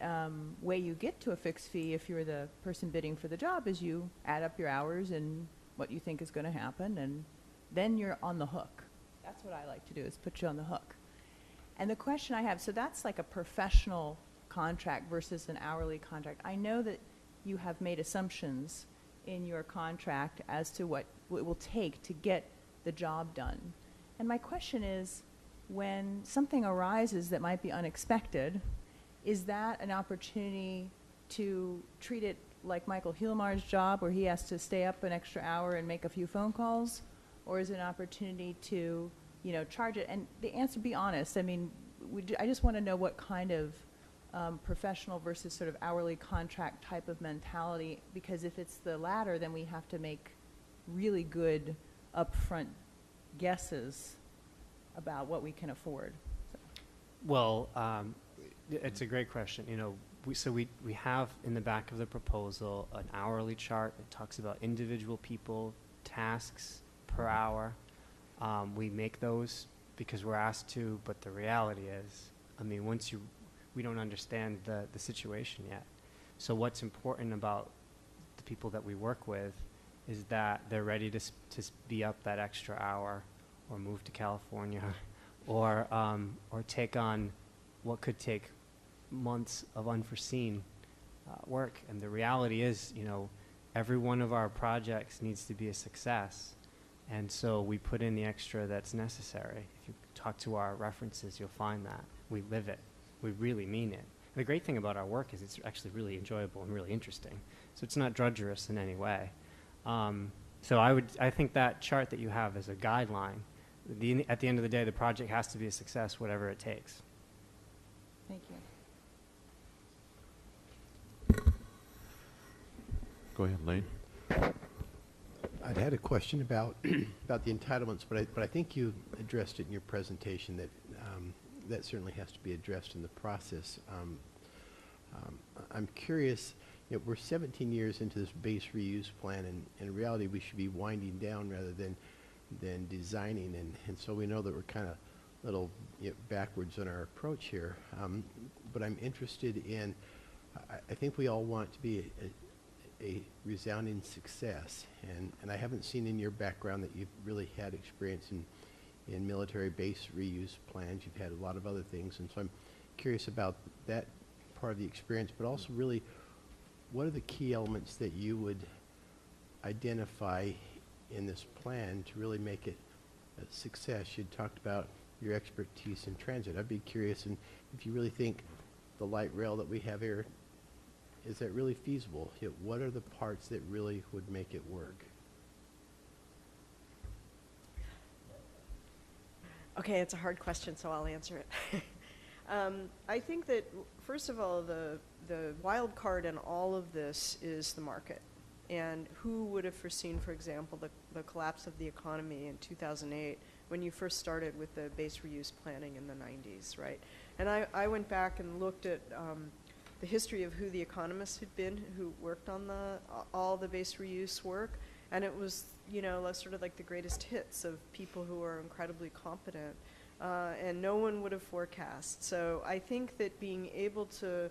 way you get to a fixed fee, if you're the person bidding for the job, is you add up your hours and what you think is going to happen, and then you're on the hook. That's what I like to do, is put you on the hook. And the question I have, so that's like a professional contract versus an hourly contract. I know that you have made assumptions in your contract as to what it will take to get the job done. And my question is, when something arises that might be unexpected, is that an opportunity to treat it like Michael Hielmar's job, where he has to stay up an extra hour and make a few phone calls? Or is it an opportunity to, charge it? And the answer, be honest, I mean, I just want to know what kind of professional versus sort of hourly contract type of mentality, because if it's the latter, then we have to make really good upfront guesses about what we can afford. So. Well, it's a great question. We have in the back of the proposal an hourly chart. It talks about individual people, tasks per hour. We make those because we're asked to, but the reality is, I mean, we don't understand the situation yet. So what's important about the people that we work with is that they're ready to be up that extra hour, or move to California, or take on what could take months of unforeseen work. And the reality is, every one of our projects needs to be a success. And so we put in the extra that's necessary. If you talk to our references, you'll find that. We live it. We really mean it. And the great thing about our work is it's actually really enjoyable and really interesting. So it's not drudgerous in any way. So I think that chart that you have is a guideline. At the end of the day, the project has to be a success, whatever it takes. Thank you. Go ahead, Lane. I'd had a question about about the entitlements, but I think you addressed it in your presentation that that certainly has to be addressed in the process. I'm curious. We're 17 years into this base reuse plan, and in reality, we should be winding down rather than designing, and so we know that we're kind of a little backwards in our approach here. But I'm interested in. I think we all want to be a resounding success, and I haven't seen in your background that you've really had experience in military base reuse plans. You've had a lot of other things, and so I'm curious about that part of the experience, but also really what are the key elements that you would identify in this plan to really make it a success? You talked about your expertise in transit. I'd be curious if you really think the light rail that we have here, is that really feasible? What are the parts that really would make it work? Okay, it's a hard question, so I'll answer it. I think that, first of all, the wild card in all of this is the market. And who would have foreseen, for example, the collapse of the economy in 2008 when you first started with the base reuse planning in the 90s, right? And I went back and looked at the history of who the economists had been who worked on all the base reuse work, and it was, sort of like the greatest hits of people who are incredibly competent, and no one would have forecast. So I think that being able to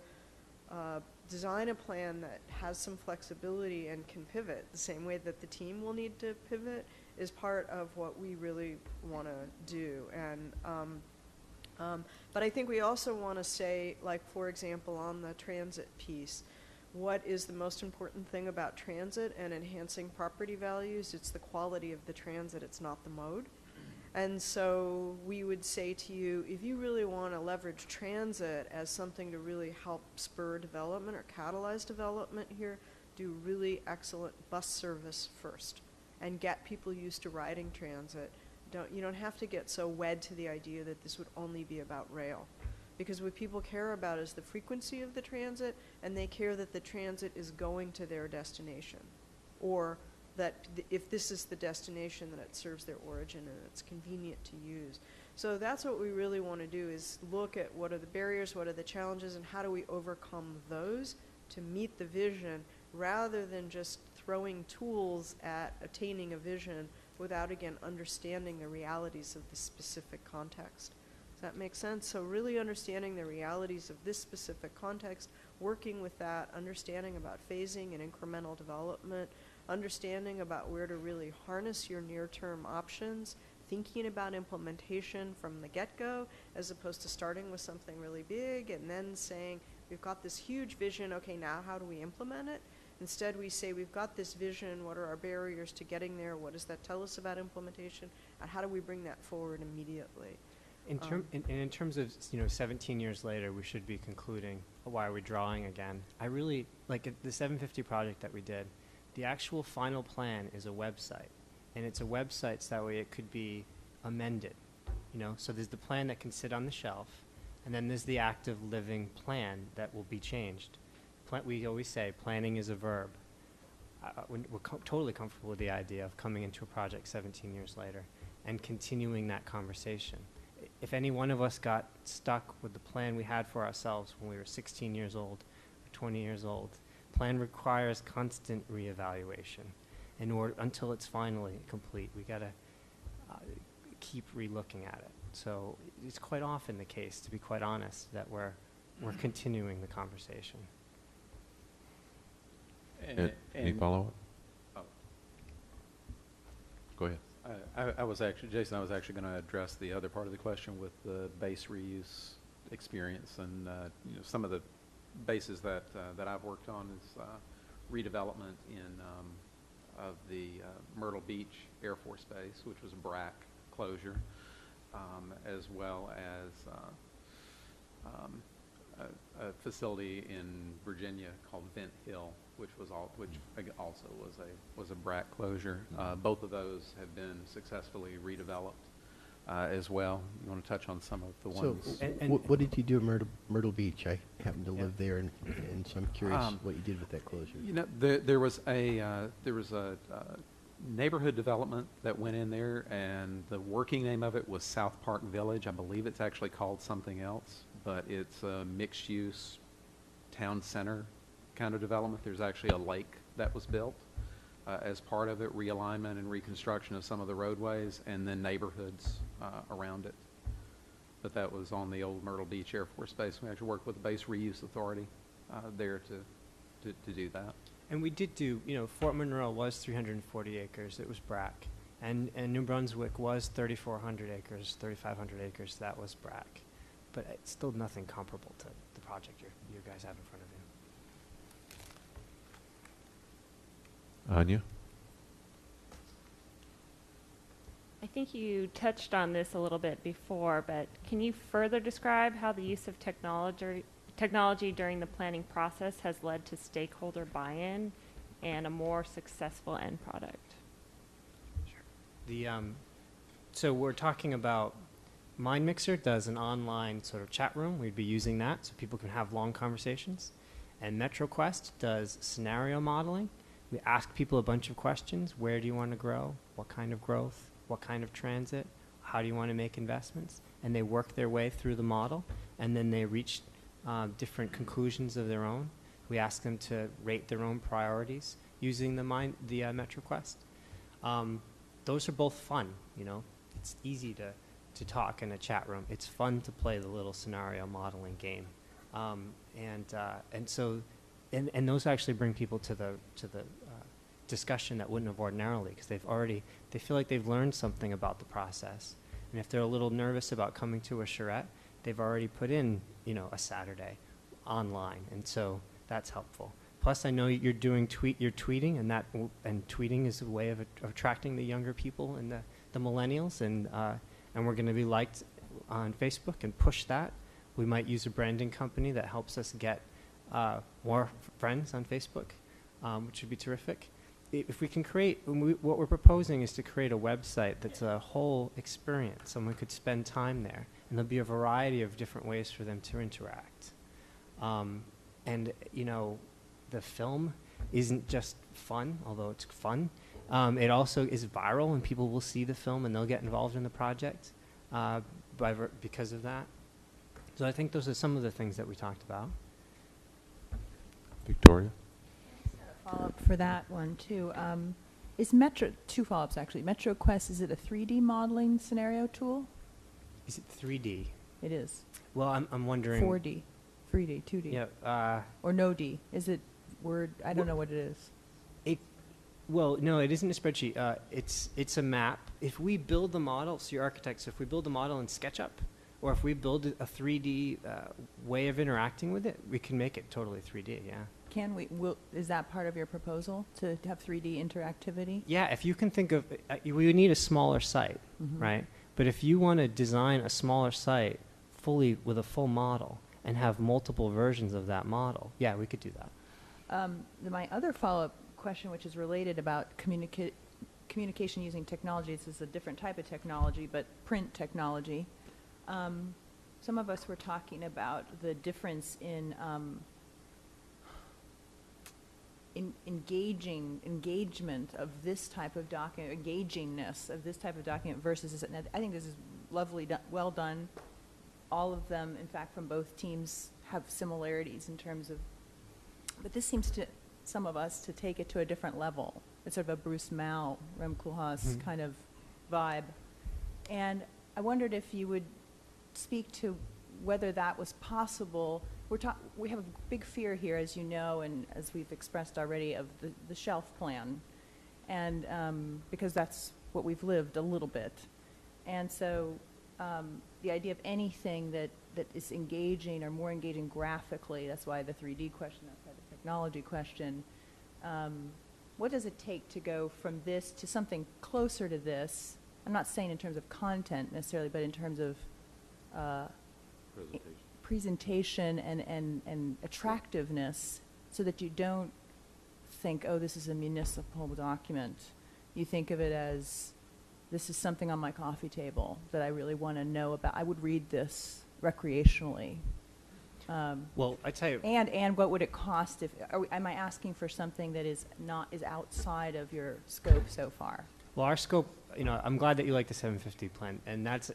design a plan that has some flexibility and can pivot the same way that the team will need to pivot is part of what we really want to do. And but I think we also want to say, like, for example, on the transit piece, what is the most important thing about transit and enhancing property values? It's the quality of the transit, it's not the mode. And so we would say to you, if you really want to leverage transit as something to really help spur development or catalyze development here, do really excellent bus service first and get people used to riding transit. You don't have to get so wed to the idea that this would only be about rail. Because what people care about is the frequency of the transit, and they care that the transit is going to their destination. Or that if this is the destination, that it serves their origin and it's convenient to use. So that's what we really want to do, is look at what are the barriers, what are the challenges, and how do we overcome those to meet the vision, rather than just throwing tools at attaining a vision without, again, understanding the realities of the specific context. Does that make sense? So really understanding the realities of this specific context, working with that, understanding about phasing and incremental development, understanding about where to really harness your near-term options, thinking about implementation from the get-go, as opposed to starting with something really big and then saying, we've got this huge vision, okay, now how do we implement it? Instead, we say, we've got this vision, what are our barriers to getting there, what does that tell us about implementation, and how do we bring that forward immediately? In terms of 17 years later, we should be concluding, why are we drawing again? I really, like the 750 project that we did, the actual final plan is a website. And it's a website so that way it could be amended. So there's the plan that can sit on the shelf, and then there's the active living plan that will be changed. We always say planning is a verb. We're totally comfortable with the idea of coming into a project 17 years later and continuing that conversation. If any one of us got stuck with the plan we had for ourselves when we were 16 years old or 20 years old, plan requires constant reevaluation until it's finally complete. We got to keep re-looking at it. So it's quite often the case, to be quite honest, that we're continuing the conversation. Any follow-up? Oh. Go ahead. I was actually going to address the other part of the question with the base reuse experience, and some of the bases that I've worked on is redevelopment of the Myrtle Beach Air Force Base, which was a BRAC closure, as well as a facility in Virginia called Vent Hill, which also was a BRAC closure. Both of those have been successfully redeveloped as well. You want to touch on some of the ones? So, what did you do at Myrtle Beach? I happen to live there, and so I'm curious what you did with that closure. There was a neighborhood development that went in there, and the working name of it was South Park Village. I believe it's actually called something else, but it's a mixed-use town center kind of development. There's actually a lake that was built as part of it, realignment and reconstruction of some of the roadways, and then neighborhoods around it. But that was on the old Myrtle Beach Air Force Base. We actually worked with the Base Reuse Authority there to do that. And we did do, Fort Monroe was 340 acres, it was BRAC. And New Brunswick was 3,400 acres, 3,500 acres, that was BRAC. But it's still nothing comparable to the project you guys have in front of you. Anya? I think you touched on this a little bit before, but can you further describe how the use of technology during the planning process has led to stakeholder buy-in and a more successful end product? Sure. So we're talking about MindMixer does an online sort of chat room. We'd be using that so people can have long conversations. And MetroQuest does scenario modeling. We ask people a bunch of questions. Where do you want to grow? What kind of growth? What kind of transit? How do you want to make investments? And they work their way through the model, and then they reach different conclusions of their own. We ask them to rate their own priorities using the MetroQuest. Those are both fun, It's easy to talk in a chat room. It's fun to play the little scenario modeling game. And so those actually bring people to the discussion that wouldn't have ordinarily, because they feel like they've learned something about the process. And if they're a little nervous about coming to a charrette, they've already put in, a Saturday online, and so that's helpful. Plus, I know you're tweeting, and tweeting is a way of attracting the younger people and the millennials, and we're going to be liked on Facebook and push that. We might use a branding company that helps us get more friends on Facebook, which would be terrific. If we can what we're proposing is to create a website that's a whole experience. Someone could spend time there, and there'll be a variety of different ways for them to interact. The film isn't just fun, although it's fun. It also is viral, and people will see the film, and they'll get involved in the project because of that. So I think those are some of the things that we talked about. Victoria? Follow-up for that one, too. Two follow-ups, actually. MetroQuest, is it a 3D modeling scenario tool? Is it 3D? It is. Well, I'm wondering. 4D, 3D, 2D. Yeah. Or no D. Is it Word? I don't know what it is. Well, no, it isn't a spreadsheet. It's a map. If we build the model, so you're architects, if we build the model in SketchUp, or if we build a 3D way of interacting with it, we can make it totally 3D, yeah. Can we, is that part of your proposal, to have 3D interactivity? Yeah, if you can think of, we would need a smaller site, right? But if you want to design a smaller site with a full model and have multiple versions of that model, yeah, we could do that. My other follow-up question, which is related about communication using technology, this is a different type of technology, but print technology. Some of us were talking about the difference in engagement of this type of document, engagingness of this type of document versus this. And I think this is lovely, well done. All of them, in fact, from both teams have similarities in terms of, but this seems to some of us to take it to a different level. It's sort of a Bruce Mao, Rem Koolhaas kind of vibe. And I wondered if you would speak to whether that was possible. We have a big fear here, as you know, and as we've expressed already, of the shelf plan, and because that's what we've lived a little bit. And so the idea of anything that is engaging or more engaging graphically, that's why the 3D question, that's why the technology question, what does it take to go from this to something closer to this? I'm not saying in terms of content necessarily, but in terms of presentation and attractiveness, so that you don't think, oh, this is a municipal document. You think of it as, this is something on my coffee table that I really want to know about. I would read this recreationally. Well, I tell you, And what would it cost if, am I asking for something that is outside of your scope so far? well, our scope, I'm glad that you like the 750 plan, and that's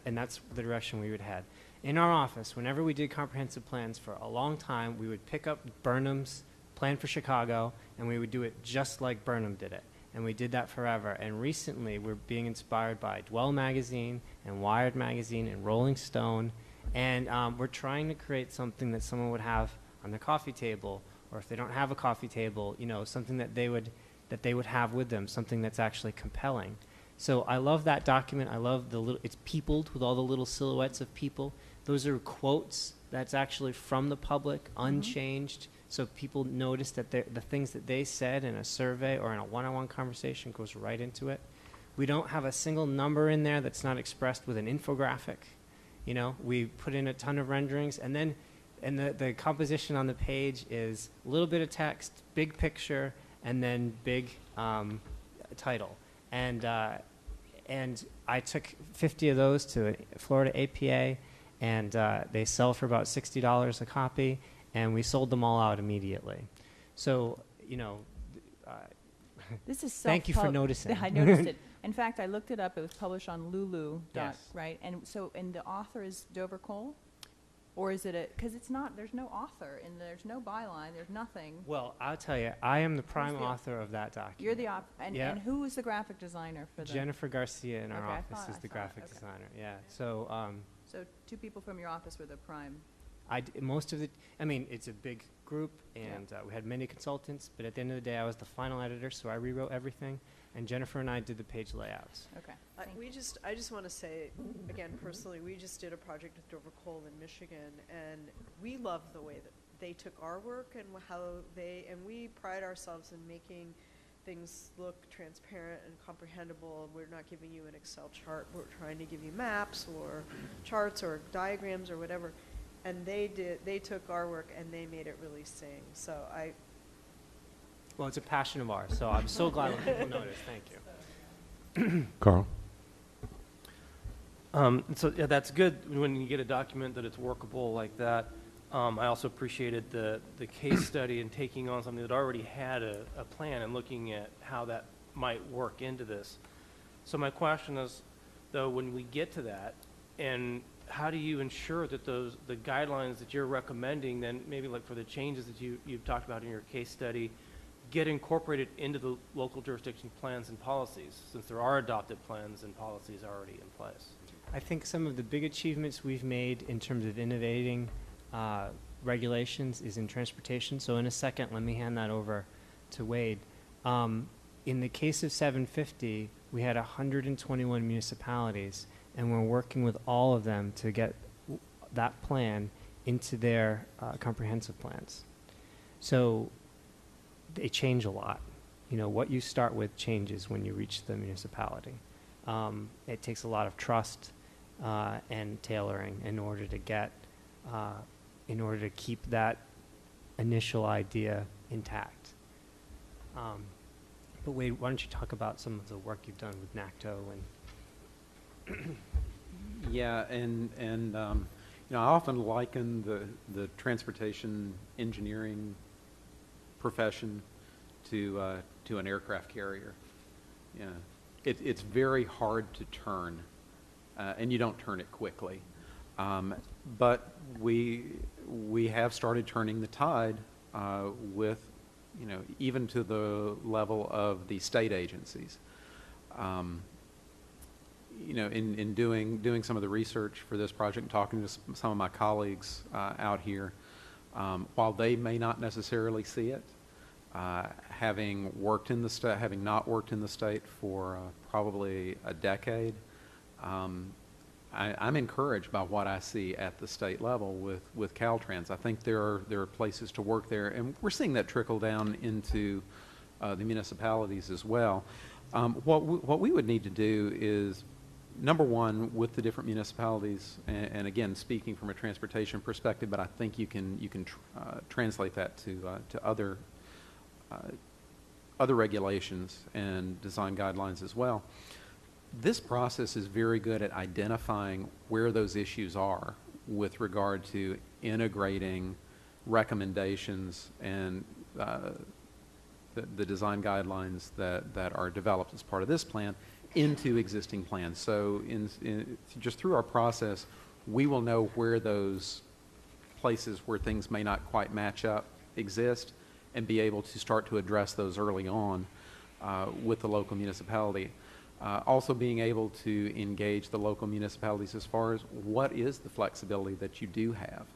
the direction we would head. In our office, whenever we did comprehensive plans for a long time, we would pick up Burnham's plan for Chicago, and we would do it just like Burnham did it. And we did that forever. And recently, we're being inspired by Dwell Magazine and Wired Magazine and Rolling Stone. And we're trying to create something that someone would have on their coffee table, or if they don't have a coffee table, something that they would have with them, something that's actually compelling. So I love that document. I love it's peopled with all the little silhouettes of people. Those are quotes that's actually from the public, unchanged. So people notice that the things that they said in a survey or in a one-on-one conversation goes right into it. We don't have a single number in there that's not expressed with an infographic. We put in a ton of renderings, and the composition on the page is a little bit of text, big picture, and then big title. And I took 50 of those to Florida APA, and they sell for about $60 a copy. And we sold them all out immediately. So, This is thank you for noticing. I noticed it. In fact, I looked it up. It was published on Lulu. Yes. Right? And the author is Dover Cole? Or is it because there's no author, and there's no byline, there's nothing. Well, I'll tell you, I am the prime author of that document. You're the author. And who is the graphic designer for the? Jennifer Garcia in our office is the graphic designer. Yeah. So, so two people from your office were the prime. It's a big group, and we had many consultants, but at the end of the day, I was the final editor, so I rewrote everything, and Jennifer and I did the page layouts. Okay. I just want to say, again, personally, we just did a project with Dover Cole in Michigan, and we love the way that they took our work and and we pride ourselves in making things look transparent and comprehensible. We're not giving you an Excel chart. We're trying to give you maps or charts or diagrams or whatever. And they took our work and they made it really sing. So Well, it's a passion of ours, so I'm so glad when people notice. Thank you. Carl? So yeah, that's good when you get a document that it's workable like that. I also appreciated the case study and taking on something that already had a plan and looking at how that might work into this. So my question is, though, when we get to that, and how do you ensure that the guidelines that you're recommending, then maybe like for the changes that you've talked about in your case study, get incorporated into the local jurisdiction plans and policies, since there are adopted plans and policies already in place? I think some of the big achievements we've made in terms of innovating regulations is in transportation. So in a second, let me hand that over to Wade. In the case of 750, we had 121 municipalities, and we're working with all of them to get that plan into their comprehensive plans. So they change a lot. What you start with changes when you reach the municipality. It takes a lot of trust and tailoring in order to keep that initial idea intact. But Wade, why don't you talk about some of the work you've done with NACTO and Yeah, and I often liken the transportation engineering profession to an aircraft carrier. Yeah, it's very hard to turn, and you don't turn it quickly. But we have started turning the tide with, even to the level of the state agencies. In doing some of the research for this project and talking to some of my colleagues out here, while they may not necessarily see it, having not worked in the state for probably a decade, I'm encouraged by what I see at the state level with Caltrans. I think there are places to work there, and we're seeing that trickle down into the municipalities as well. What we would need to do is, number one, with the different municipalities, and again, speaking from a transportation perspective, but I think you can translate that to other regulations and design guidelines as well. This process is very good at identifying where those issues are with regard to integrating recommendations and the design guidelines that are developed as part of this plan into existing plans. So just through our process, we will know where those places where things may not quite match up exist and be able to start to address those early on with the local municipality. Also being able to engage the local municipalities as far as what is the flexibility that you do have.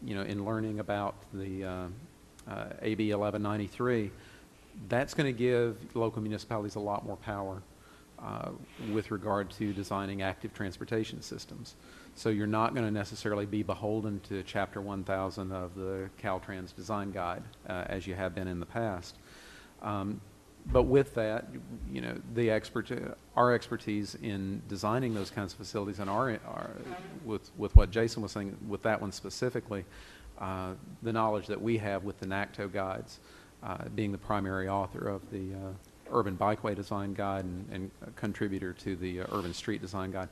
In learning about the AB 1193, that's going to give local municipalities a lot more power with regard to designing active transportation systems. So you're not going to necessarily be beholden to Chapter 1000 of the Caltrans Design Guide as you have been in the past. But with that, our expertise in designing those kinds of facilities and with what Jason was saying, with that one specifically, the knowledge that we have with the NACTO guides, being the primary author of the Urban Bikeway Design Guide and a contributor to the Urban Street Design Guide,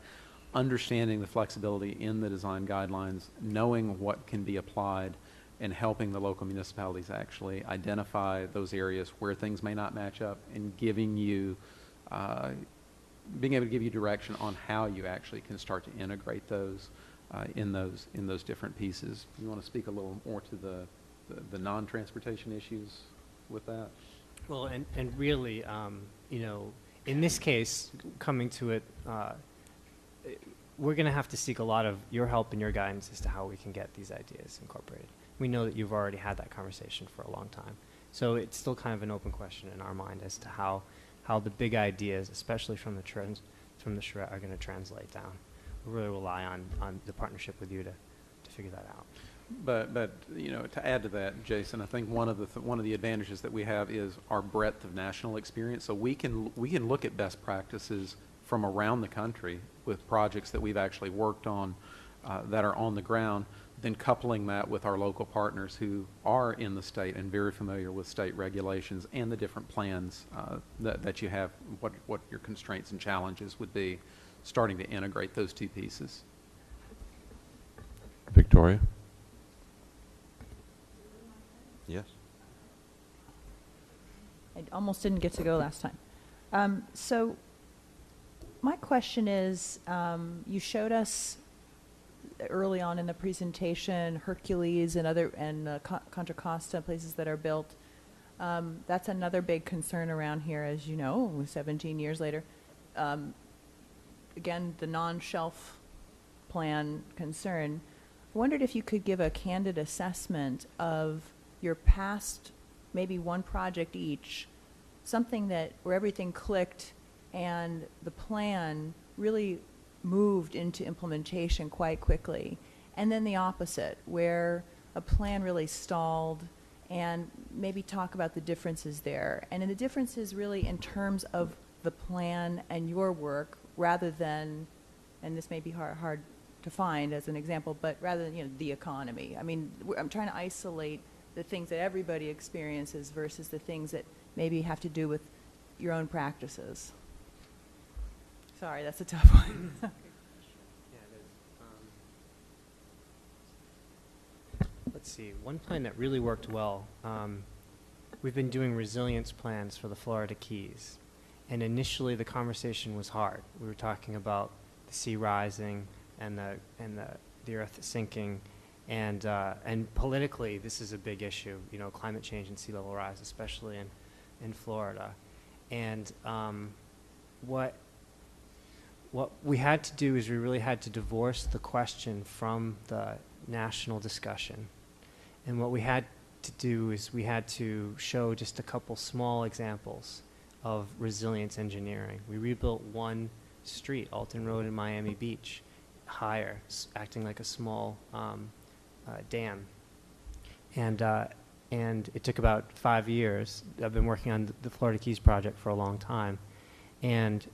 understanding the flexibility in the design guidelines, knowing what can be applied, and helping the local municipalities actually identify those areas where things may not match up, and giving you, being able to give you direction on how you actually can start to integrate those in those different pieces. You want to speak a little more to the non-transportation issues with that? Well, and really, in this case, coming to it, we're going to have to seek a lot of your help and your guidance as to how we can get these ideas incorporated. We know that you've already had that conversation for a long time. So it's still kind of an open question in our mind as to how the big ideas, especially from the charrette, are going to translate down. We really rely on the partnership with you to figure that out. But to add to that, Jason, I think one of the advantages that we have is our breadth of national experience. So we can look at best practices from around the country with projects that we've actually worked on that are on the ground, then coupling that with our local partners who are in the state and very familiar with state regulations and the different plans that you have, what your constraints and challenges would be, starting to integrate those two pieces. Victoria? Yes. I almost didn't get to go last time. So my question is, you showed us early on in the presentation Hercules and Contra Costa, places that are built. That's another big concern around here, as you know, 17 years later. Again, the non-shelf plan concern. I wondered if you could give a candid assessment of your past, maybe one project each, something where everything clicked and the plan really moved into implementation quite quickly, and then the opposite, where a plan really stalled, and maybe talk about the differences there. And in the differences really in terms of the plan and your work, rather than, and this may be hard to find as an example, but rather than the economy. I mean, I'm trying to isolate the things that everybody experiences versus the things that maybe have to do with your own practices. Sorry, that's a tough one. Let's see, one plan that really worked well, we've been doing resilience plans for the Florida Keys. And initially the conversation was hard. We were talking about the sea rising and the earth sinking. And politically, this is a big issue, climate change and sea level rise, especially in Florida. And what we had to do is we really had to divorce the question from the national discussion. And what we had to do is we had to show just a couple small examples of resilience engineering. We rebuilt one street, Alton Road in Miami Beach, higher, acting like a small dam. And it took about 5 years. I've been working on the Florida Keys project for a long time. And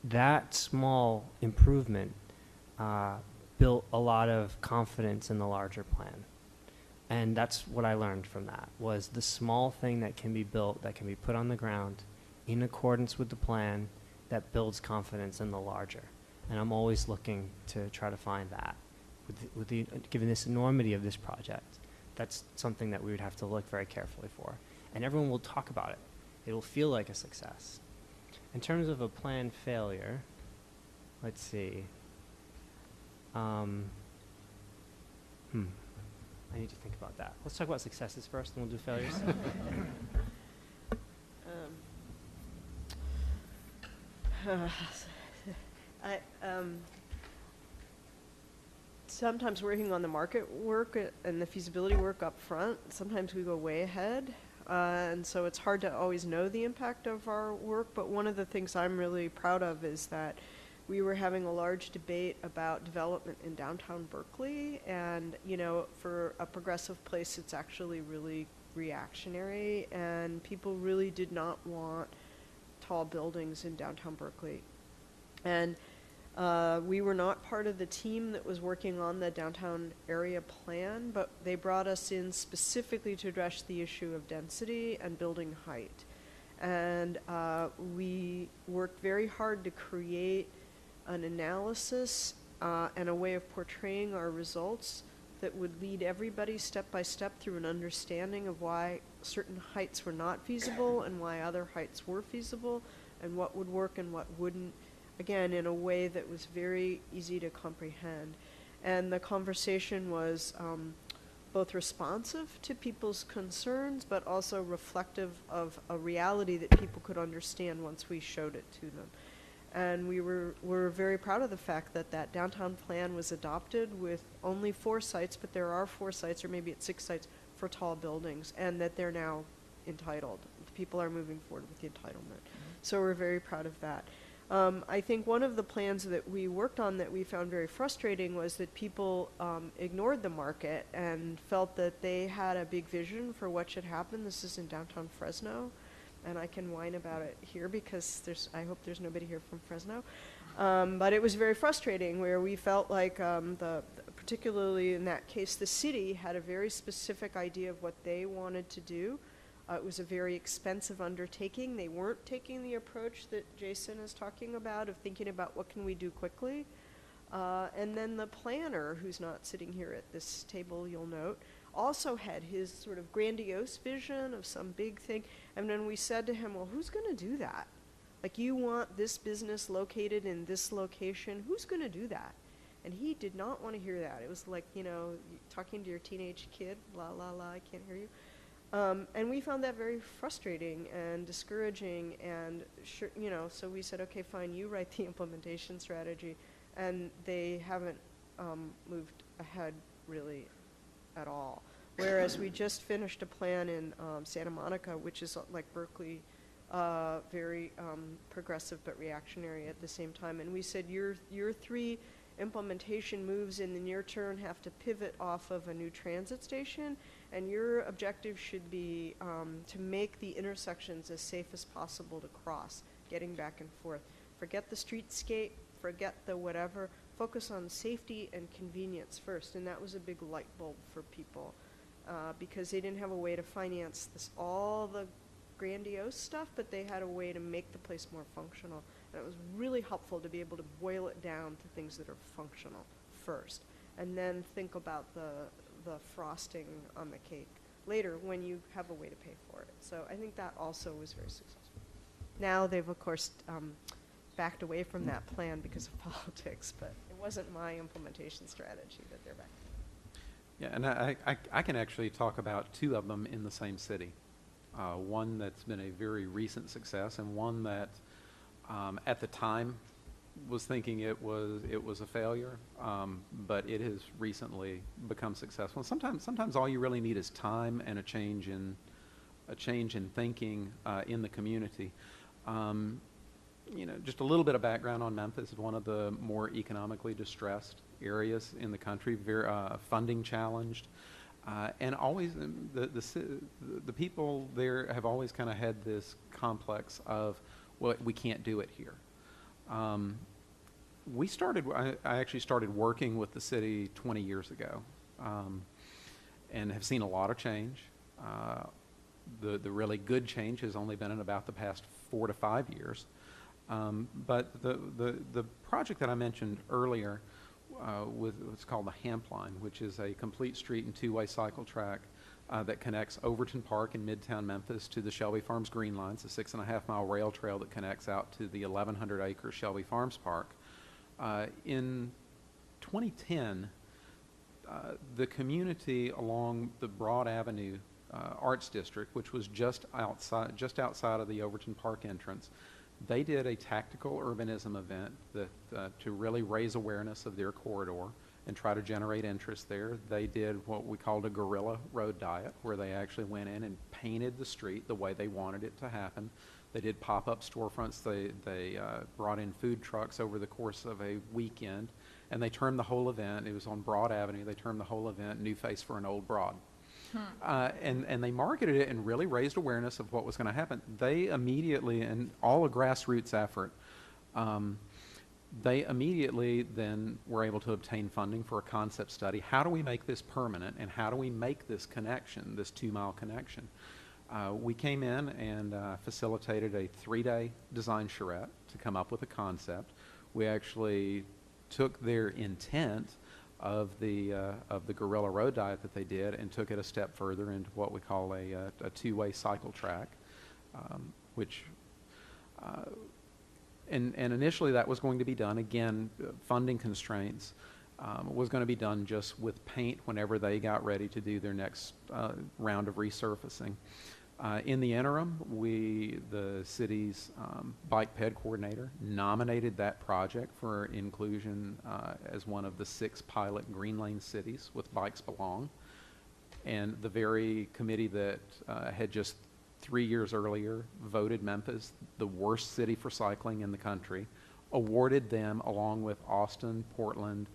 that small improvement built a lot of confidence in the larger plan. And that's what I learned from that, was the small thing that can be built, that can be put on the ground in accordance with the plan, that builds confidence in the larger. And I'm always looking to try to find that. Given this enormity of this project, that's something that we would have to look very carefully for. And everyone will talk about it. It will feel like a success. In terms of a planned failure, let's see. I need to think about that. Let's talk about successes first, and we'll do failures. Sometimes working on the market work and the feasibility work up front, sometimes we go way ahead. And so it's hard to always know the impact of our work, but one of the things I'm really proud of is that we were having a large debate about development in downtown Berkeley, and you know, for a progressive place, it's actually really reactionary, and people really did not want tall buildings in downtown Berkeley. And we were not part of the team that was working on the downtown area plan, but they brought us in specifically to address the issue of density and building height. And we worked very hard to create an analysis and a way of portraying our results that would lead everybody step by step through an understanding of why certain heights were not feasible and why other heights were feasible, and what would work and what wouldn't, again, in a way that was very easy to comprehend. And the conversation was both responsive to people's concerns, but also reflective of a reality that people could understand once we showed it to them. And we're very proud of the fact that that downtown plan was adopted with only 4 sites, but there are 4 sites, or maybe it's 6 sites, for tall buildings, and that they're now entitled. People are moving forward with the entitlement. So we're very proud of that. I think one of the plans that we worked on that we found very frustrating was that people ignored the market and felt that they had a big vision for what should happen. This is in downtown Fresno, and I can whine about it here because I hope there's nobody here from Fresno. But it was very frustrating, where we felt like, particularly in that case, the city had a very specific idea of what they wanted to do. It was a very expensive undertaking. They weren't taking the approach that Jason is talking about, of thinking about what can we do quickly. And then the planner, who's not sitting here at this table, you'll note, also had his sort of grandiose vision of some big thing. And then we said to him, well, who's going to do that? Like, you want this business located in this location, who's going to do that? And he did not want to hear that. It was like, you know, talking to your teenage kid, la, la, la, I can't hear you. And we found that very frustrating and discouraging, and you know, so we said, okay, fine, you write the implementation strategy, and they haven't moved ahead really at all. Whereas we just finished a plan in Santa Monica, which is like Berkeley, very progressive but reactionary at the same time, and we said your 3 implementation moves in the near term have to pivot off of a new transit station, and your objective should be to make the intersections as safe as possible to cross, getting back and forth. Forget the streetscape, forget the whatever, focus on safety and convenience first. And that was a big light bulb for people because they didn't have a way to finance all the grandiose stuff, but they had a way to make the place more functional. And it was really helpful to be able to boil it down to things that are functional first, and then think about the frosting on the cake later when you have a way to pay for it. So I think that also was very successful. Now they've, of course, backed away from that plan because of politics, but it wasn't my implementation strategy that they're back. Yeah, and I can actually talk about 2 of them in the same city. One that's been a very recent success, and one that at the time was thinking it was a failure, but it has recently become successful. And sometimes all you really need is time and a change in thinking in the community. You know, just a little bit of background on Memphis. It's one of the more economically distressed areas in the country, very funding challenged. And always, the people there have always kind of had this complex of, well, we can't do it here. I actually started working with the city 20 years ago, and have seen a lot of change. The really good change has only been in about the past 4 to 5 years. But the project that I mentioned earlier with what's called the Hamp Line, which is a complete street and two-way cycle track that connects Overton Park in Midtown Memphis to the Shelby Farms Green Line. It's a 6.5-mile rail trail that connects out to the 1,100-acre Shelby Farms Park. In 2010, the community along the Broad Avenue Arts District, which was just outside of the Overton Park entrance, they did a tactical urbanism event that to really raise awareness of their corridor and try to generate interest there. They did what we called a guerrilla road diet, where they actually went in and painted the street the way they wanted it to happen. They did pop-up storefronts. They brought in food trucks over the course of a weekend, and they termed the whole event, it was on Broad Avenue, they termed the whole event New Face for an Old Broad. And they marketed it and really raised awareness of what was going to happen. They immediately, and all a grassroots effort, they immediately then were able to obtain funding for a concept study. How do we make this permanent, and how do we make this connection, this 2-mile connection? We came in and facilitated a 3-day design charrette to come up with a concept. We actually took their intent of the guerrilla road diet that they did and took it a step further into what we call a 2-way cycle track, which and initially that was going to be done, again, funding constraints, was going to be done just with paint whenever they got ready to do their next round of resurfacing. In the interim, the city's bike ped coordinator, nominated that project for inclusion as one of the 6 pilot green lane cities with Bikes Belong. And the very committee that had just 3 years earlier voted Memphis the worst city for cycling in the country, awarded them, along with Austin, Portland,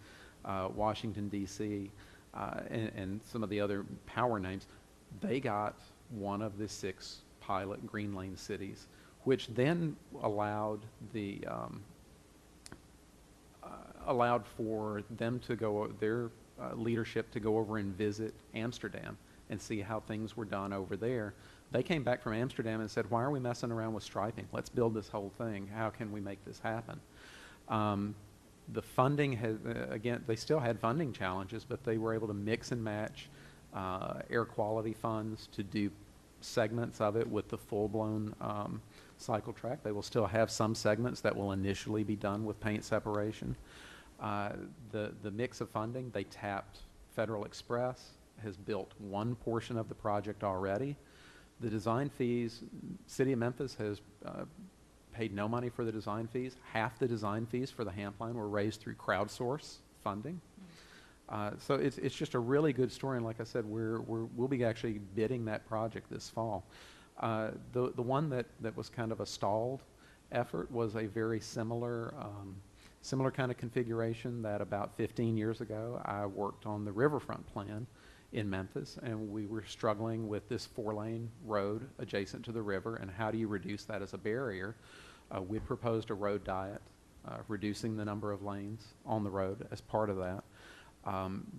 Washington, D.C., and some of the other power names. They got one of the 6 pilot green lane cities, which then allowed for them to go, their leadership to go over and visit Amsterdam and see how things were done over there. They came back from Amsterdam and said, why are we messing around with striping? Let's build this whole thing. How can we make this happen? The funding has, again, they still had funding challenges, but they were able to mix and match air quality funds to do segments of it with the full-blown cycle track. They will still have some segments that will initially be done with paint separation. The mix of funding, they tapped Federal Express, has built one portion of the project already. The design fees, City of Memphis has paid no money for the design fees. Half the design fees for the Hamp Line were raised through crowdsource funding. So it's just a really good story, and like I said, we'll be actually bidding that project this fall. The one that was kind of a stalled effort was a very similar kind of configuration that about 15 years ago I worked on the riverfront plan in Memphis, and we were struggling with this 4-lane road adjacent to the river, and how do you reduce that as a barrier? We proposed a road diet, reducing the number of lanes on the road as part of that.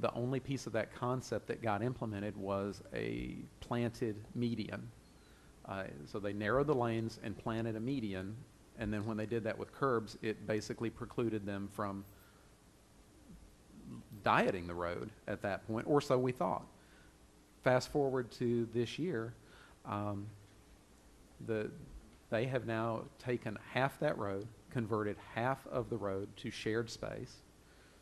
The only piece of that concept that got implemented was a planted median. So they narrowed the lanes and planted a median, and then when they did that with curbs, it basically precluded them from dieting the road at that point, or so we thought. Fast forward to this year, they have now taken half that road, converted half of the road to shared space.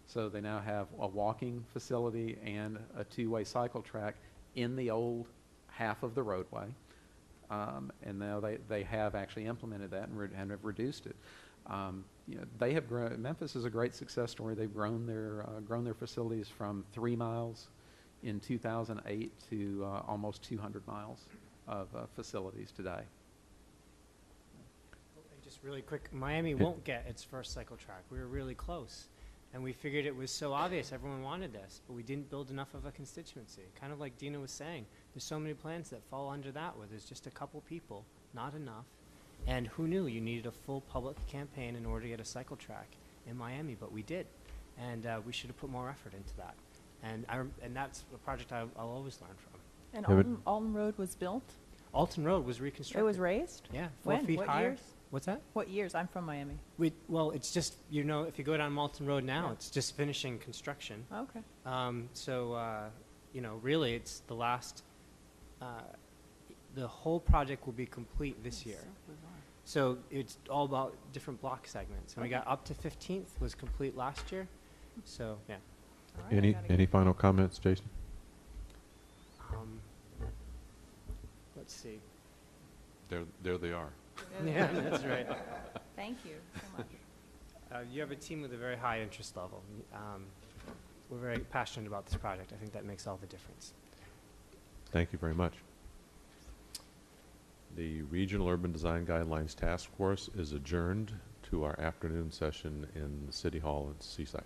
So they now have a walking facility and a 2-way cycle track in the old half of the roadway. And now they have actually implemented that and have reduced it. They have grown. Memphis is a great success story. They've grown their facilities from 3 miles in 2008 to almost 200 miles of facilities today. Just really quick, Miami won't get its first cycle track. We were really close. And we figured it was so obvious everyone wanted this, but we didn't build enough of a constituency. Kind of like Dina was saying, there's so many plans that fall under that where there's just a couple people, not enough. And who knew you needed a full public campaign in order to get a cycle track in Miami, but we did. And we should have put more effort into that. And that's a project I'll always learn from. And Alton Road was built? Alton Road was reconstructed. It was raised? Yeah, 4 when? feet What higher. years? What's that? What years? I'm from Miami. Well, it's just, you know, if you go down Malton Road now, Yeah. it's just finishing construction. Okay. You know, really, it's the last, the whole project will be complete this year. So it's all about different block segments. And we got up to 15th was complete last year. So, yeah. All right, I gotta Any get- final comments, Jason? Let's see. There they are. Yeah, that's right. Thank you so much. You have a team with a very high interest level. We're very passionate about this project. I think that makes all the difference. Thank you very much. The Regional Urban Design Guidelines Task Force is adjourned to our afternoon session in the City Hall in Seaside.